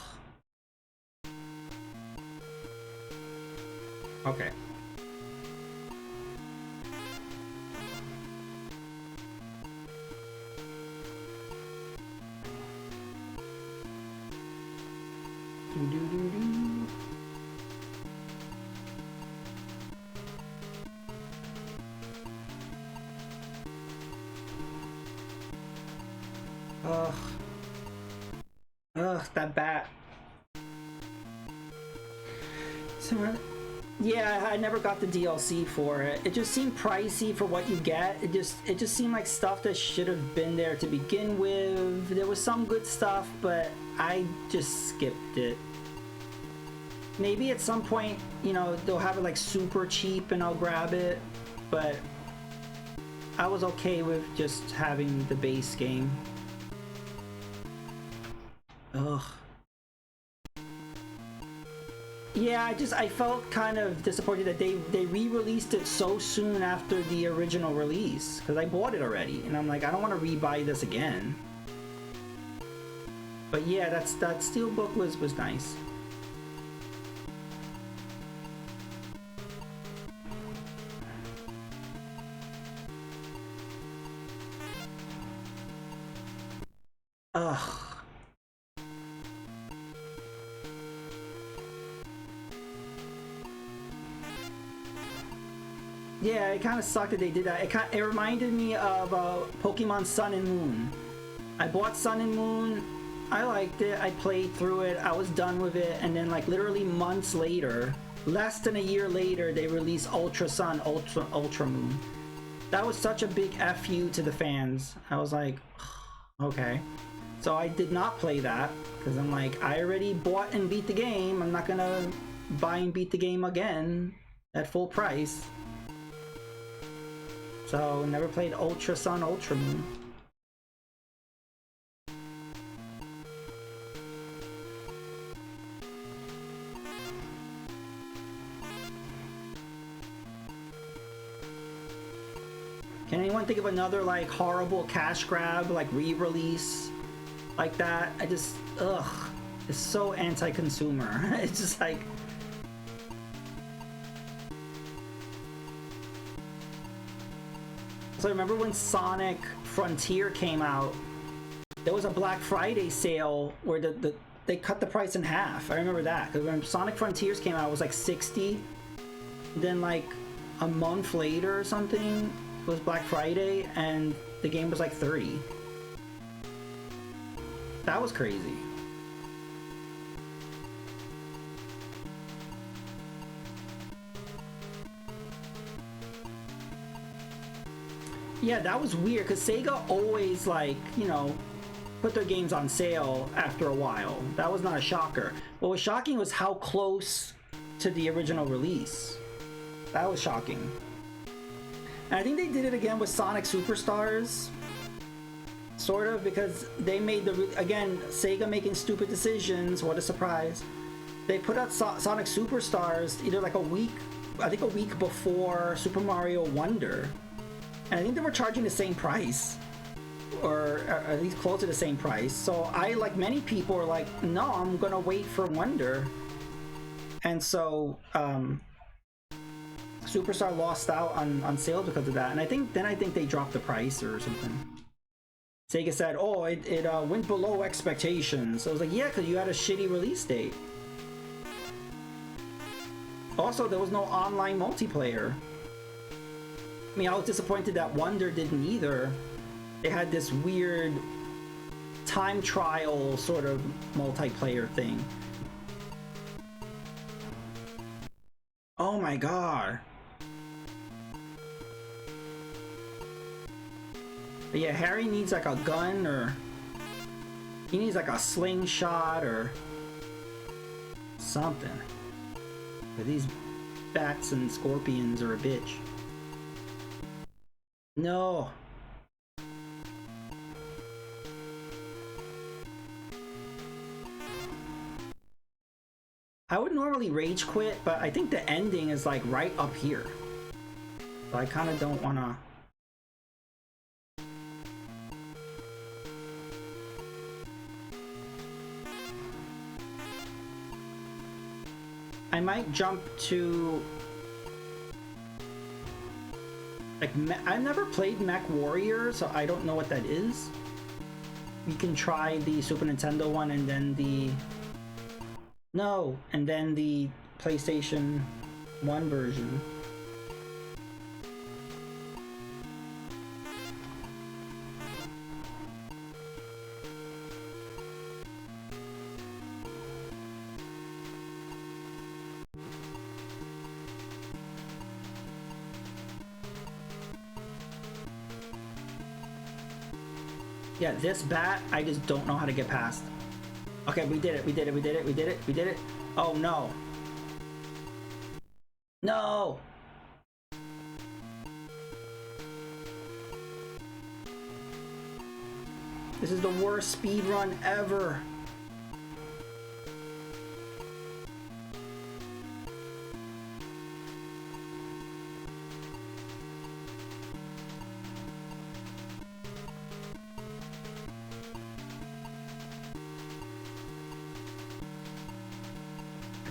Okay. Ugh, that bat. So, yeah, I never got the DLC for it. It just seemed pricey for what you get. It just seemed like stuff that should have been there to begin with. There was some good stuff, but I just skipped it. Maybe at some point, you know, they'll have it like super cheap and I'll grab it, but I was okay with just having the base game. Ugh. Yeah, I felt kind of disappointed that they re-released it so soon after the original release, because I bought it already and I'm like, I don't want to re-buy this again. But yeah, that steelbook was nice. Ugh. Yeah, it kind of sucked that they did that. It reminded me of Pokemon Sun and Moon. I bought Sun and Moon. I liked it. I played through it. I was done with it. And then like literally months later, less than a year later, they released Ultra Sun, Ultra Moon. That was such a big FU to the fans. I was like, okay. So I did not play that because I'm like, I already bought and beat the game. I'm not gonna buy and beat the game again at full price. So never played Ultra Sun, Ultra Moon. Can anyone think of another like horrible cash grab, like re-release like that? I just, ugh, it's so anti-consumer. It's just like, so I remember when Sonic Frontier came out, there was a Black Friday sale where they cut the price in half. I remember that because when Sonic Frontiers came out, it was like 60. Then like a month later or something, it was Black Friday and the game was like 30. That was crazy. Yeah, that was weird because Sega always, like, you know, put their games on sale after a while. That was not a shocker. What was shocking was how close to the original release. That was shocking. And I think they did it again with Sonic Superstars. Sort of, because they made again, Sega making stupid decisions. What a surprise. They put out Sonic Superstars either like a week, I think a week before Super Mario Wonder. And I think they were charging the same price, or at least close to the same price. So I, like many people, were like, no, I'm gonna wait for Wonder. And so Superstar lost out on sales because of that. And I think they dropped the price or something. Sega said, oh, it went below expectations. So I was like, yeah, because you had a shitty release date. Also, there was no online multiplayer. I mean, I was disappointed that Wonder didn't either. They had this weird time trial sort of multiplayer thing. Oh my god. But yeah, Harry needs like a gun, or he needs like a slingshot or something. But these bats and scorpions are a bitch. No. I would normally rage quit, but I think the ending is like right up here. So I kind of don't want to. I might jump to like I've never played Mech Warrior, so I don't know what that is. You can try the Super Nintendo one and then the PlayStation 1 version. Yeah, this bat, I just don't know how to get past. Okay, we did it. Oh no. No! This is the worst speed run ever.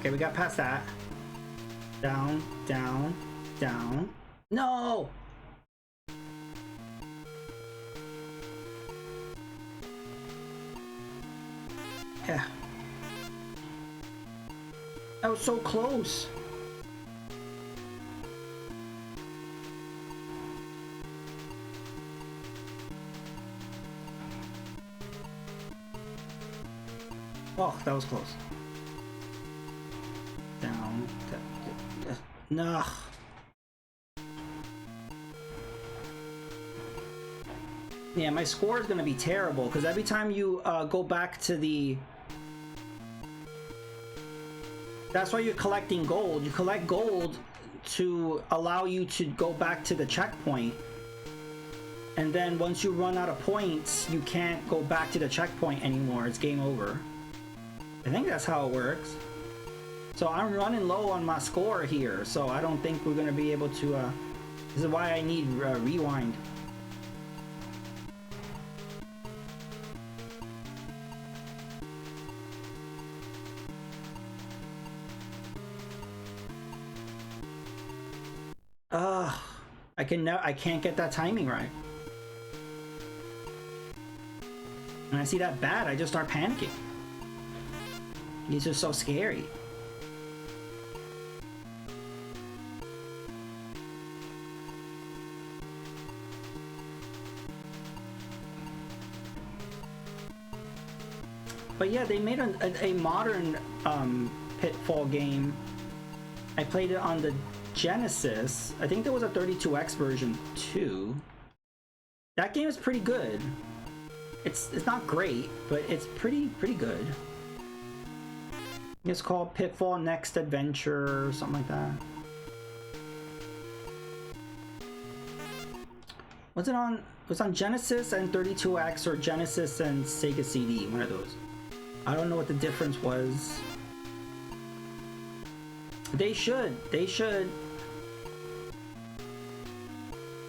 Okay, we got past that. Down, down, down. No! Yeah. That was so close. Oh, that was close. Down. Nah. Yeah, my score is gonna be terrible because every time you go back to the... That's why you're collecting gold. You collect gold to allow you to go back to the checkpoint. And then once you run out of points, you can't go back to the checkpoint anymore. It's game over. I think that's how it works. So I'm running low on my score here, so I don't think we're gonna be able to... This is why I need rewind. I can't get that timing right. When I see that bat, I just start panicking. These are so scary. But yeah, they made a modern Pitfall game. I played it on the Genesis. I think there was a 32X version too. That game is pretty good. It's not great, but it's pretty good. It's called Pitfall Next Adventure or something like that. Was it on? It was on Genesis and 32X or Genesis and Sega CD. One of those. I don't know what the difference was. They should.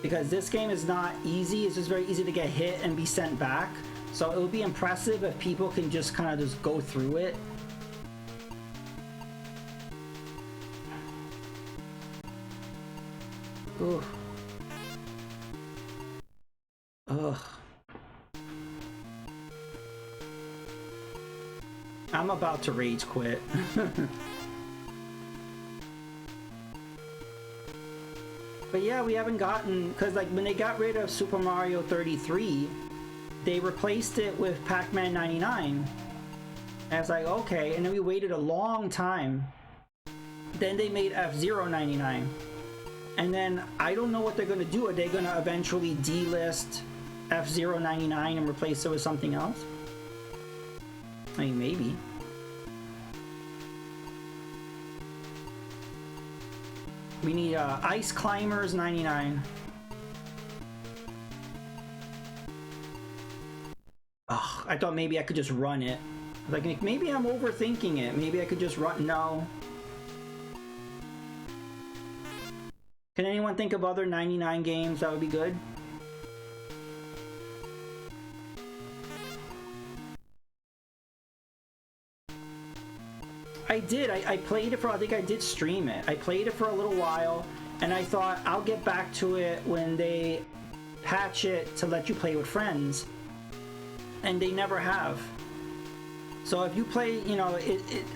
Because this game is not easy. It's just very easy to get hit and be sent back. So it would be impressive if people can just kind of just go through it. Ugh. Ugh. I'm about to rage quit. But yeah, we haven't gotten, because like when they got rid of Super Mario 33, they replaced it with Pac-Man 99. And it's like, okay, and then we waited a long time. Then they made F-Zero 99. And then I don't know what they're gonna do. Are they gonna eventually delist F-Zero 99 and replace it with something else? I mean, maybe. We need Ice Climbers 99. Ugh, I thought maybe I could just run it. Like, maybe I'm overthinking it. Maybe I could just run. No. Can anyone think of other 99 games that would be good? I did. I played it for, I think I did stream it. I played it for a little while, and I thought I'll get back to it when they patch it to let you play with friends. And they never have. So if you play, you know,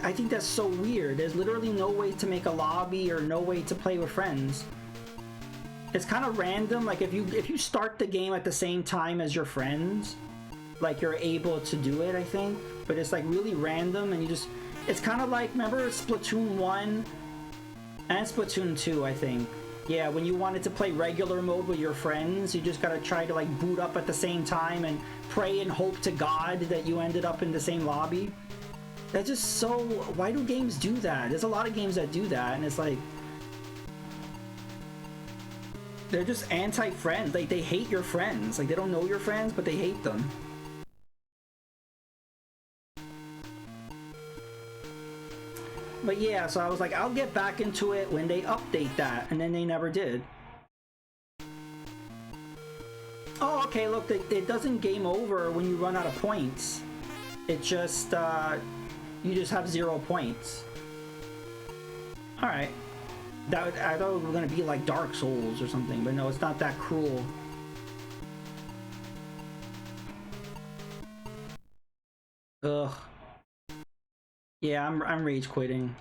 I think that's so weird. There's literally no way to make a lobby or no way to play with friends. It's kind of random. Like if you start the game at the same time as your friends, like you're able to do it, I think. But it's like really random, and you just... It's kind of like, remember Splatoon 1 and Splatoon 2, I think. Yeah, when you wanted to play regular mode with your friends, you just gotta try to like boot up at the same time and pray and hope to God that you ended up in the same lobby. That's just so... Why do games do that? There's a lot of games that do that, and it's like... They're just anti-friends. Like, they hate your friends. Like, they don't know your friends, but they hate them. But yeah, so I was like, I'll get back into it when they update that, and then they never did. Oh, okay, look, it doesn't game over when you run out of points. It just, you just have 0 points. All right. I thought it was gonna be like Dark Souls or something, but no, it's not that cruel. Ugh. Yeah, I'm rage quitting.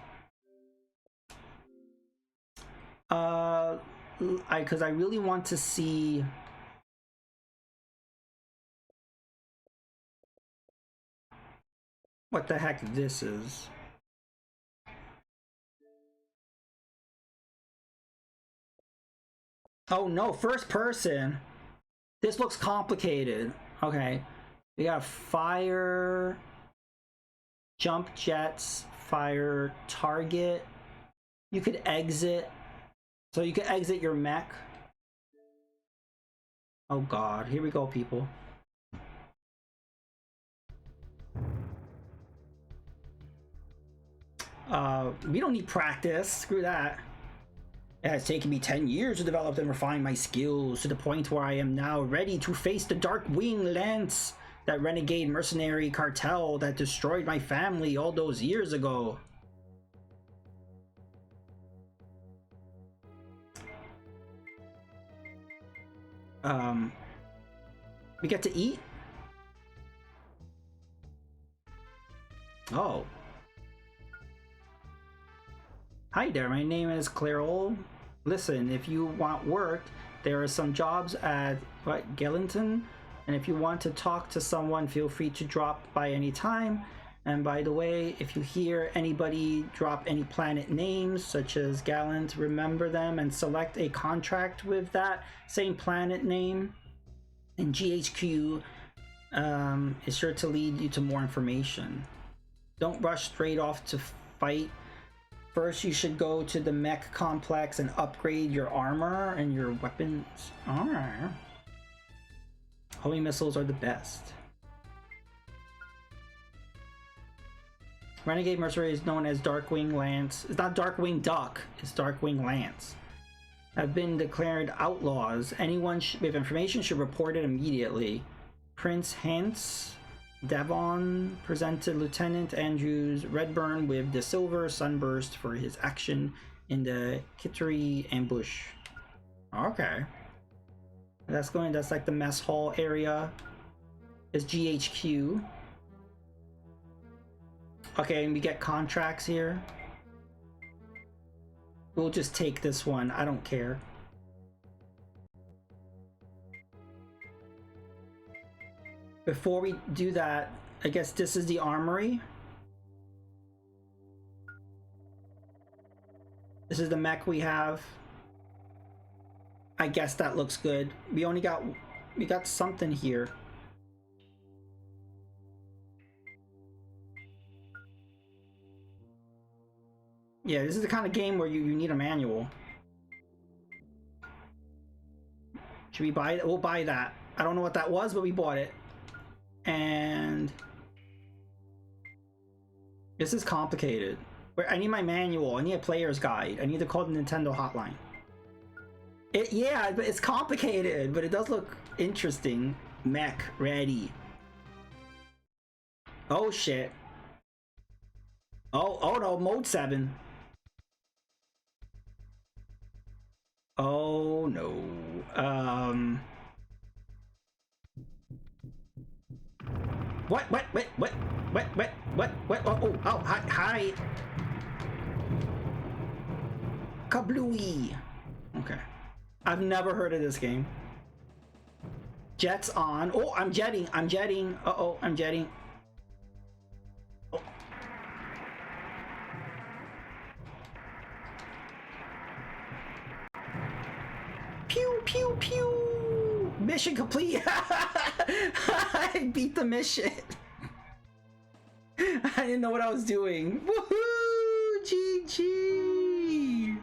Because I really want to see. What the heck this is. Oh no, first person. This looks complicated. Okay. We got fire, jump jets, fire target. You could exit. So you could exit your mech. Oh god, here we go, people. We don't need practice. Screw that. It has taken me 10 years to develop and refine my skills to the point where I am now ready to face the Dark Wing Lance, that renegade mercenary cartel that destroyed my family all those years ago. We get to eat? Oh. Hi there, my name is Clairol. Listen, if you want work, there are some jobs at, Gellington? And if you want to talk to someone, feel free to drop by any time. And by the way, if you hear anybody drop any planet names, such as Gallant, remember them and select a contract with that same planet name. And GHQ is sure to lead you to more information. Don't rush straight off to fight. First, you should go to the mech complex and upgrade your armor and your weapons. Alright. Homing missiles are the best. Renegade Mercenary is known as Darkwing Lance. It's not Darkwing Duck, it's Darkwing Lance. Have been declared outlaws. Anyone with information should report it immediately. Prince Hans Devon presented Lieutenant Andrews Redburn with the Silver Sunburst for his action in the Kittery ambush. Okay. That's like the mess hall area. Is GHQ. Okay, and we get contracts here. We'll just take this one. I don't care. Before we do that, I guess this is the armory. This is the mech we have. I guess that looks good. We got something here. Yeah, this is the kind of game where you need a manual. Should we buy it? We'll buy that. I don't know what that was, but we bought it. And this is complicated. I need my manual. I need a player's guide. I need to call the Nintendo hotline. Yeah, but it's complicated, but it does look interesting. Mech ready. Oh shit. Oh no, mode 7. Oh no. What? Oh, hi. Kablooey. Okay. I've never heard of this game. Jets on. Oh, I'm jetting. Uh-oh, I'm jetting. Oh. Pew, pew, pew. Mission complete. I beat the mission. I didn't know what I was doing. Woohoo! GG!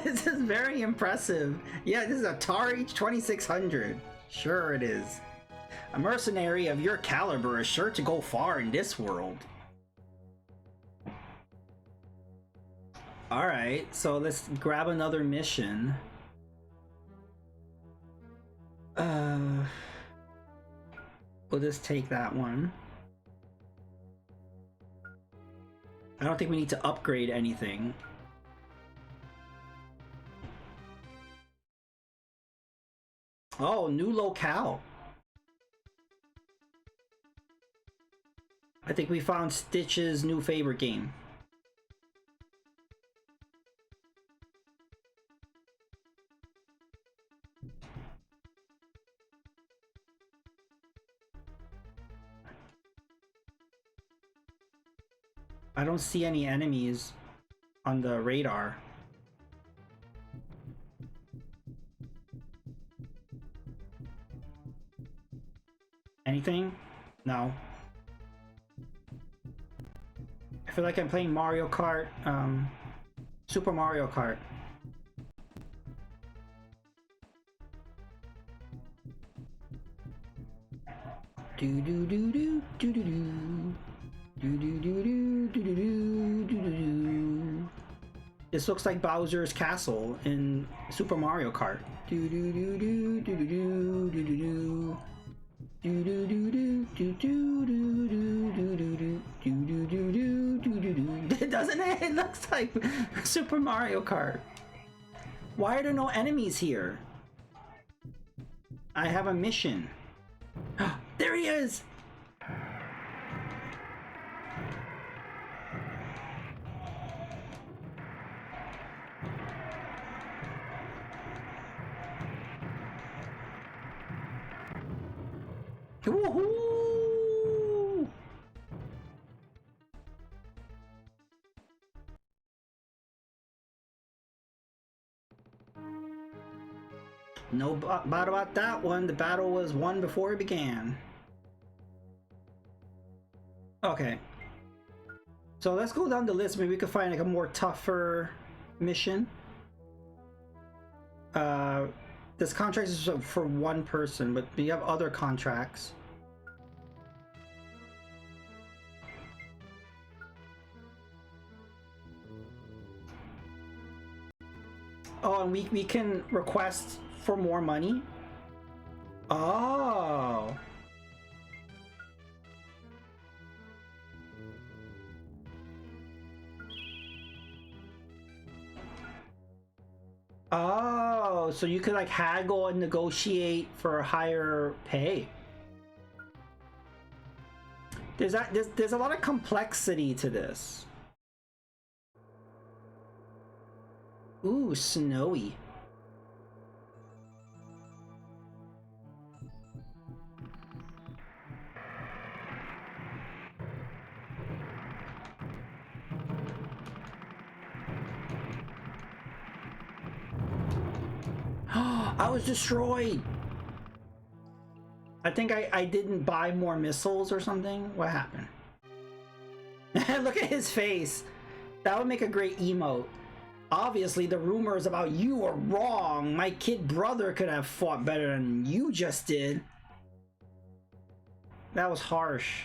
This is very impressive. Yeah, this is Atari 2600. Sure it is. A mercenary of your caliber is sure to go far in this world. Alright, so let's grab another mission. We'll just take that one. I don't think we need to upgrade anything. Oh, new locale. I think we found Stitch's new favorite game. I don't see any enemies on the radar. Anything? No. I feel like I'm playing Mario Kart, Super Mario Kart. Do do do do do do do. Do do do do do do do do do. This looks like Bowser's castle in Super Mario Kart. Do do do do do do do do do do. Do do do do do do do do do do do do do do do. Doesn't it? It looks like Super Mario Kart. Why are there no enemies here? I have a mission. There he is! Woohoo! No doubt about that one. The battle was won before it began. Okay. So let's go down the list. Maybe we could find like a more tougher mission. This contract is for one person, but we have other contracts. Oh, and we can request for more money? Oh. Oh, so you could like haggle and negotiate for a higher pay. There's a lot of complexity to this. Ooh, snowy. I was destroyed. I think I didn't buy more missiles or something. What happened? Look at his face. That would make a great emote. Obviously, the rumors about you are wrong. My kid brother could have fought better than you just did. That was harsh.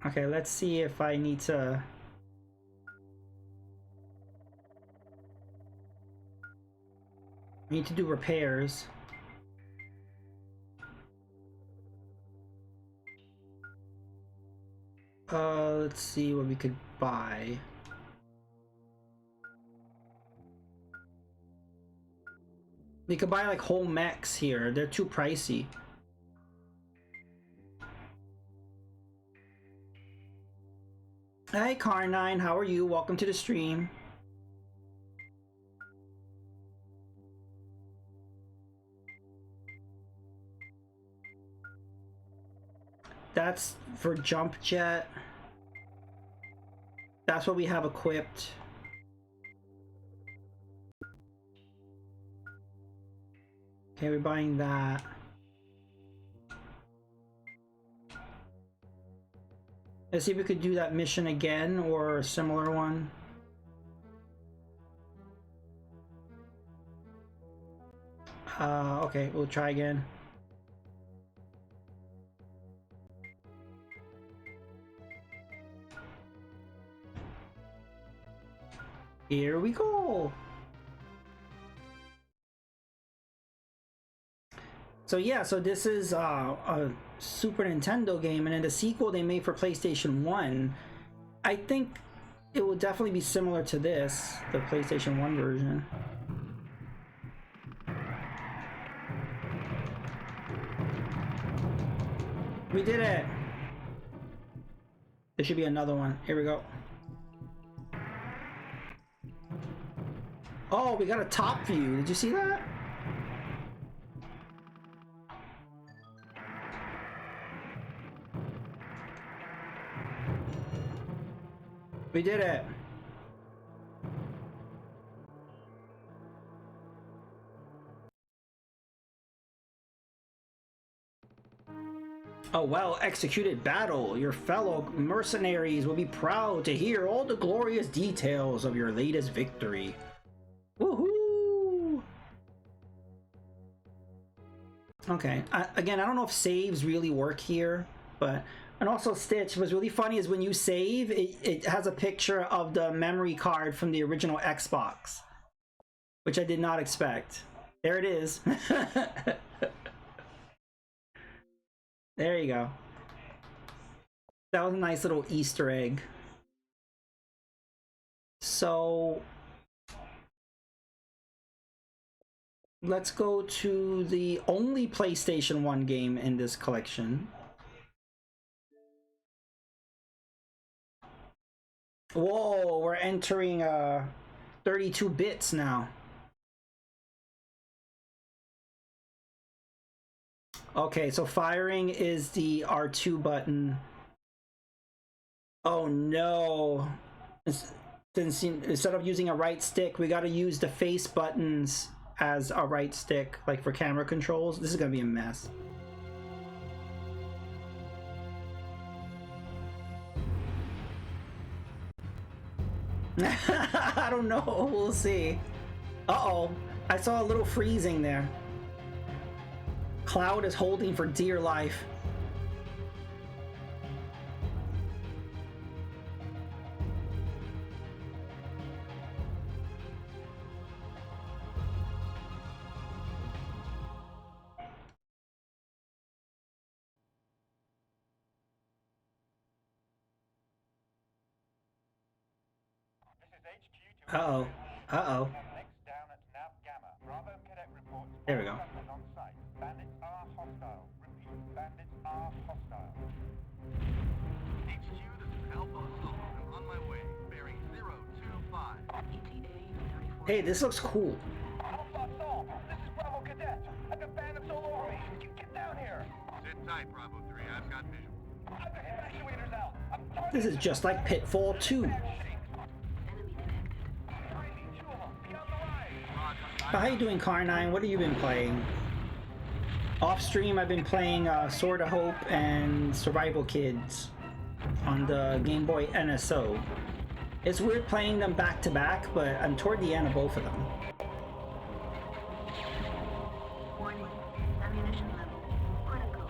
Okay, let's see if I need to... I need to do repairs. Let's see what we could buy. We could buy like whole mechs here. They're too pricey. Hey Car9, how are you? Welcome to the stream. That's for jump jet. That's what we have equipped. Okay, we're buying that. Let's see if we could do that mission again or a similar one. Okay, we'll try again. Here we go. So yeah, so this is a Super Nintendo game, and in the sequel they made for PlayStation 1, I think it will definitely be similar to this, the PlayStation 1 version. We did it! There should be another one. Here we go. Oh, we got a top view. Did you see that? We did it. A well-executed battle. Your fellow mercenaries will be proud to hear all the glorious details of your latest victory. Woohoo! Okay, again, I don't know if saves really work here, but... And also, Stitch, what's really funny is when you save, it has a picture of the memory card from the original Xbox, which I did not expect. There it is. There you go. That was a nice little Easter egg. So let's go to the only PlayStation 1 game in this collection. Whoa, we're entering 32 bits now. Okay, so firing is the R2 button. Oh no. Instead of using a right stick, we gotta use the face buttons as a right stick, like for camera controls. This is gonna be a mess. I don't know, we'll see. Uh-oh, I saw a little freezing there. Cloud is holding for dear life. Uh-oh. Uh-oh. There we go. Bandits are hostile. Repeat, bandits are hostile. HQ, this is Alpha Assault. I'm on my way, bearing 025. Hey, this looks cool. Alpha Assault, this is Bravo Cadet. I've got bandits all over me. Get down here. Sit tight, Bravo 3. I've got visual. I've got evacuators out. This is just like Pitfall 2. But how you doing, Car9? What have you been playing? Off stream, I've been playing Sword of Hope and Survival Kids on the Game Boy NSO. It's weird playing them back to back, but I'm toward the end of both of them. Warning, ammunition level critical.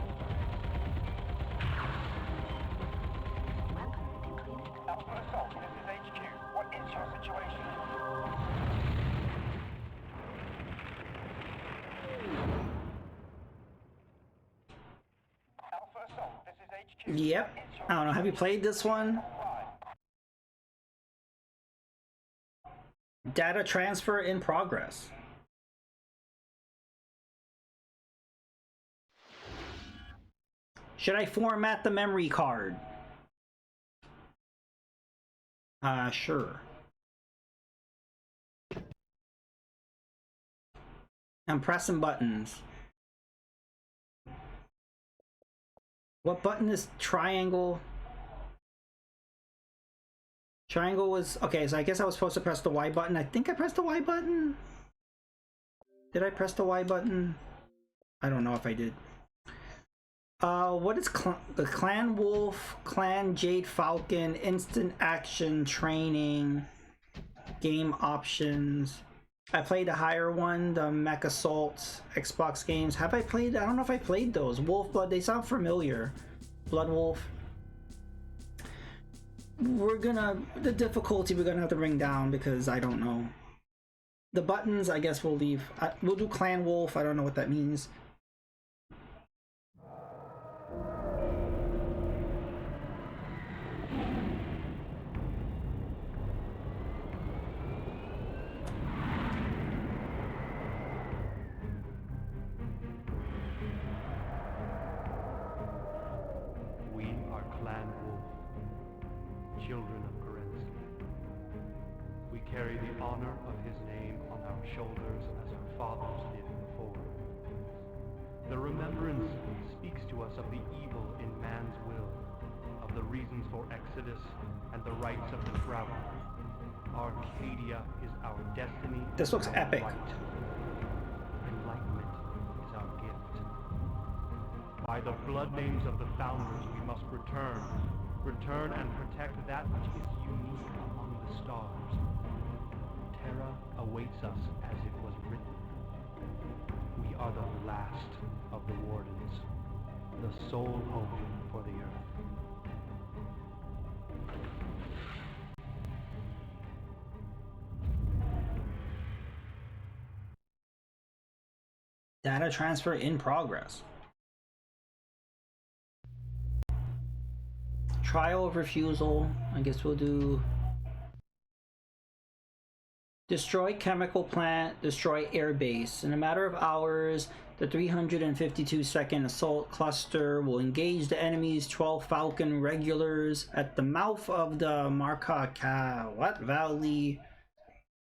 Weapons depleted. Alpha Assault, this is HQ. What is your situation? Yep. I don't know. Have you played this one? Data transfer in progress. Should I format the memory card? Sure. I'm pressing buttons. What button is triangle? Triangle was... Okay, so I guess I was supposed to press the Y button. I think I pressed the Y button. Did I press the Y button? I don't know if I did. What is the Clan Wolf, Clan Jade Falcon, Instant Action Training, Game Options. I played the higher one, the Mech Assault Xbox games. Have I played? I don't know if I played those. Wolf Blood, they sound familiar. Blood Wolf. The difficulty we're gonna have to bring down because I don't know. The buttons, I guess we'll leave. We'll do Clan Wolf. I don't know what that means. children of Kerensky. We carry the honor of his name on our shoulders as our fathers did before. The remembrance speaks to us of the evil in man's will, of the reasons for exodus and the rights of the traveler. Arcadia is our destiny. This looks our epic. Right. Enlightenment is our gift. By the blood names of the founders, we must return and protect that which is unique among the stars. Terra awaits us as it was written. We are the last of the wardens, the sole hope for the earth. Data transfer in progress. Trial of refusal. I guess we'll do destroy chemical plant, destroy airbase. In a matter of hours, the 352nd Assault Cluster will engage the enemy's 12 Falcon regulars at the mouth of the Valley.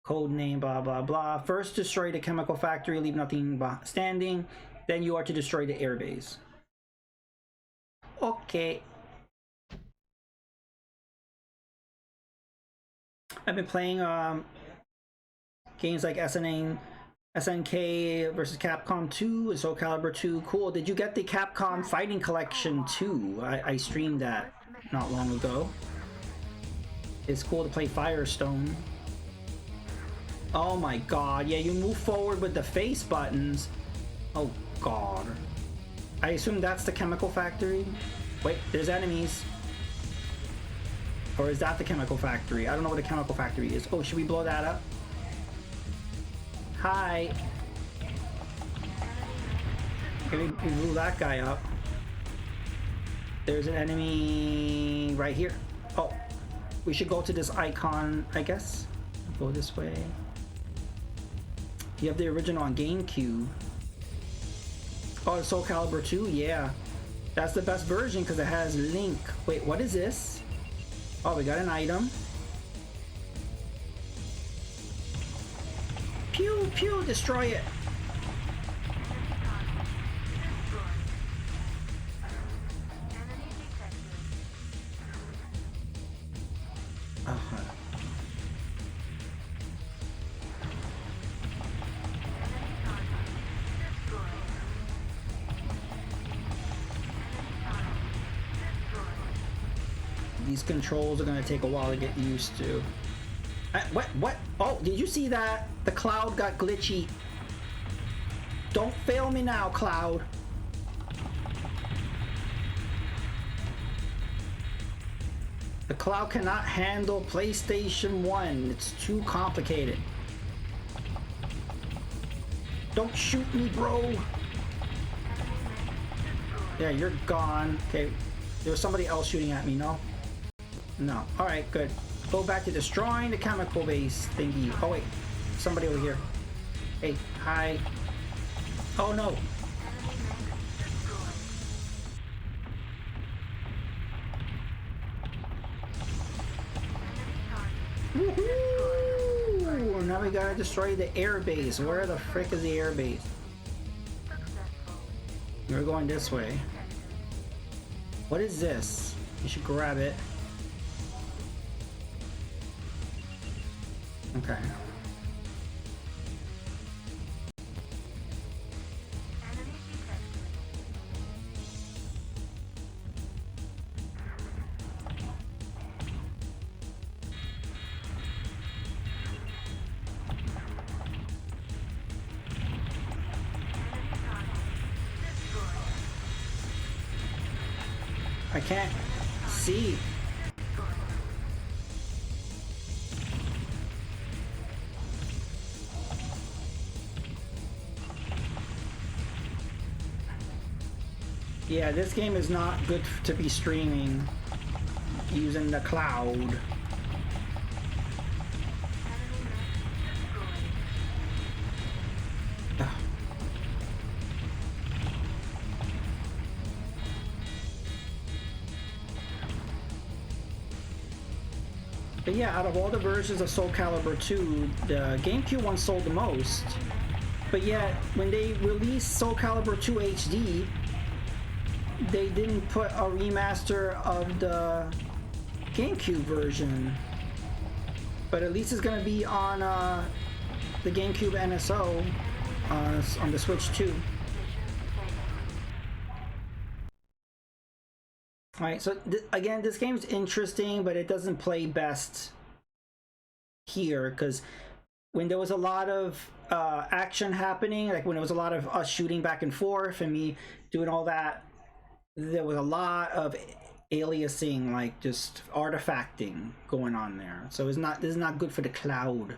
Codename blah blah blah. First destroy the chemical factory, leave nothing standing. Then you are to destroy the airbase. Okay. I've been playing games like SNK versus Capcom 2 and Soul Calibur 2. Cool. Did you get the Capcom Fighting Collection 2? I streamed that not long ago. It's cool to play Firestone. Oh my god, yeah, you move forward with the face buttons. Oh god. I assume that's the chemical factory. Wait, there's enemies. Or is that the chemical factory? I don't know what a chemical factory is. Oh, should we blow that up? Hi. Okay, we blew that guy up. There's an enemy right here. Oh, we should go to this icon, I guess. Go this way. You have the original on GameCube. Oh, Soul Calibur 2? Yeah. That's the best version because it has Link. Wait, what is this? Oh, we got an item. Pew, pew, destroy it. These controls are gonna take a while to get used to. What? Oh, did you see that? The cloud got glitchy. Don't fail me now, Cloud. The cloud cannot handle PlayStation 1. It's too complicated. Don't shoot me, bro. Yeah, you're gone. Okay, there was somebody else shooting at me, no? No. Alright, good. Go back to destroying the chemical base thingy. Oh wait, somebody over here. Hey, hi. Oh no. Woohoo! Now we gotta destroy the air base. Where the frick is the air base? We're going this way. What is this? You should grab it. Okay. I can't see. Yeah, this game is not good to be streaming using the cloud. But yeah, out of all the versions of Soul Calibur 2, the GameCube one sold the most. But yet, when they released Soul Calibur 2 HD, they didn't put a remaster of the GameCube version. But at least it's going to be on the GameCube NSO on the Switch too. Alright, so again, this game's interesting, but it doesn't play best here because when there was a lot of action happening, like when there was a lot of us shooting back and forth and me doing all that, there was a lot of aliasing, like just artifacting going on there. So this is not good for the cloud.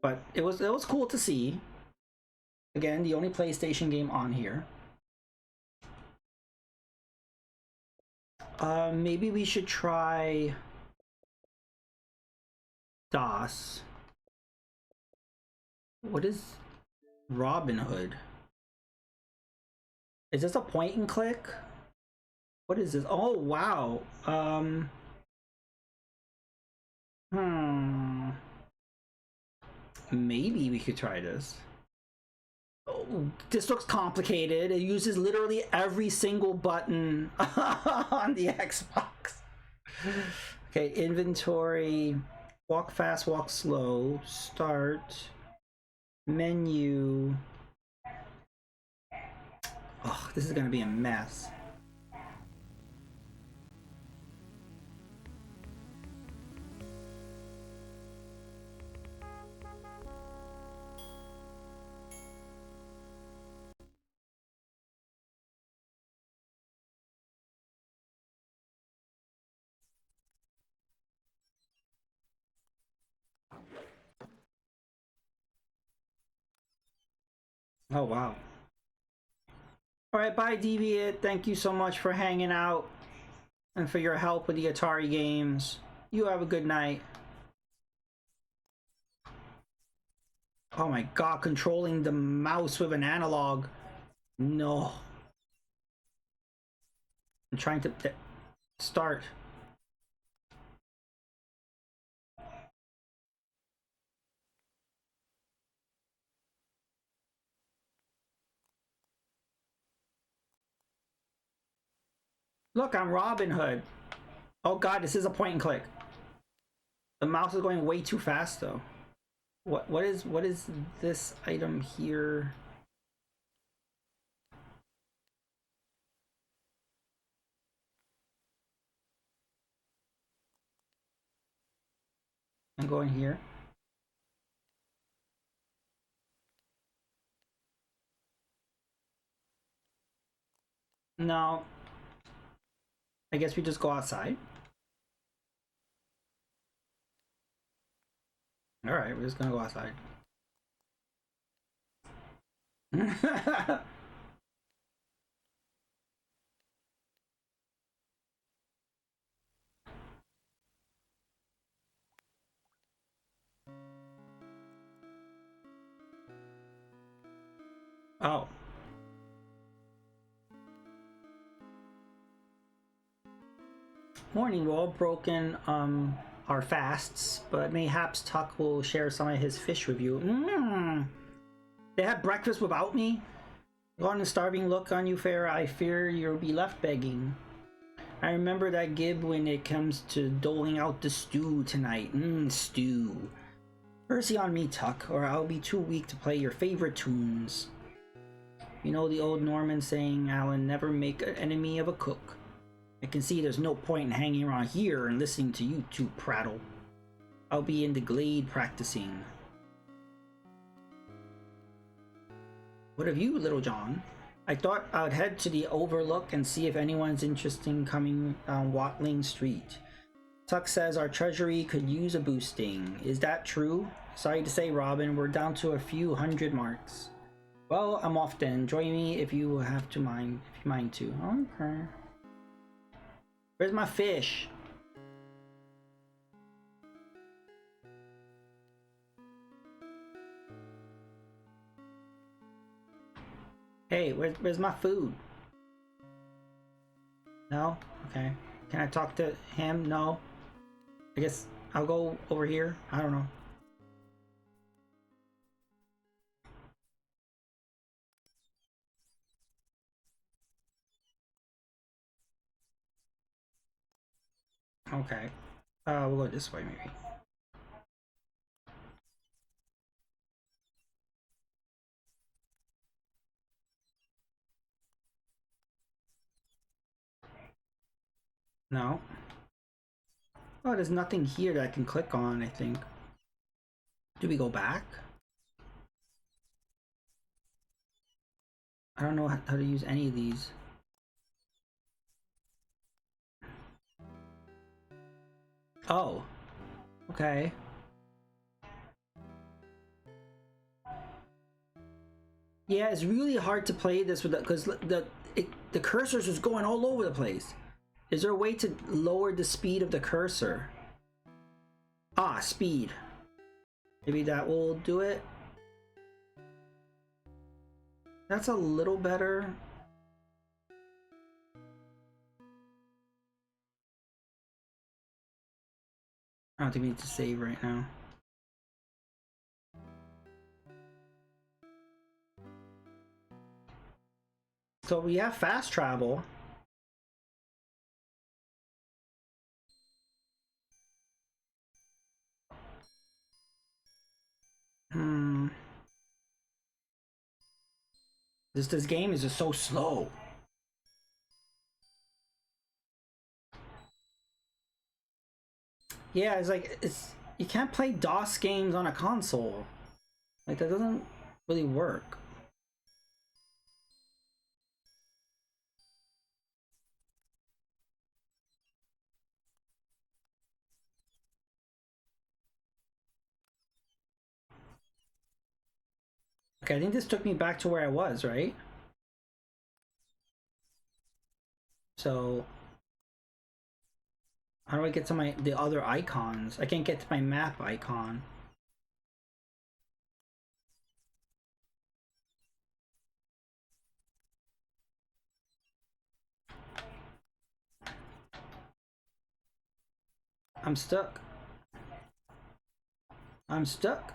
But it was cool to see. Again, the only PlayStation game on here. Maybe we should try DOS. What is Robin Hood? Is this a point and click? What is this? Oh wow. Maybe we could try this. Oh, this looks complicated. It uses literally every single button on the Xbox. Okay, inventory, walk fast, walk slow, start, menu. Oh, this is gonna be a mess. Oh wow. Alright, bye Deviant. Thank you so much for hanging out and for your help with the Atari games. You have a good night. Oh my god, controlling the mouse with an analog. No. I'm trying to start. Look, I'm Robin Hood. Oh god, this is a point and click. The mouse is going way too fast though. What is this item here? I'm going here. No. I guess we just go outside. Alright, we're just gonna go outside. Oh. Morning, we're all broken our fasts, but mayhaps Tuck will share some of his fish with you. They had breakfast without me? Gone a starving look on you, Farah. I fear you'll be left begging. I remember that Gib when it comes to doling out the stew tonight. Stew. Mercy on me, Tuck, or I'll be too weak to play your favorite tunes. You know the old Norman saying, Alan, never make an enemy of a cook. I can see there's no point in hanging around here and listening to you two prattle. I'll be in the glade practicing. What of you, Little John? I thought I'd head to the Overlook and see if anyone's interested in coming down Watling Street. Tuck says our treasury could use a boosting. Is that true? Sorry to say, Robin, we're down to a few hundred marks. Well, I'm off then. Join me if you have to mind. If you mind to. Okay. Where's my fish? Hey, where's my food? No? Okay. Can I talk to him? No? I guess I'll go over here. I don't know. Okay. We'll go this way maybe. No. Oh, there's nothing here that I can click on, I think. Do we go back? I don't know how to use any of these. Oh. Okay. Yeah, it's really hard to play this with because the cursor's just going all over the place. Is there a way to lower the speed of the cursor? Ah, speed. Maybe that will do it. That's a little better. I don't think we need to save right now. So we have fast travel. This game is just so slow. Yeah, it's like you can't play DOS games on a console. Like that doesn't really work. Okay, I think this took me back to where I was, right? So how do I get to the other icons? I can't get to my map icon. I'm stuck. I'm stuck.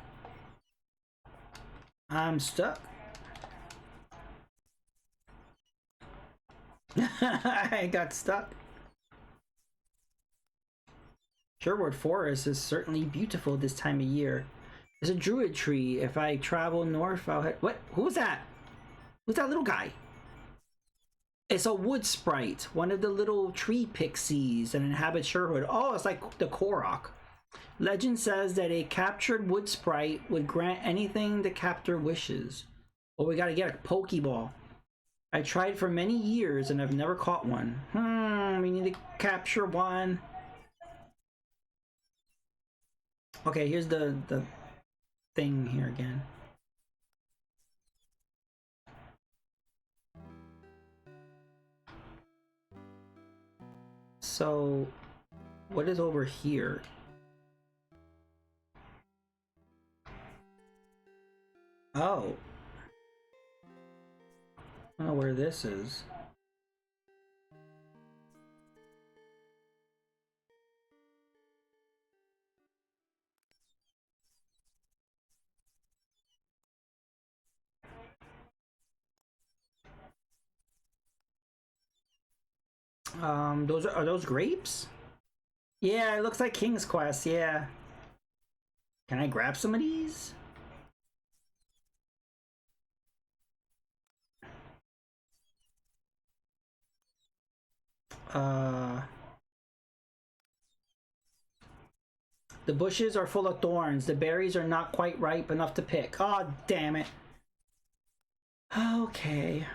I'm stuck. I got stuck. Sherwood Forest is certainly beautiful this time of year. There's a druid tree. If I travel north, I'll hit. What? Who's that? Who's that little guy? It's a wood sprite, one of the little tree pixies that inhabit Sherwood. Oh, it's like the Korok. Legend says that a captured wood sprite would grant anything the captor wishes. Oh, we gotta get a Pokeball. I tried for many years and I've never caught one. We need to capture one. Okay, here's the thing here again. So, what is over here? Oh. I don't know where this is. Those are those grapes? Yeah, it looks like King's Quest, yeah. Can I grab some of these? Uh, the bushes are full of thorns. The berries are not quite ripe enough to pick. Oh, damn it. Okay.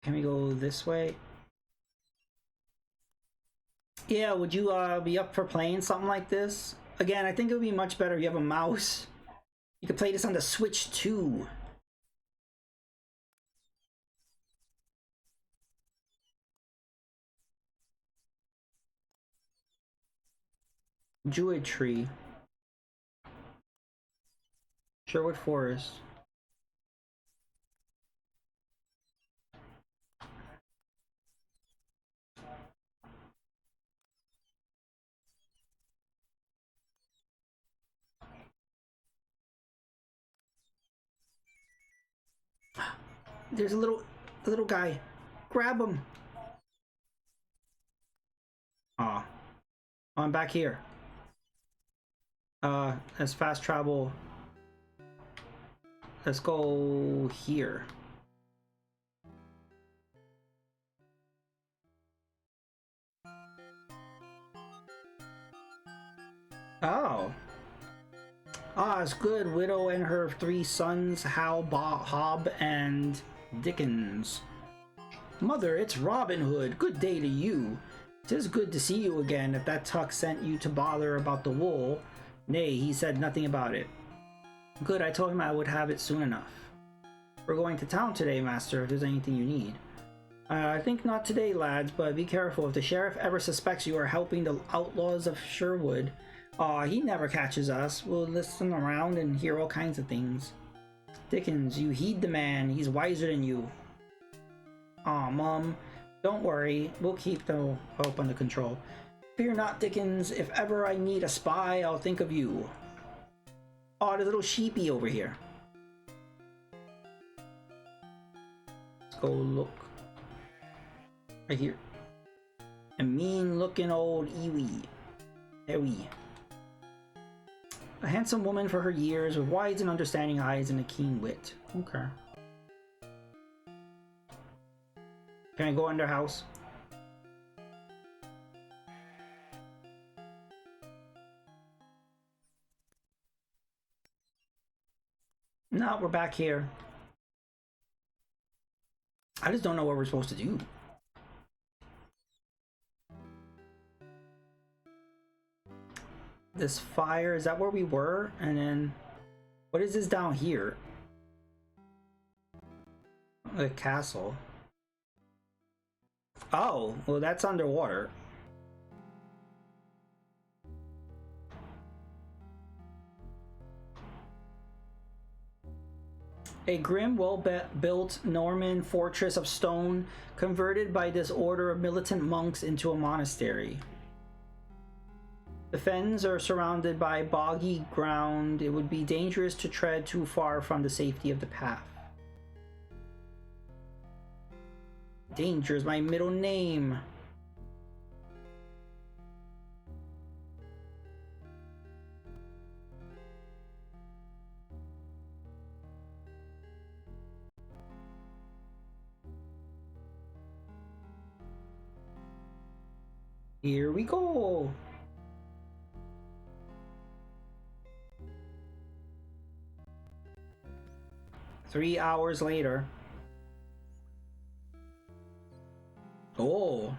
Can we go this way? Yeah, would you be up for playing something like this? Again, I think it would be much better if you have a mouse. You could play this on the Switch too. Druid tree. Sherwood Forest. There's a little guy. Grab him. Aw. Oh, I'm back here. Let's fast travel. Let's go here. Oh. Ah, it's good. Widow and her 3 sons, Hal, Hob, and Dickens. Mother, it's Robin Hood. Good day to you. 'Tis good to see you again. If that Tuck sent you to bother about the wool, nay, he said nothing about it. Good, I told him I would have it soon enough. We're going to town today, master, if there's anything you need. I think not today, lads, but be careful. If the sheriff ever suspects you are helping the outlaws of Sherwood, he never catches us. We'll listen around and hear all kinds of things. Dickens, you heed the man. He's wiser than you. Aw, Mum, don't worry. We'll keep the hope under control. Fear not, Dickens. If ever I need a spy, I'll think of you. Oh, there's a little sheepy over here. Let's go look. Right here. A mean-looking old Iwi. Ewi. A handsome woman for her years, with wise and understanding eyes and a keen wit. Okay. Can I go under house? No, we're back here. I just don't know what we're supposed to do. This fire, is that where we were? And then, what is this down here? The castle. Oh, well that's underwater. A grim, well-built Norman fortress of stone, converted by this order of militant monks into a monastery. The fens are surrounded by boggy ground. It would be dangerous to tread too far from the safety of the path. Danger is my middle name. Here we go. Three hours later. Oh.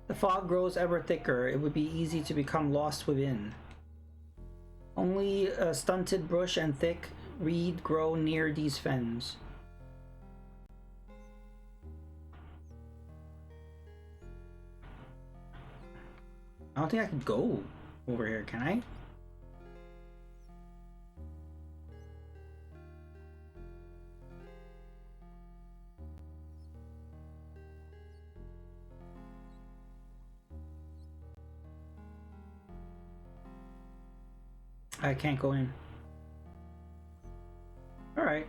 The fog grows ever thicker. It would be easy to become lost within. Only a stunted bush and thick reed grow near these fens. I don't think I can go over here, can I? I can't go in. Alright.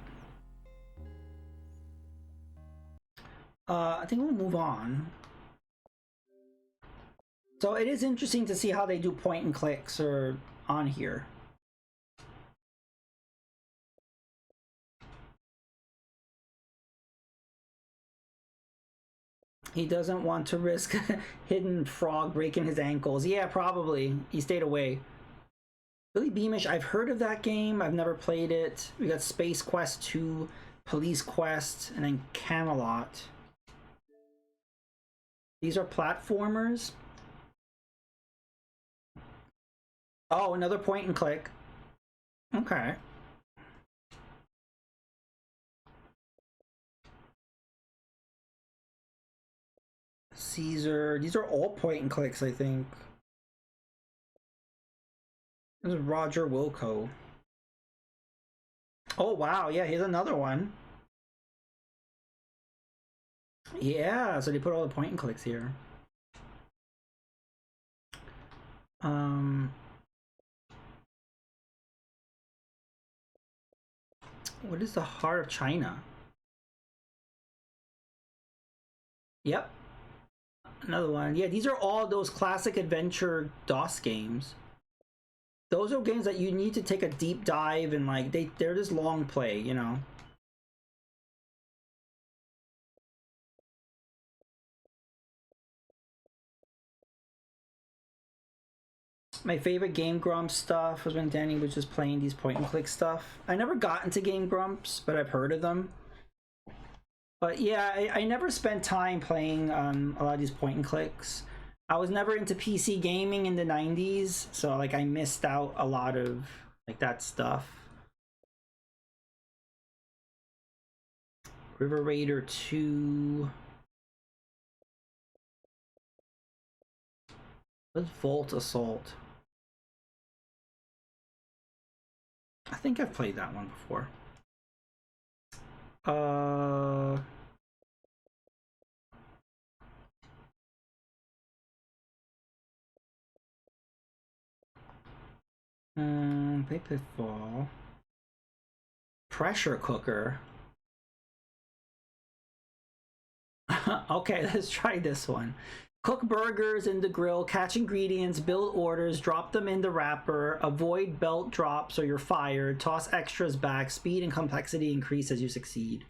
I think we'll move on. So it is interesting to see how they do point and clicks or on here. He doesn't want to risk hidden frog breaking his ankles. Yeah, probably. He stayed away. Billy Beamish, I've heard of that game. I've never played it. We got Space Quest 2, Police Quest, and then Camelot. These are platformers. Oh, another point and click. Okay. Caesar. These are all point and clicks, I think. This is Roger Wilco. Oh, wow. Yeah, here's another one. Yeah, so they put all the point and clicks here. Um, what is the Heart of China? Yep, another one. Yeah, these are all those classic adventure DOS games. Those are games that you need to take a deep dive and like they're just long play, you know. My favorite Game Grumps stuff was when Danny was just playing these point and click stuff. I never got into Game Grumps, but I've heard of them. But yeah, I never spent time playing a lot of these point and clicks. I was never into PC gaming in the 90s, so like I missed out a lot of like that stuff. River Raider 2. What's Volt Assault? I think I've played that one before. Pitfall. Pressure Cooker. Okay, let's try this one. Cook burgers in the grill, catch ingredients, build orders, drop them in the wrapper, avoid belt drops or you're fired, toss extras back, speed and complexity increase as you succeed.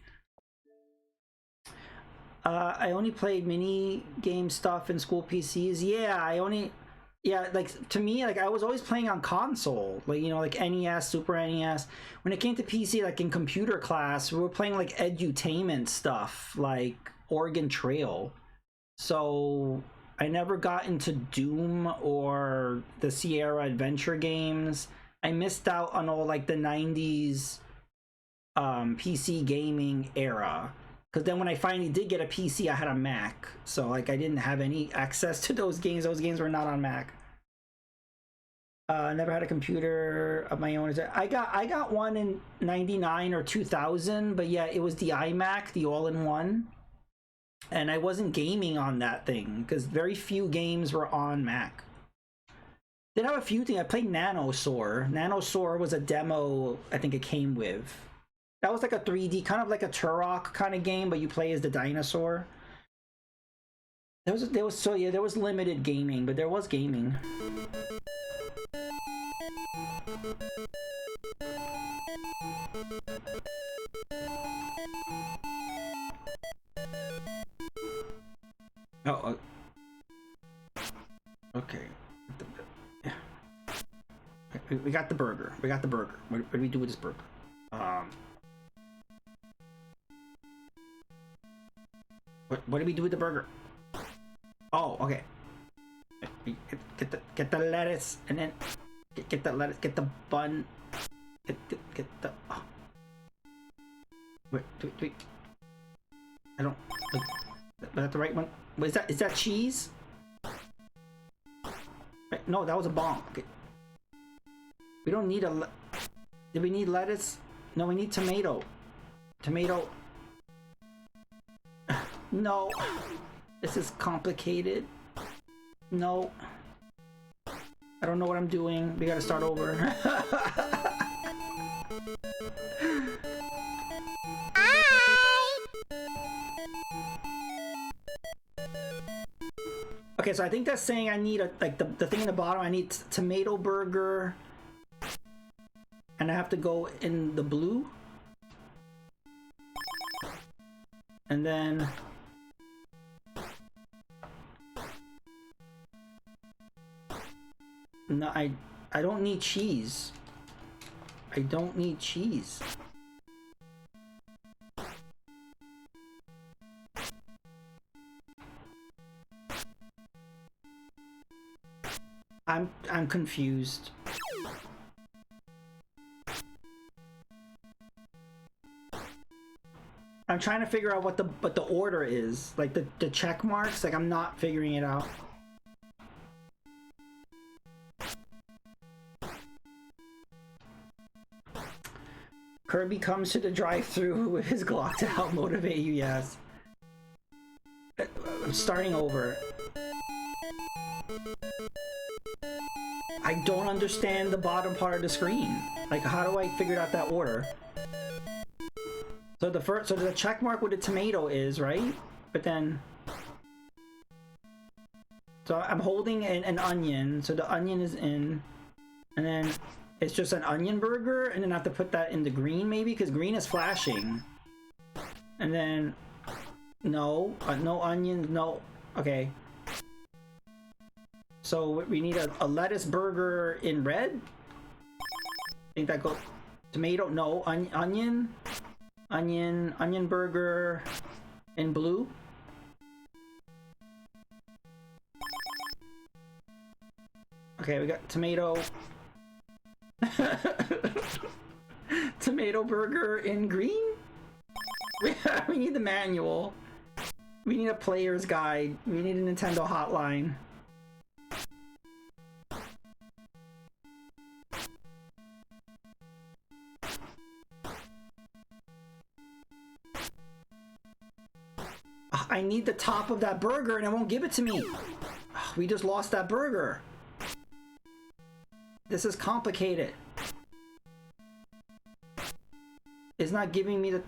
I only played mini game stuff in school PCs. Yeah, like to me, like I was always playing on console, like you know, like NES, Super NES. When it came to PC, like in computer class, we were playing like edutainment stuff, like Oregon Trail. So I never got into Doom or the Sierra adventure games. I missed out on all like the 90s PC gaming era. Because then when I finally did get a PC, I had a Mac. So like I didn't have any access to those games. Those games were not on Mac. Never had a computer of my own. I got one in 99 or 2000, but yeah, it was the iMac, the all-in-one. And I wasn't gaming on that thing because very few games were on Mac. Did have a few things. I played Nanosaur. Nanosaur was a demo I think it came with. That was like a 3D, kind of like a Turok kind of game, but you play as the dinosaur. There was limited gaming, but there was gaming. Oh, okay. We got the burger. We got the burger. What do we do with this burger? What do we do with the burger? Oh, okay. Get the lettuce and then get the lettuce. Get the bun. Get the. Oh. Wait. I don't. Like, is that the right one? Is that cheese? Wait, no, that was a bomb. Okay. We don't need a. Did we need lettuce? No, we need tomato. Tomato. No. This is complicated. No. I don't know what I'm doing. We gotta start over. Okay, so I think that's saying I need like the thing in the bottom. I need tomato burger, and I have to go in the blue, and then no, I don't need cheese. I don't need cheese. I'm confused. I'm trying to figure out what the order is. Like the check marks, like I'm not figuring it out. Kirby comes to the drive-thru with his Glock to help motivate you, yes. I'm starting over. I don't understand the bottom part of the screen. Like, how do I figure out that order? So the first, so the check mark with the tomato is, right? But then, so I'm holding an onion, so the onion is in, and then it's just an onion burger, and then I have to put that in the green maybe, because green is flashing. And then, no, no onions, no, okay. So we need a lettuce burger in red? I think that goes, tomato, no, onion burger in blue. Okay, we got tomato. Tomato burger in green? We need the manual. We need a player's guide. We need a Nintendo hotline. I need the top of that burger and it won't give it to me. We just lost that burger. This is complicated. It's not giving me the...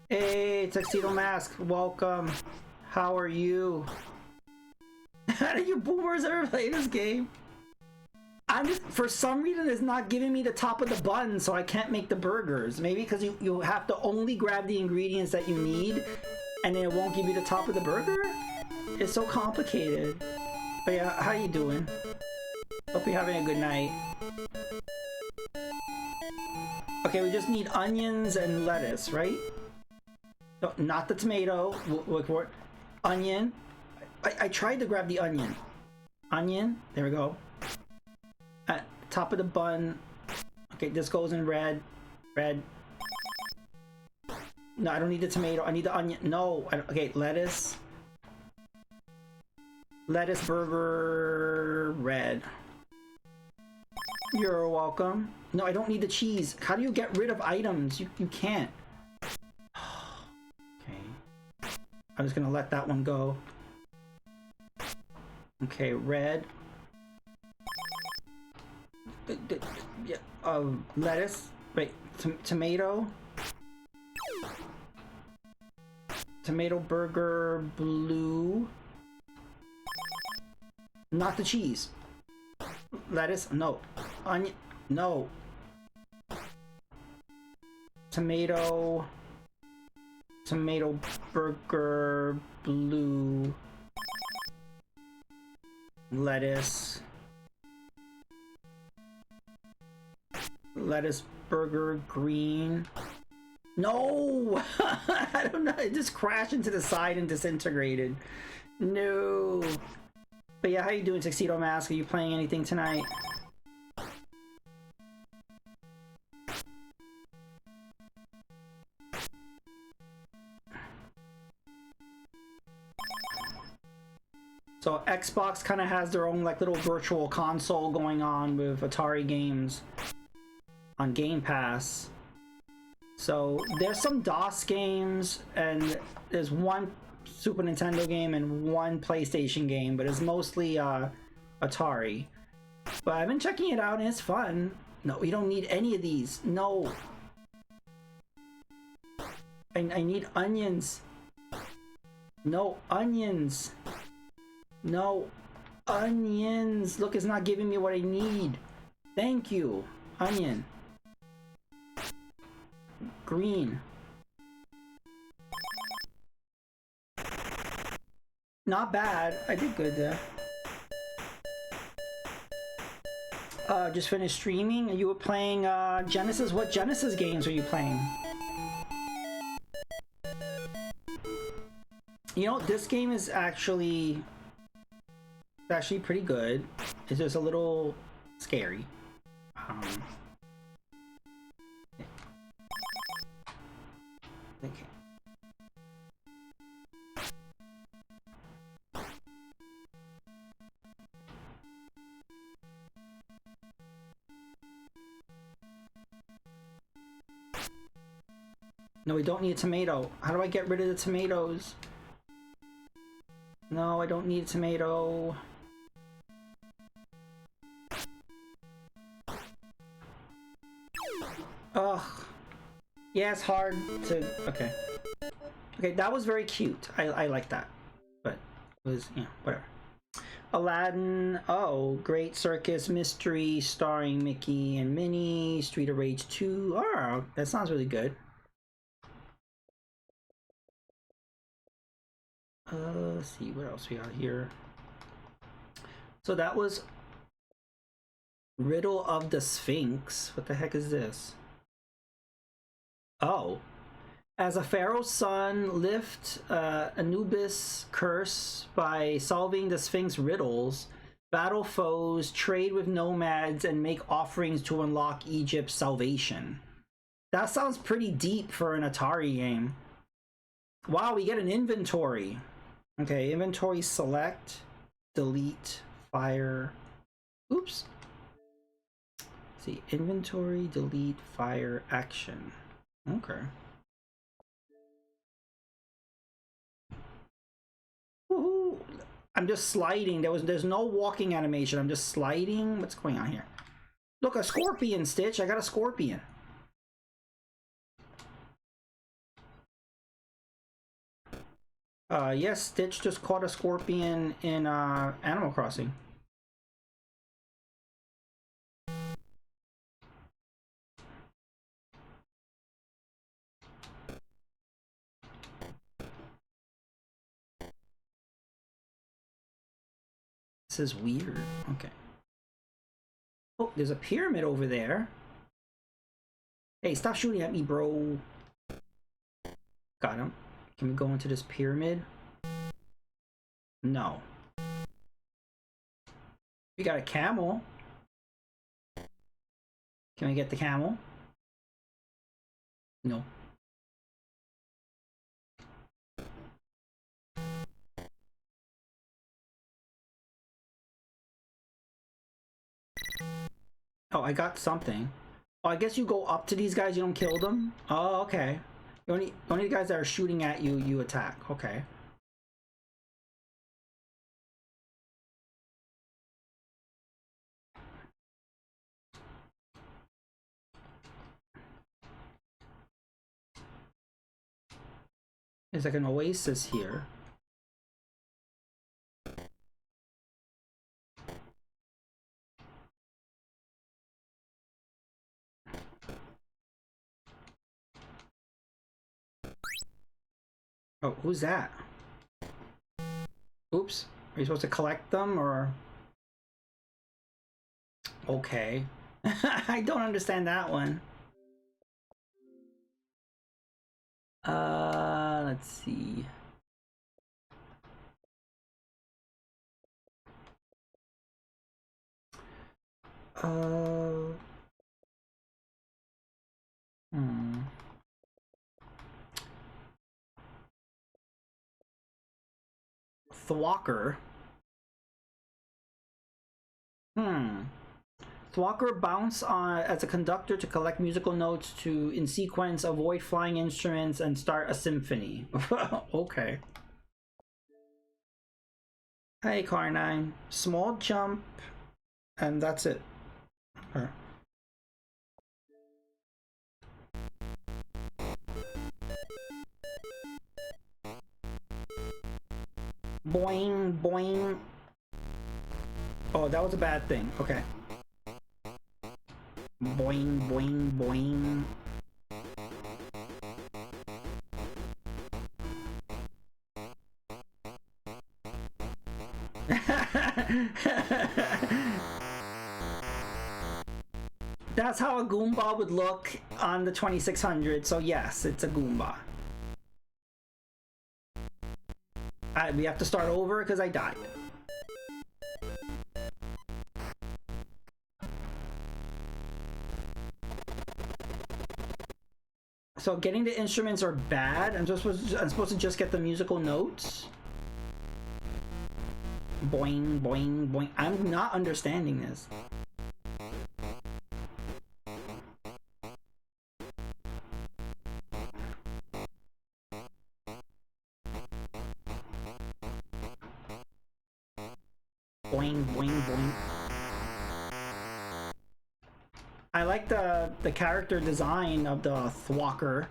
Hey, Tuxedo Mask, welcome. How are you? How do you boomers ever play this game? I'm just, for some reason, it's not giving me the top of the bun, so I can't make the burgers. Maybe because you have to only grab the ingredients that you need, and then it won't give you the top of the burger? It's so complicated. But yeah, how you doing? Hope you're having a good night. Okay, we just need onions and lettuce, right? No, not the tomato. Look for it. Onion. I tried to grab the onion. Onion. There we go. At top of the bun. Okay, this goes in red. Red. No, I don't need the tomato. I need the onion. No. Okay, lettuce. Lettuce burger red. You're welcome. No, I don't need the cheese. How do you get rid of items? You can't. Okay. I'm just gonna let that one go. Okay, red. Yeah, lettuce. Wait, tomato. Tomato burger blue. Not the cheese. Lettuce, no. Onion, no. Tomato. Tomato burger blue. Lettuce. Lettuce burger green. No! I don't know. It just crashed into the side and disintegrated. No. But yeah, how you doing, Tuxedo Mask? Are you playing anything tonight? So Xbox kind of has their own like little virtual console going on with Atari games on Game Pass. So there's some DOS games and there's one Super Nintendo game and one PlayStation game, but it's mostly Atari. But I've been checking it out and it's fun. No, we don't need any of these. No. I need onions. No onions. No onions. Look, it's not giving me what I need. Thank you. Onion. Green. Not bad. I did good there. Just finished streaming. You were playing Genesis. What Genesis games are you playing? You know, this game is actually pretty good. It's just a little scary. Okay. No, we don't need a tomato. How do I get rid of the tomatoes? No, I don't need a tomato. Ugh. Yeah, it's hard to... Okay. Okay, that was very cute. I like that. But it was, you know, whatever. Aladdin. Oh, Great Circus Mystery starring Mickey and Minnie. Street of Rage 2. Oh, that sounds really good. Let's see what else we got here. So that was Riddle of the Sphinx. What the heck is this? Oh. As a pharaoh's son, lift Anubis' curse by solving the Sphinx riddles, battle foes, trade with nomads, and make offerings to unlock Egypt's salvation. That sounds pretty deep for an Atari game. Wow, we get an inventory. Okay, inventory select, delete, fire. Oops. Let's see, inventory, delete, fire, action. Okay. Woohoo! I'm just sliding. There's no walking animation. I'm just sliding. What's going on here? Look, a scorpion, Stitch. I got a scorpion. Yes, Stitch just caught a scorpion in Animal Crossing. This is weird. Okay. Oh, there's a pyramid over there. Hey, stop shooting at me, bro. Got him. Can we go into this pyramid? No. We got a camel. Can we get the camel? No. Oh, I got something. Oh, I guess you go up to these guys, you don't kill them? Oh, okay. Only guys that are shooting at you, you attack. Okay. There's like an oasis here. Oh, who's that? Oops. Are you supposed to collect them or? Okay. I don't understand that one. Let's see. Thwacker. Thwacker bounce on as a conductor to collect musical notes to, in sequence, avoid flying instruments and start a symphony. Okay. Hey, Car9. Small jump, and that's it. Okay. Boing, boing. Oh, that was a bad thing. Okay. Boing, boing, boing. That's how a Goomba would look on the 2600, so yes, it's a Goomba. We have to start over because I died. So getting the instruments are bad. I'm supposed to just get the musical notes. Boing, boing, boing. I'm not understanding this. Boing, boing, boing. I like the character design of the Thwacker.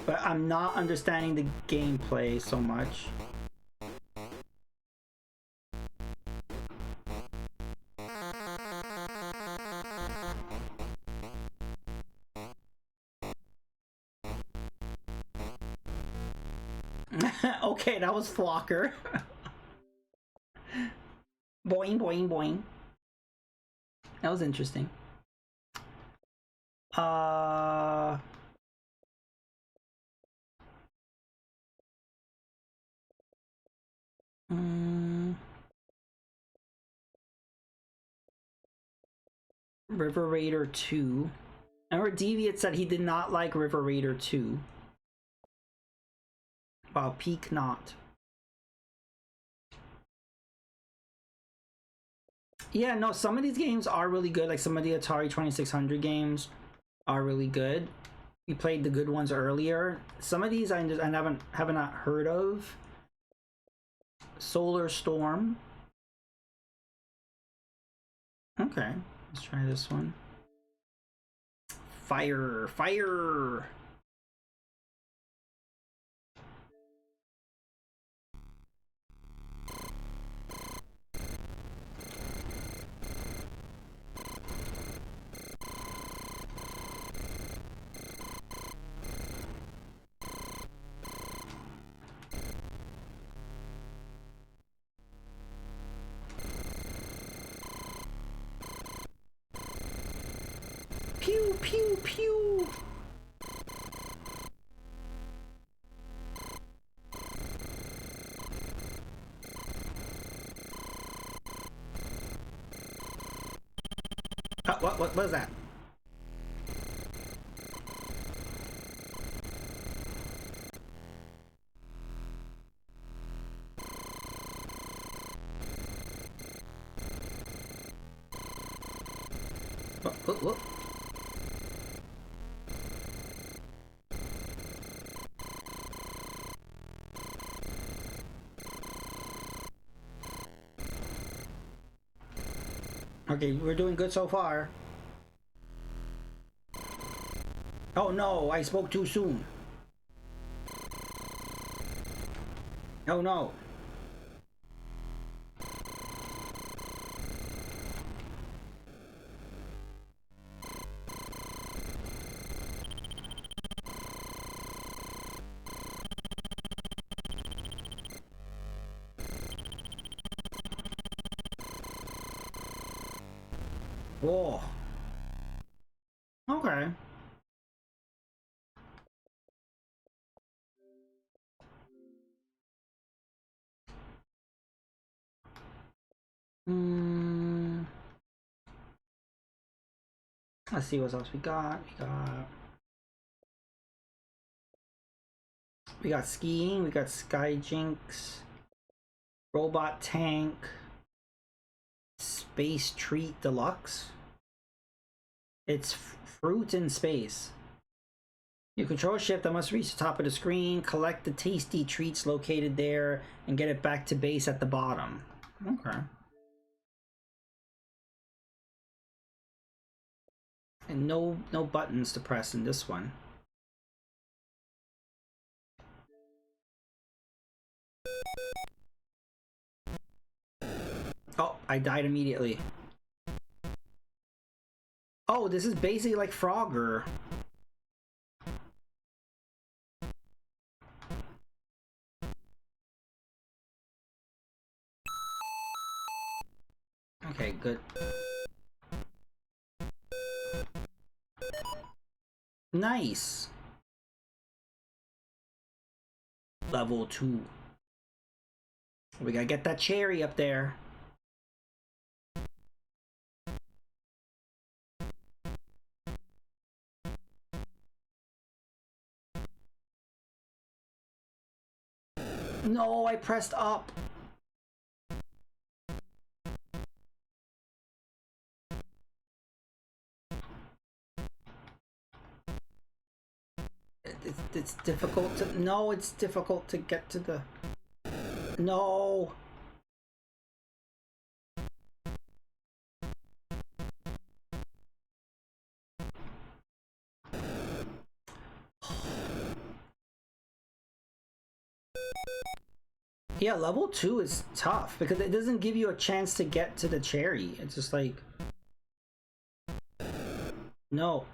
But I'm not understanding the gameplay so much. Okay, that was Flocker. Boing, boing, boing. That was interesting. River Raider 2. I remember Deviant said he did not like River Raider 2. Wow, Peak not. Yeah, no, some of these games are really good. Like some of the Atari 2600 games are really good. We played the good ones earlier. Some of these I haven't not heard of. Solar Storm. Okay, let's try this one. Fire, fire. Pew, pew, pew. What was that? What? Okay, we're doing good so far. Oh no, I spoke too soon. Oh no. Whoa. Okay. Let's see what else we got. We got skiing. We got sky jinx. Robot tank. Space treat deluxe. It's fruit in space. You control shift. I must reach the top of the screen, collect the tasty treats located there, and get it back to base at the bottom. Okay. And no buttons to press in this one. Oh, I died immediately. Oh, this is basically like Frogger. Okay, good. Nice. Level 2. We gotta get that cherry up there. No, I pressed up. it's difficult to... No, it's difficult to get to the... No! Yeah, level 2 is tough because it doesn't give you a chance to get to the cherry. It's just like... No.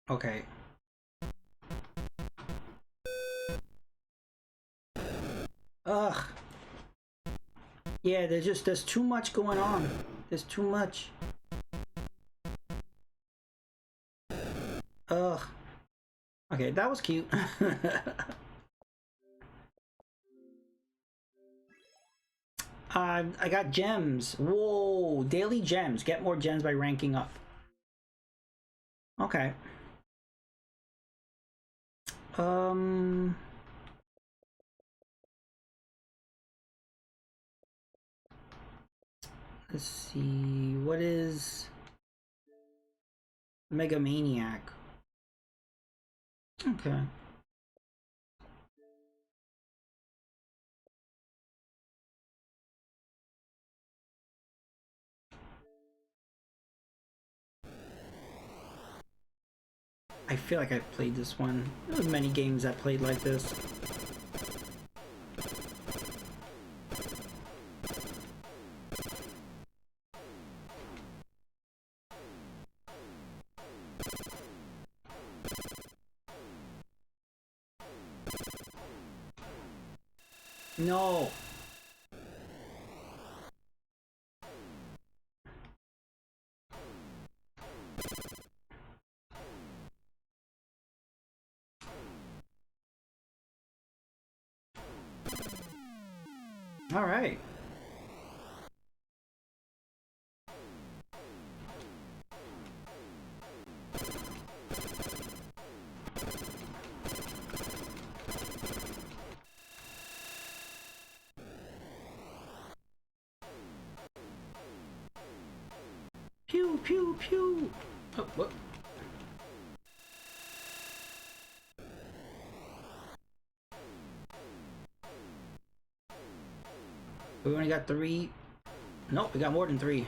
Okay. Ugh. Yeah, there's too much going on. There's too much. Ugh. Okay, that was cute. I got gems. Whoa, daily gems. Get more gems by ranking up. Okay. Let's see. What is Mega Maniac? Okay. I feel like I've played this one. There were many games I played like this. No. All right. Pew, pew, pew. Oh, what? We only got 3. Nope, we got more than 3.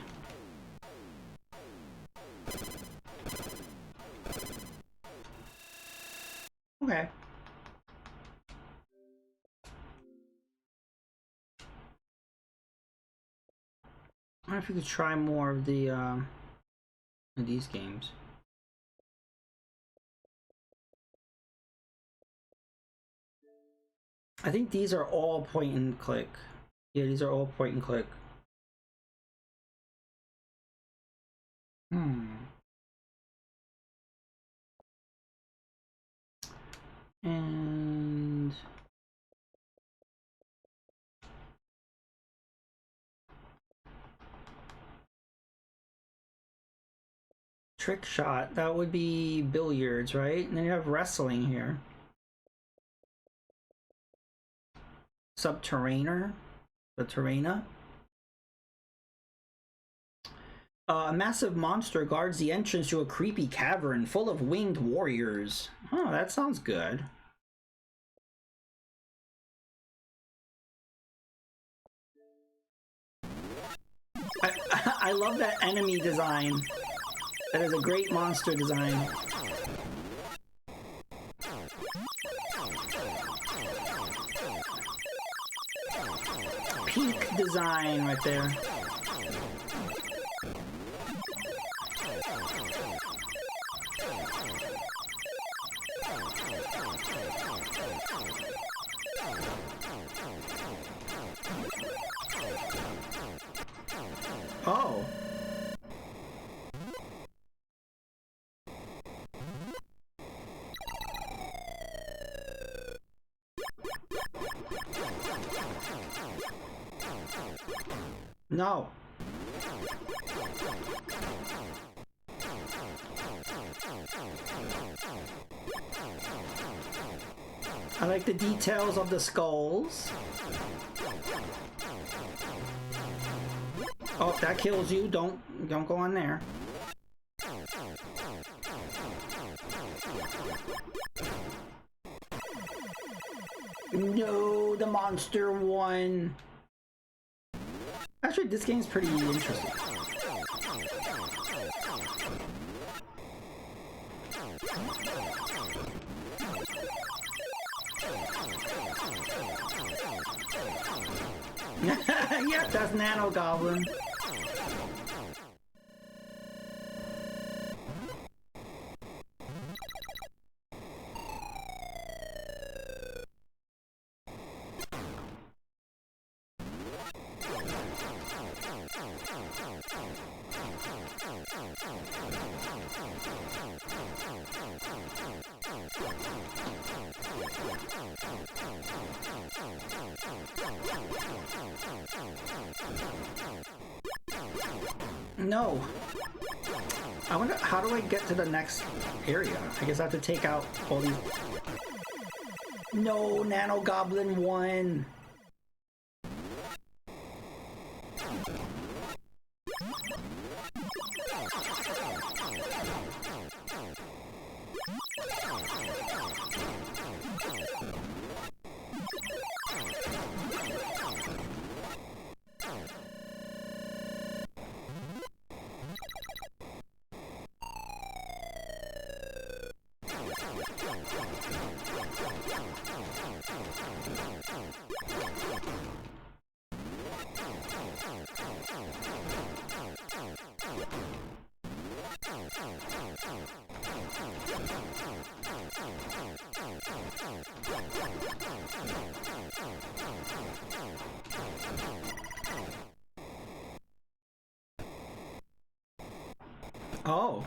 Okay. I wonder if we could try more of the of these games. I think these are all point and click. Yeah, these are all point and click. And trick shot, that would be billiards, right? And then you have wrestling here. Subterraner, the Terraina. A massive monster guards the entrance to a creepy cavern full of winged warriors. Oh, that sounds good. I love that enemy design. That is a great monster design. Peak design right there. Oh. No. I like the details of the skulls. Oh, that kills you. Don't go on there. No, the monster won. Actually, this game's pretty interesting. Yep, that's Nano Goblin. No. I wonder, how do I get to the next area? I guess I have to take out all these... No, Nano Goblin won. Oh.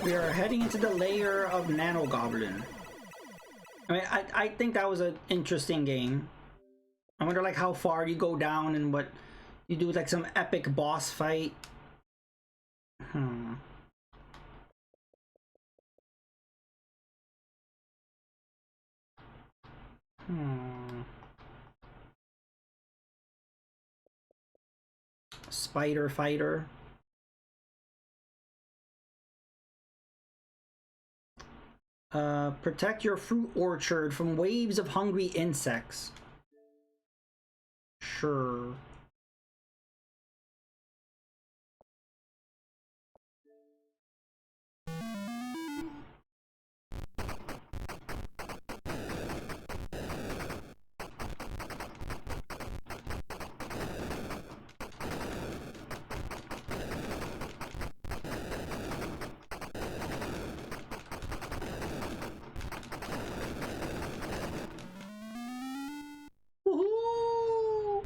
We are heading into the lair of Nano Goblin. I mean, I think that was an interesting game. I wonder like how far you go down and what you do, like some epic boss fight. Spider fighter. Protect your fruit orchard from waves of hungry insects. Sure. Woohoo!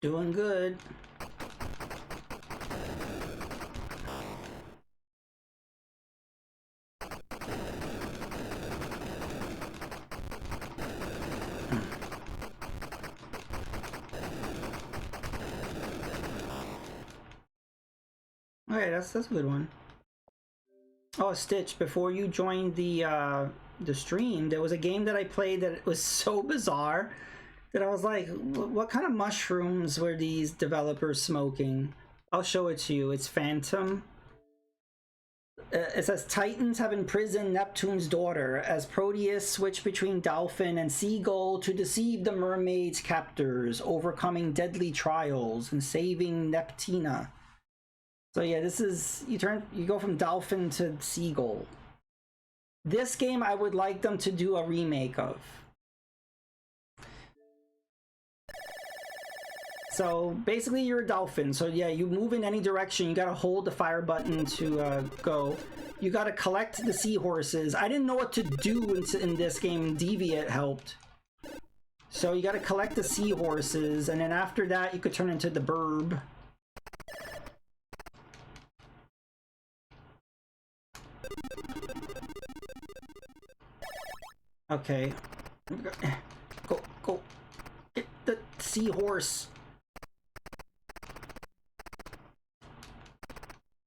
Doing good. Okay, that's a good one. Oh, Stitch, before you joined the stream, there was a game that I played that was so bizarre that I was like, what kind of mushrooms were these developers smoking? I'll show it to you. It's Phantom. It says, Titans have imprisoned Neptune's daughter as Proteus switch between Dolphin and Seagull to deceive the mermaid's captors, overcoming deadly trials and saving Neptina. So yeah, this is, you go from Dolphin to Seagull. This game I would like them to do a remake of. So basically you're a dolphin. So yeah, you move in any direction. You gotta hold the fire button to go. You gotta collect the seahorses. I didn't know what to do in this game. Deviate helped. So you gotta collect the seahorses, and then after that you could turn into the burb. Okay. Go. Get the seahorse.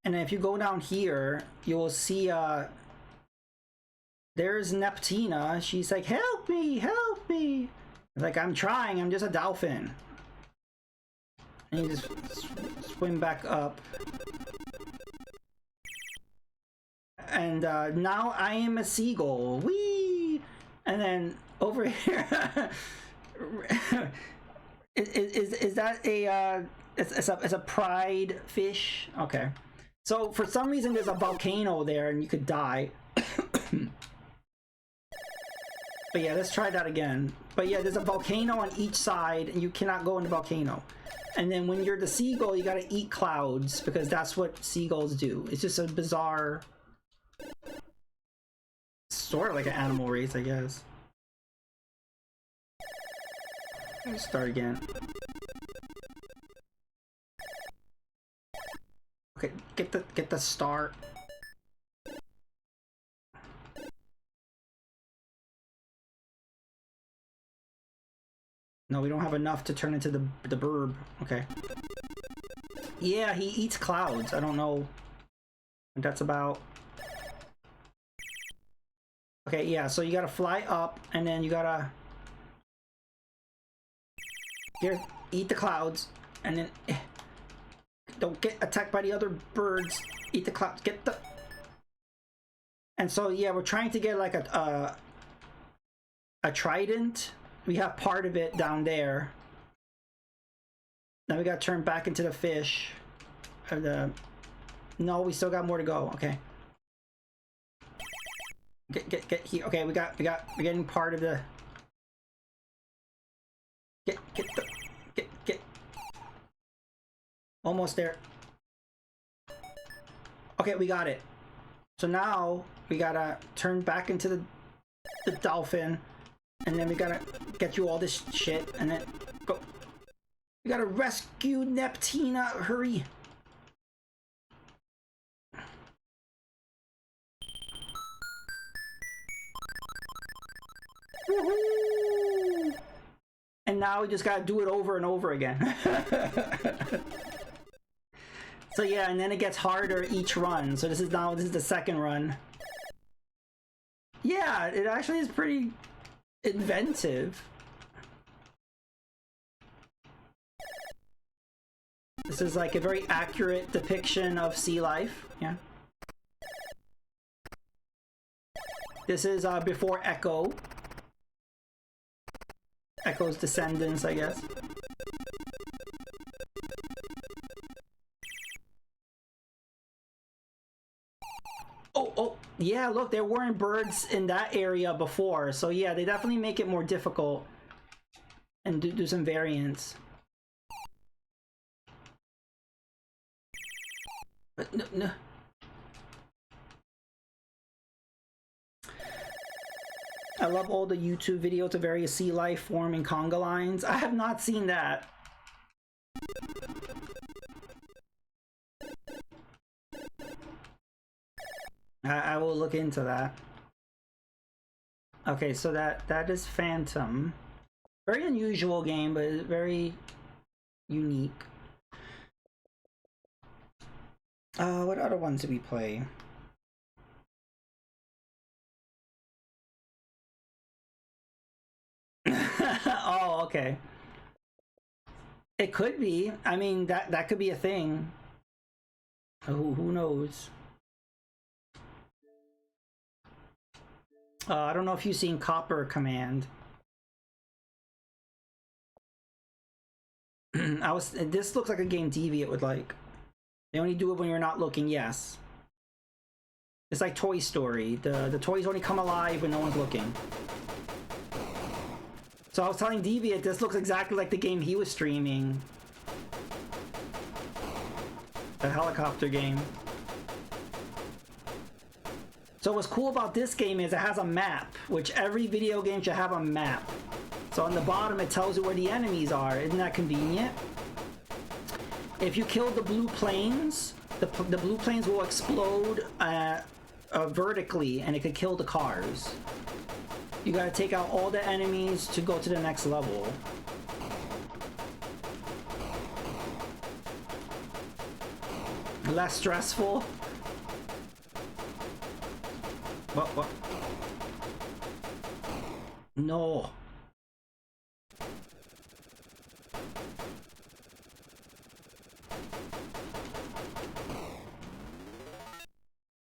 And if you go down here, you will see, there's Neptina. She's like, help me, help me. Like, I'm trying, I'm just a dolphin. And you just swim back up. And now I am a seagull. Whee! And then over here, is that a, it's a pride fish? Okay. So for some reason there's a volcano there and you could die. But yeah, let's try that again. But yeah, there's a volcano on each side and you cannot go in the volcano. And then when you're the seagull, you gotta eat clouds because that's what seagulls do. It's just a bizarre, sort of like an animal race, I guess. Let's start again. Okay, get the star. No, we don't have enough to turn into the burb. Okay. Yeah, he eats clouds. I don't know what that's about. Okay, yeah, so you gotta fly up and then you gotta here eat the clouds and then don't get attacked by the other birds. Eat the clouds. Get the. And so yeah, we're trying to get like a trident. We have part of it down there. Now we gotta turn back into the fish. No, we still got more to go. Okay. Get here. Okay, we're getting part of the. Get. Almost there. Okay, we got it. So now we gotta turn back into the dolphin, and then we gotta get you all this shit, and then go. We gotta rescue Neptina. Hurry. Woohoo! And now we just gotta do it over and over again. So yeah, and then it gets harder each run. So this is the second run. Yeah, it actually is pretty inventive. This is like a very accurate depiction of sea life. Yeah. This is before Echo. Echo's descendants, I guess. Oh, yeah, look, there weren't birds in that area before. So yeah, they definitely make it more difficult and do some variants. But no. I love all the YouTube videos of various sea life forming conga lines. I have not seen that. I will look into that. Okay, so that is Phantom. Very unusual game, but very unique. What other ones did we play? Oh, okay. It could be. I mean, that could be a thing. Who knows? I don't know if you've seen Copper Command. This looks like a game Deviant would like. They only do it when you're not looking, yes. It's like Toy Story. The toys only come alive when no one's looking. So I was telling Deviant, this looks exactly like the game he was streaming. The helicopter game. So what's cool about this game is it has a map, which every video game should have a map. So on the bottom it tells you where the enemies are. Isn't that convenient? If you kill the blue planes, the blue planes will explode vertically, and it could kill the cars. You gotta take out all the enemies to go to the next level. Less stressful. What? No.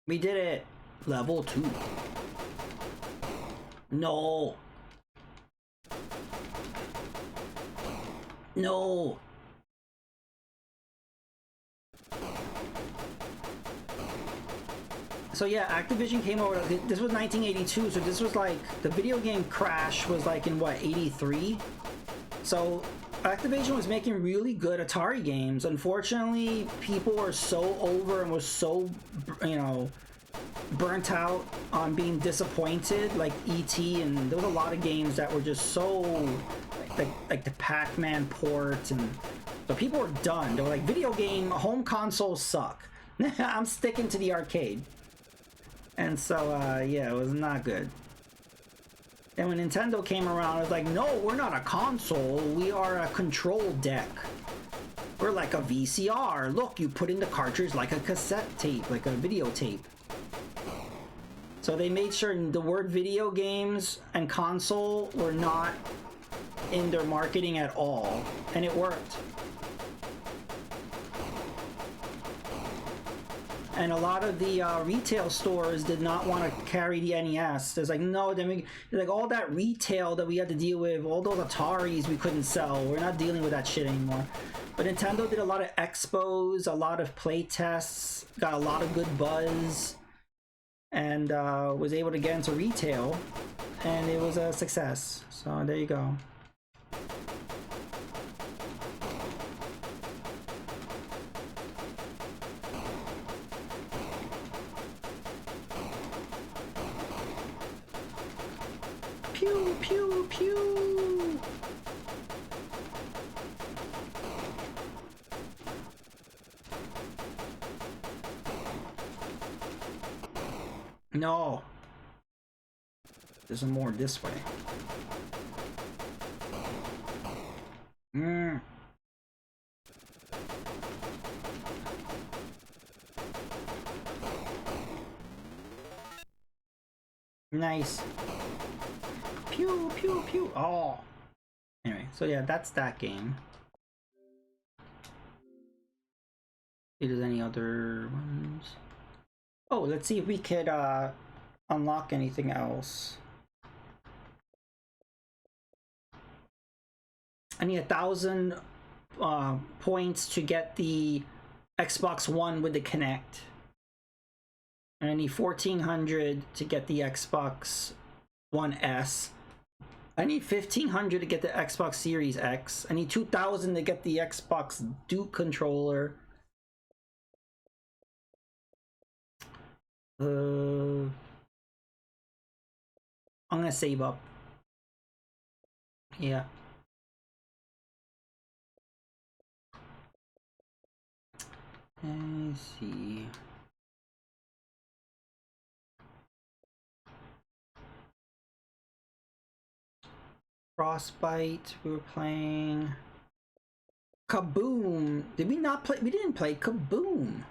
We did it. Level 2. No. No. So yeah, Activision came over. This was 1982, so this was like the video game crash was like in what, 83? So Activision was making really good Atari games. Unfortunately, people were so over and was so, you know, burnt out on being disappointed, like E.T., and there was a lot of games that were just so like the Pac-Man port, and so people were done. They were like, video game home consoles suck. I'm sticking to the arcade. And so yeah, it was not good. And when Nintendo came around, it was like, no, we're not a console, we are a control deck. We're like a VCR. Look, you put in the cartridge like a cassette tape, like a videotape. So they made sure the word video games and console were not in their marketing at all, and it worked. And a lot of the retail stores did not want to carry the NES. There's like, no, then like all that retail that we had to deal with, all those Ataris we couldn't sell. We're not dealing with that shit anymore. But Nintendo did a lot of expos, a lot of play tests, got a lot of good buzz, and was able to get into retail, and it was a success. So there you go. Pew, pew, pew. No. There's more this way. Nice. Pew, pew, pew. Oh. Anyway, so yeah, that's that game. See if there's any other ones. Oh, let's see if we could unlock anything else. I need 1,000 points to get the Xbox One with the Kinect. And I need 1,400 to get the Xbox One S. I need 1,500 to get the Xbox Series X. I need 2,000 to get the Xbox Duke controller. I'm gonna save up. Yeah. Let me see. Frostbite, we were playing. Kaboom! Did we not play? We didn't play Kaboom.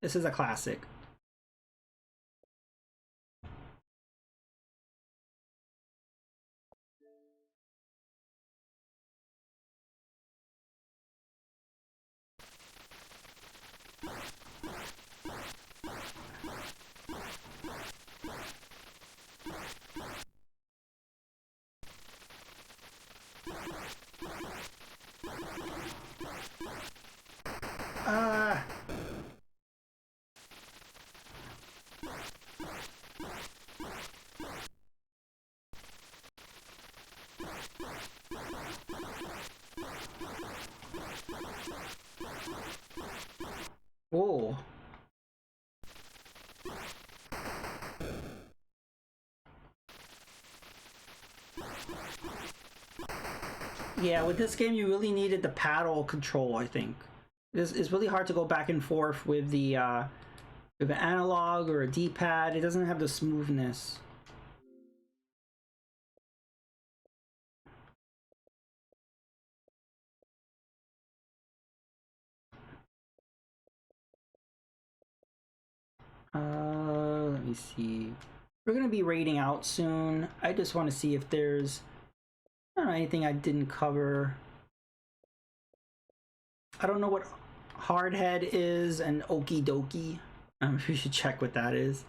This is a classic. Whoa. Yeah, with this game, you really needed the paddle control, I think. It's really hard to go back and forth with the with an analog or a D-pad. It doesn't have the smoothness. Let me see. We're gonna be rating out soon. I just want to see if there's, I don't know, anything I didn't cover. I don't know what hardhead is and okie dokie. We should check what that is.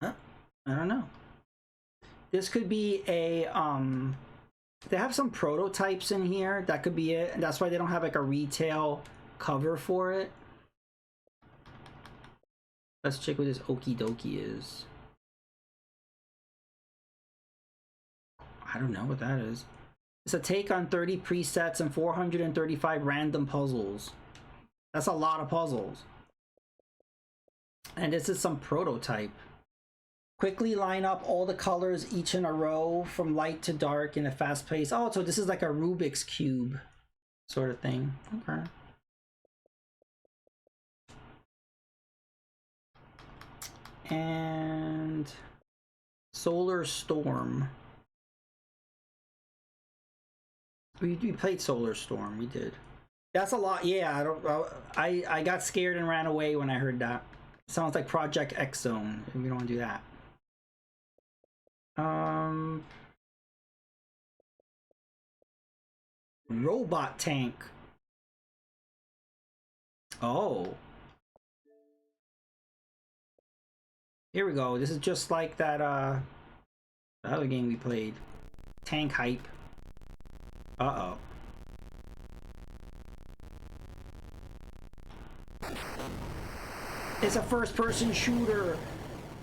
Huh? I don't know. This could be a they have some prototypes in here. That could be it. And that's why they don't have like a retail cover for it. Let's check what this okie dokie is. I don't know what that is. It's a take on 30 presets and 435 random puzzles. That's a lot of puzzles. And this is some prototype. Quickly line up all the colors each in a row from light to dark in a fast pace. Oh, so this is like a Rubik's Cube sort of thing. Okay. And Solar Storm. We played Solar Storm. We did. That's a lot. Yeah, I got scared and ran away when I heard that. Sounds like Project X Zone, and we don't want to do that. Robot tank. Oh. Here we go. This is just like that the other game we played. Tank hype. Uh-oh. It's a first-person shooter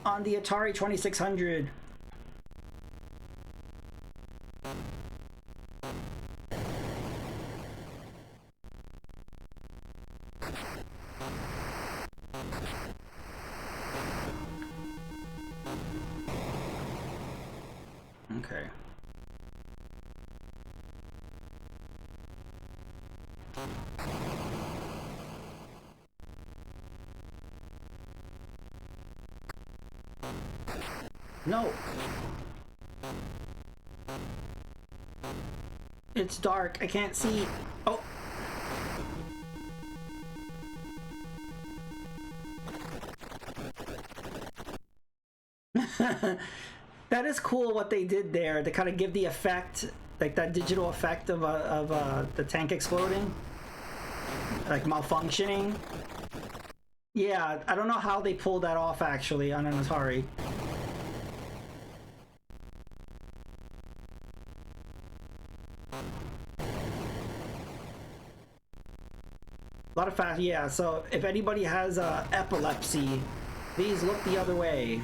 on the Atari 2600. Okay. No. It's dark. I can't see. Oh. That is cool what they did there to kind of give the effect, like that digital effect of the tank exploding, like malfunctioning. Yeah, I don't know how they pulled that off actually on an Atari. A lot of fast, yeah. So if anybody has epilepsy, please look the other way.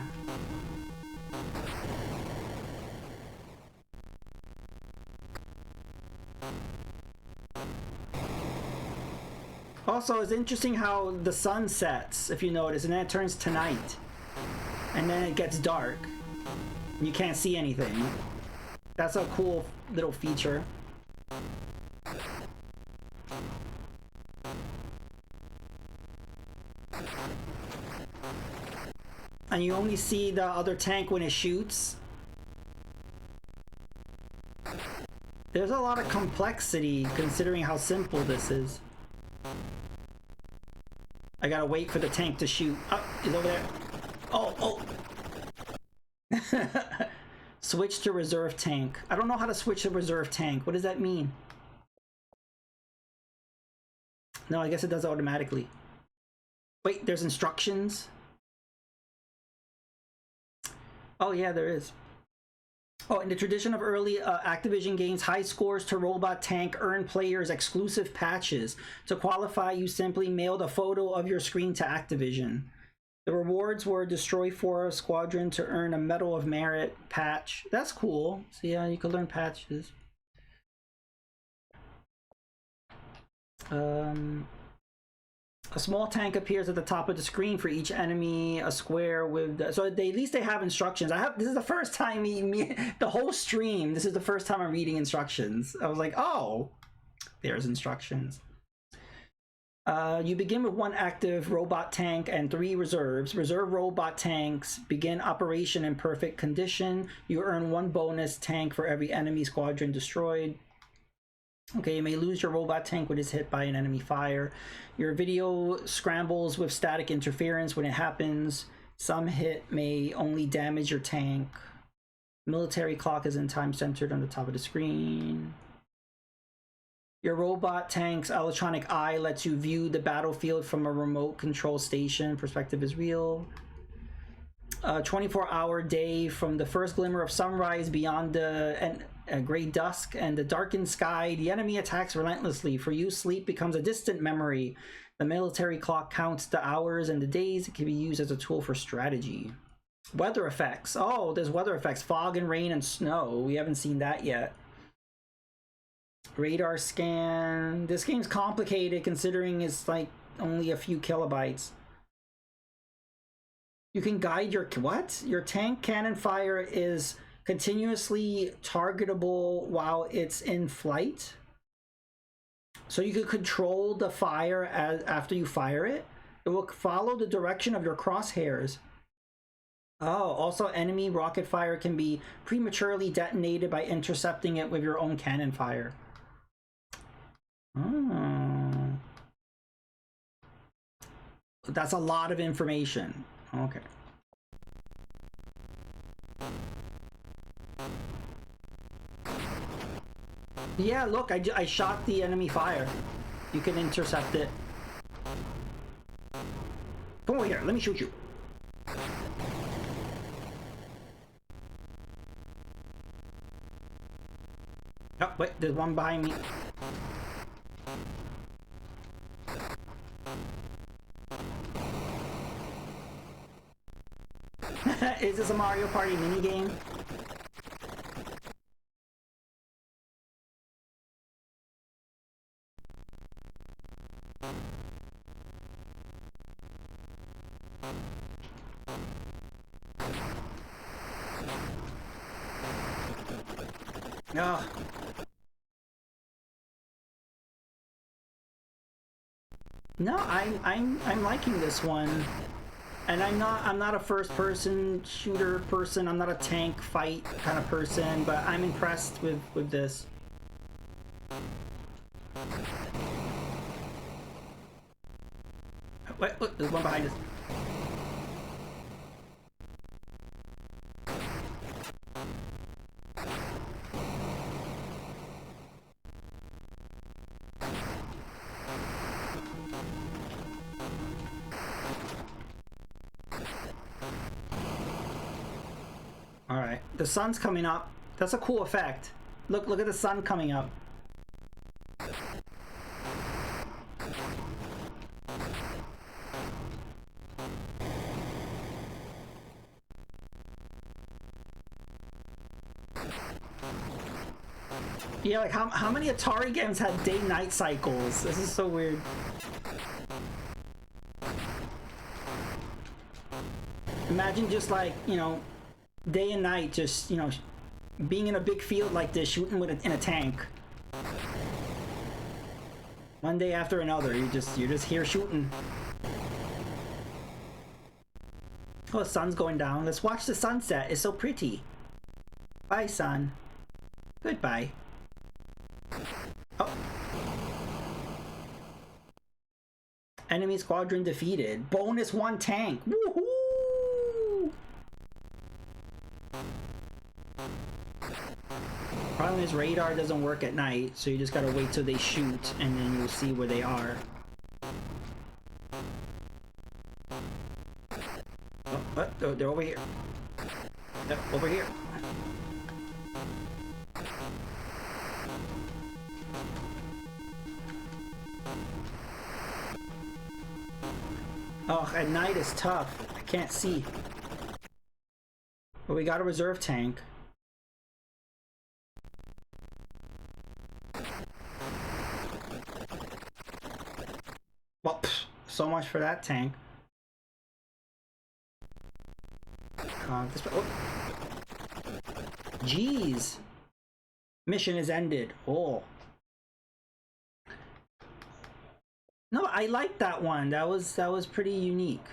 Also, it's interesting how the sun sets, if you notice, and then it turns to night. And then it gets dark. You can't see anything. That's a cool little feature. And you only see the other tank when it shoots. There's a lot of complexity considering how simple this is. I gotta wait for the tank to shoot. Oh, he's over there. Oh, oh. Switch to reserve tank. I don't know how to switch to reserve tank. What does that mean? No, I guess it does automatically. Wait, there's instructions? Oh yeah, there is. Oh, in the tradition of early Activision games, high scores to Robot Tank earn players exclusive patches. To qualify, you simply mailed a photo of your screen to Activision. The rewards were destroy 4 Squadron to earn a Medal of Merit patch. That's cool. So yeah, you could learn patches. A small tank appears at the top of the screen for each enemy. A square with so at least they have instructions. This is the first time the whole stream. This is the first time I'm reading instructions. I was like, oh, there's instructions. You begin with 1 active robot tank and 3 reserves. Reserve robot tanks begin operation in perfect condition. You earn 1 bonus tank for every enemy squadron destroyed. Okay, you may lose your robot tank when it's hit by an enemy fire. Your video scrambles with static interference when it happens. Some hit may only damage your tank. Military clock is in time centered on the top of the screen. Your robot tank's electronic eye lets you view the battlefield from a remote control station. Perspective is real. A 24-hour day from the first glimmer of sunrise beyond the gray dusk and the darkened sky. The enemy attacks relentlessly. For you, sleep becomes a distant memory. The military clock counts the hours and the days. It can be used as a tool for strategy. Weather effects. Oh, there's weather effects. Fog and rain and snow. We haven't seen that yet. Radar scan. This game's complicated considering it's like only a few kilobytes. You can guide your what? Your tank cannon fire is continuously targetable while it's in flight. So you could control the fire after you fire it. It will follow the direction of your crosshairs. Oh, also enemy rocket fire can be prematurely detonated by intercepting it with your own cannon fire. Oh. That's a lot of information. Okay. Yeah, look, I shot the enemy fire. You can intercept it. Come over here, let me shoot you. Oh, wait, there's one behind me. Is this a Mario Party minigame? No. No, I'm liking this one. And I'm not a first person shooter person. I'm not a tank fight kind of person, but I'm impressed with this. Wait, look, there's one behind us. Alright, the sun's coming up. That's a cool effect. Look at the sun coming up. Yeah, like how many Atari games had day-night cycles? This is so weird. Imagine just like, you know, day and night, just, you know, being in a big field like this, shooting in a tank. One day after another, you're just here shooting. Oh, the sun's going down. Let's watch the sunset. It's so pretty. Bye, sun. Goodbye. Oh. Enemy squadron defeated. Bonus 1 tank. Woohoo! Problem is radar doesn't work at night, so you just gotta wait till they shoot and then you'll see where they are. Oh, what? Oh, they're over here. Yep, over here. Oh, at night is tough. I can't see. But we got a reserve tank. Well, so much for that tank. Oh. Jeez. Mission is ended. Oh. No, I like that one. That was pretty unique.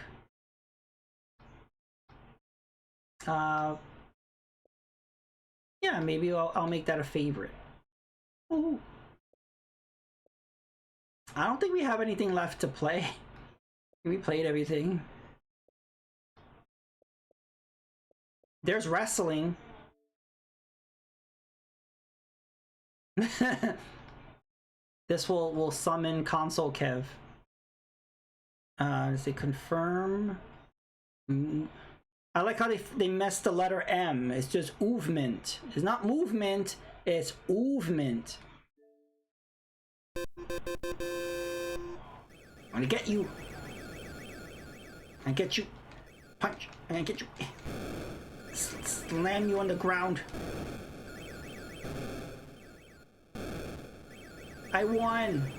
Yeah, maybe I'll make that a favorite. Ooh. I don't think we have anything left to play. We played everything. There's wrestling. This will summon Console Kev. Let's say confirm. I like how they messed the letter M. It's just movement. It's not movement. It's movement. I'm gonna get you. I get you. Punch. I'm gonna get you. Slam you on the ground. I won.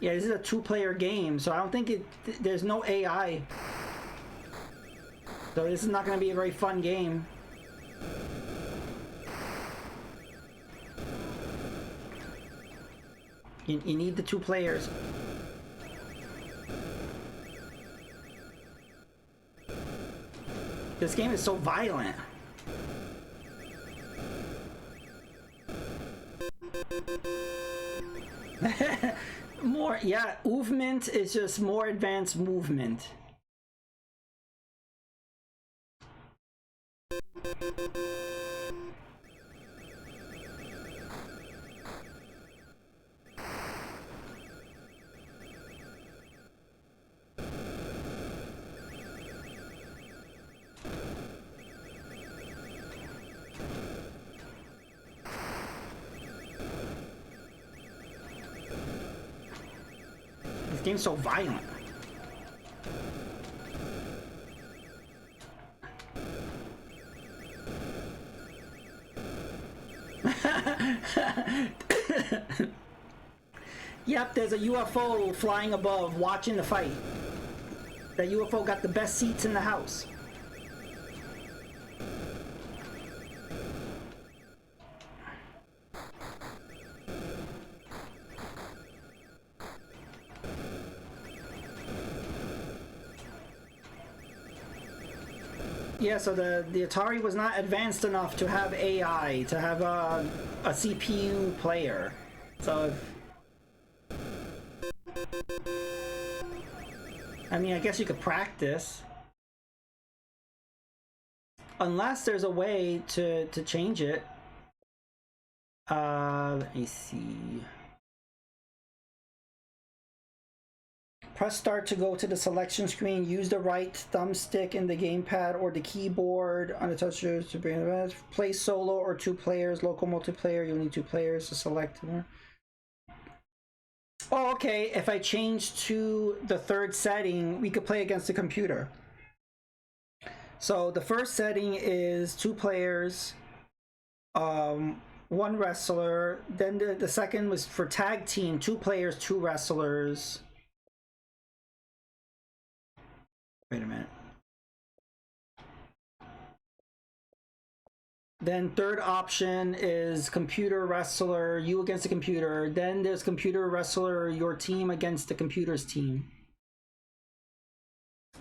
Yeah, this is a two-player game, so I don't think there's no AI. So this is not going to be a very fun game. You need the two players. This game is so violent. More, yeah, movement is just more advanced movement. This game's so violent. Yep, there's a UFO flying above watching the fight. That UFO got the best seats in the house. Yeah, so the Atari was not advanced enough to have AI, to have a CPU player. So I mean, I guess you could practice. Unless there's a way to change it. Let me see. Press start to go to the selection screen. Use the right thumbstick in the gamepad or the keyboard on the touchscreen to bring it. Play solo or two players. Local multiplayer, you'll need two players to select. Oh, okay. If I change to the third setting, we could play against the computer. So the first setting is two players, one wrestler. Then the second was for tag team, two players, two wrestlers. Wait a minute. Then third option is computer wrestler, you against the computer. Then there's computer wrestler, your team against the computer's team.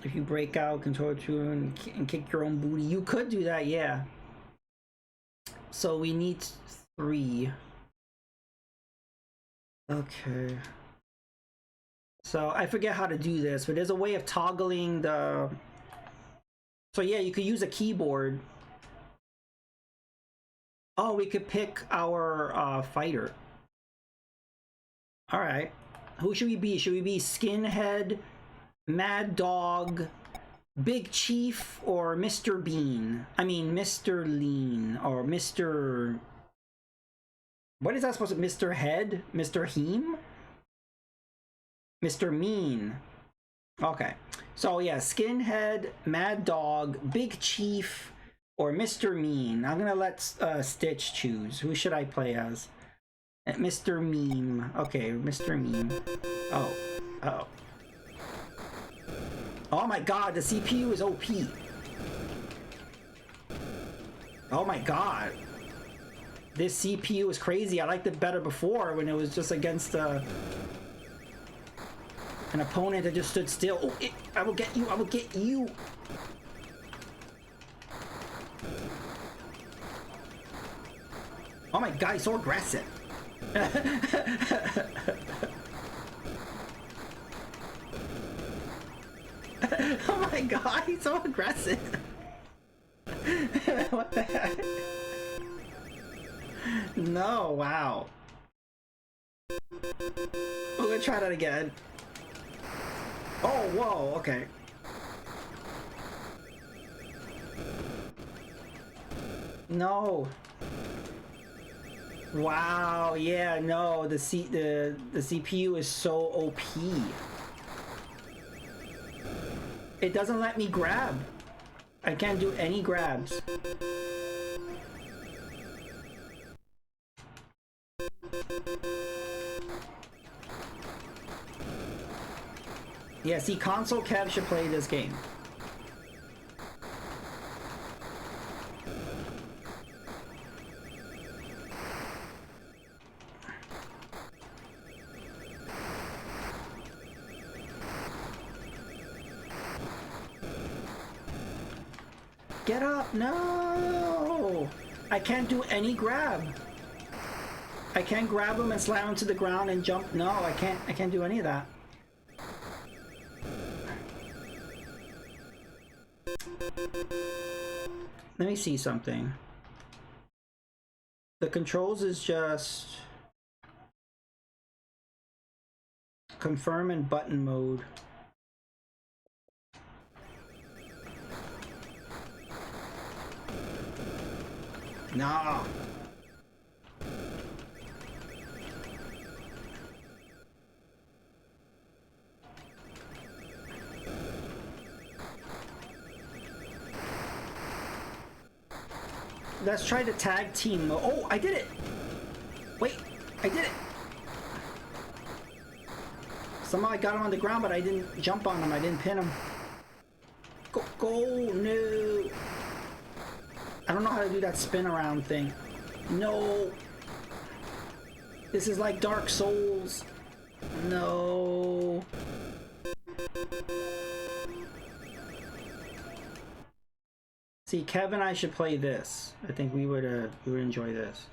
If you break out, control two, and kick your own booty. You could do that, yeah. So we need 3. Okay. So I forget how to do this, but there's a way of toggling the... So yeah, you could use a keyboard. Oh, we could pick our fighter. All right. Who should we be? Should we be Skinhead, Mad Dog, Big Chief, or Mr. Bean? I mean, Mr. Lean, or Mr. What is that supposed to? Mr. Head? Mr. Heem? Mr. Mean. Okay. So yeah, Skinhead, Mad Dog, Big Chief, or Mr. Mean. I'm gonna let Stitch choose. Who should I play as? Mr. Meme. Okay, Mr. Meme. Oh. Uh-oh. Oh my god, the CPU is OP. Oh my god. This CPU is crazy. I liked it better before when it was just against an opponent that just stood still. Oh, I will get you. I will get you. Oh my god, he's so aggressive. Oh my god, he's so aggressive. What the heck? No, wow. We're gonna try that again. Oh, whoa, okay. No. Wow, yeah, no, the CPU is so OP. It doesn't let me grab. I can't do any grabs. Yeah, see, console Kev should play this game. Get up! No! I can't do any grab. I can't grab him and slam him to the ground and jump. No, I can't do any of that. Let me see something. The controls is just confirm and button mode. Nah. Let's try the tag team. Oh, I did it! Wait, I did it! Somehow I got him on the ground, but I didn't jump on him. I didn't pin him. Go, no! I don't know how to do that spin around thing. No! This is like Dark Souls. No! See, Kev and I should play this. I think we would enjoy this.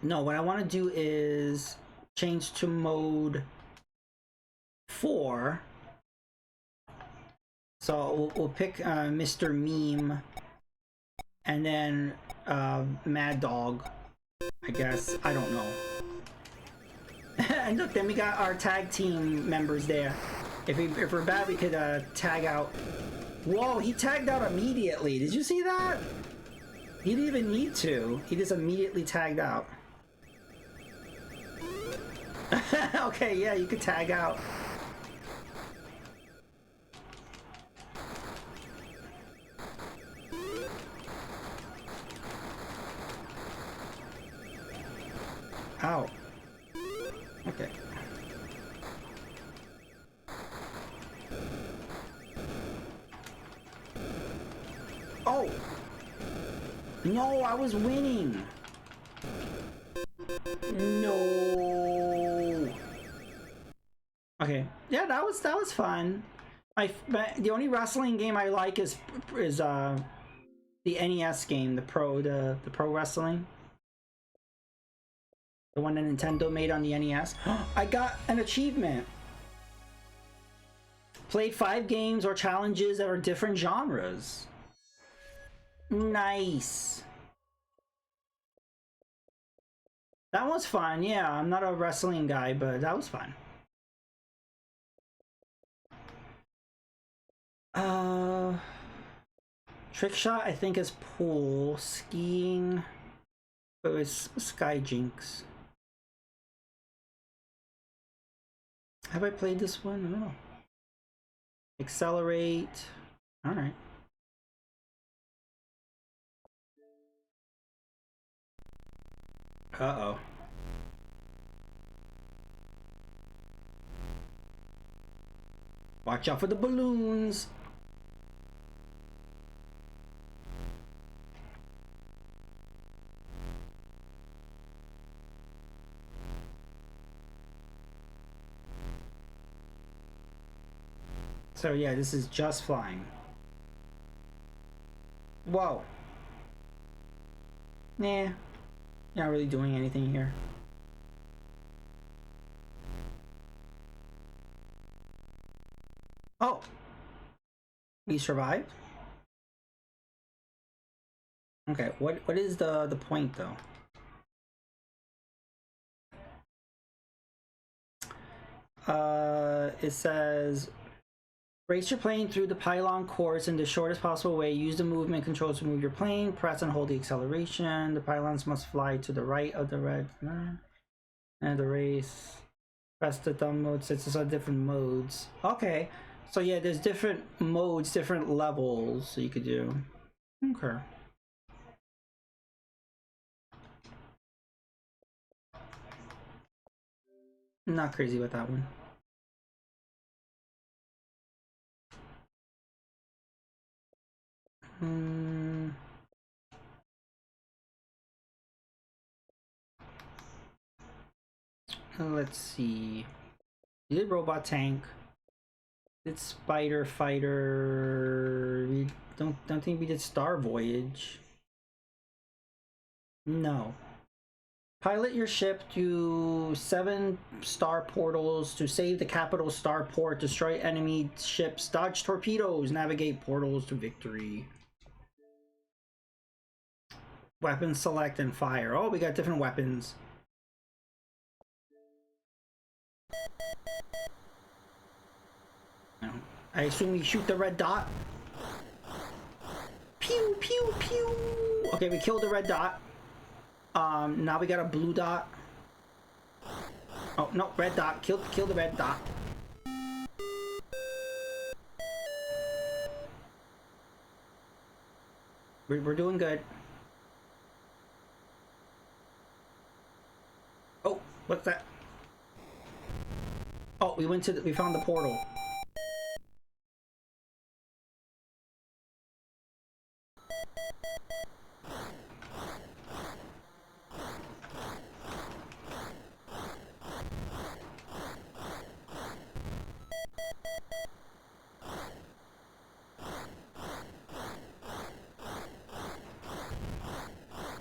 No, what I want to do is change to mode 4. So we'll pick Mr. Meme and then Mad Dog, I guess. I don't know. And look, then we got our tag team members there. If we're bad, we could tag out. Whoa, he tagged out immediately. Did you see that? He didn't even need to. He just immediately tagged out. Okay, yeah, you could tag out. Ow. Okay. Oh! No, I was winning! No! Okay. Yeah, that was fun. The only wrestling game I like is the NES game, the Pro Wrestling. The one that Nintendo made on the NES. I got an achievement. Played 5 games or challenges that are different genres. Nice. That was fun. Yeah, I'm not a wrestling guy, but that was fun. Trick shot, I think, is pool. Skiing. But it's Sky Jinx. Have I played this one? I don't know. Accelerate. All right. Uh-oh. Watch out for the balloons. So yeah, this is just flying. Whoa. Nah. Not really doing anything here. Oh. We survived? Okay, what is the point though? It says race your plane through the pylon course in the shortest possible way. Use the movement controls to move your plane. Press and hold the acceleration. The pylons must fly to the right of the red. And the race. Press the thumb mode. So it's on different modes. Okay. So yeah, there's different modes, different levels so you could do. Okay. Not crazy about that one. Let's see. We did Robot Tank. Did Spider Fighter. We don't think we did Star Voyage. No. Pilot your ship to 7 star portals to save the capital star port, destroy enemy ships, dodge torpedoes, navigate portals to victory. Weapons select and fire. Oh, we got different weapons. I assume we shoot the red dot. Pew, pew, pew. Okay, we killed the red dot. Now we got a blue dot. Oh, no, red dot. Kill the red dot. We're doing good. Oh, what's that? Oh, we found the portal.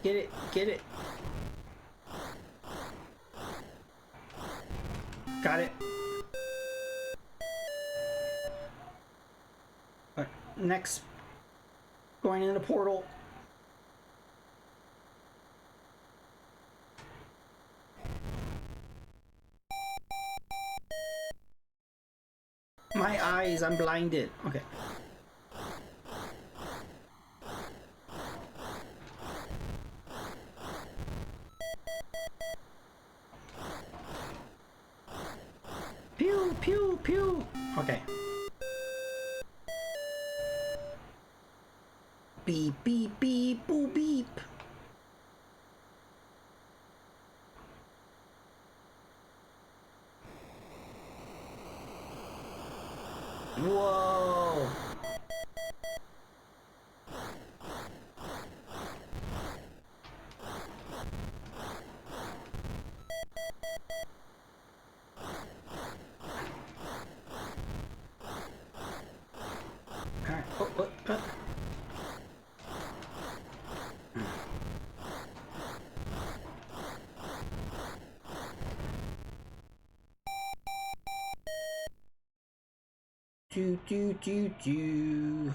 Get it, get it. Got it. Next, going in the portal. My eyes, I'm blinded. Okay. Pew, pew, pew. Okay. Beep, beep, beep, boop, beep. Whoa. Alright. Oh. Do.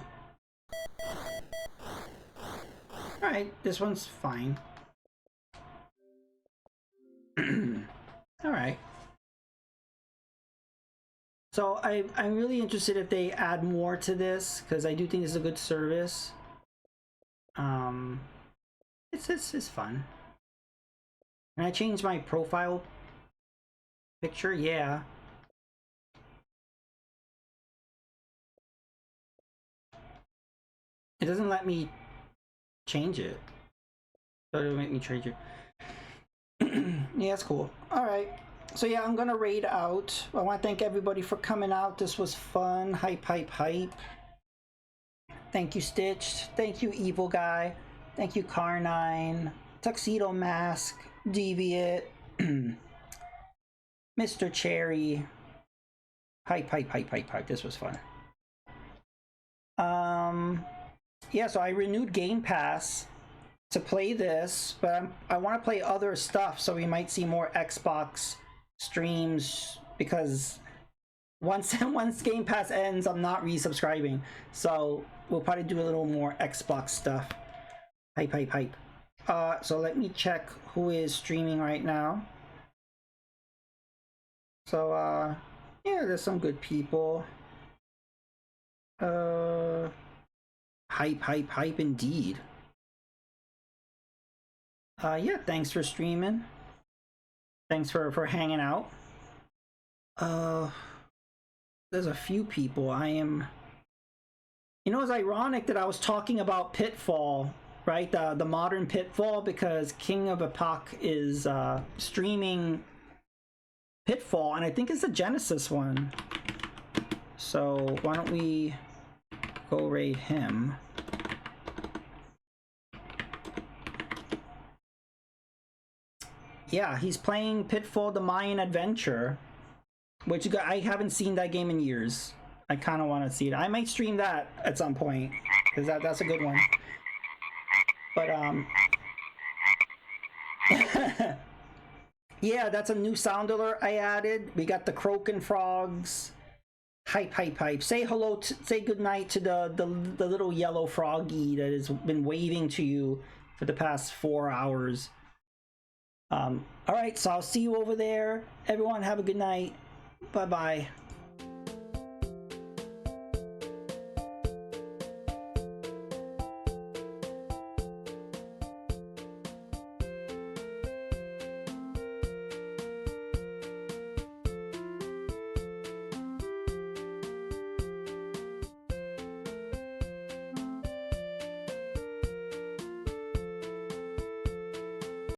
Alright, this one's fine. Alright. So I'm really interested if they add more to this, because I do think this is a good service. It's fun. Can I change my profile picture? Yeah. It doesn't let me change it. So it'll make me change it. Yeah, it's cool. All right. So yeah, I'm gonna raid out. I want to thank everybody for coming out. This was fun. Hype, hype, hype. Thank you, Stitched. Thank you, Evil Guy. Thank you, Car9. Tuxedo Mask. Deviant. Mr. Cherry. Hype, hype, hype, hype, hype. This was fun. Yeah, so I renewed Game Pass to play this, but I want to play other stuff, so we might see more Xbox streams, because once Game Pass ends, I'm not resubscribing. So we'll probably do a little more Xbox stuff. Hype, hype, hype. So let me check who is streaming right now. So yeah, there's some good people. Hype, hype, hype indeed. Yeah, thanks for streaming. Thanks for hanging out. There's a few people. You know, it's ironic that I was talking about Pitfall, right? The modern Pitfall, because King of Epoch is streaming Pitfall, and I think it's a Genesis one. So why don't we go raid him? Yeah, he's playing Pitfall: The Mayan Adventure, which I haven't seen that game in years. I kind of want to see it. I might stream that at some point, because that's a good one. But yeah, that's a new sound alert I added. We got the croaking frogs. Hype, hype, hype. Say hello, say goodnight to the little yellow froggy that has been waving to you for the past 4 hours. All right, so I'll see you over there. Everyone, have a good night. Bye-bye.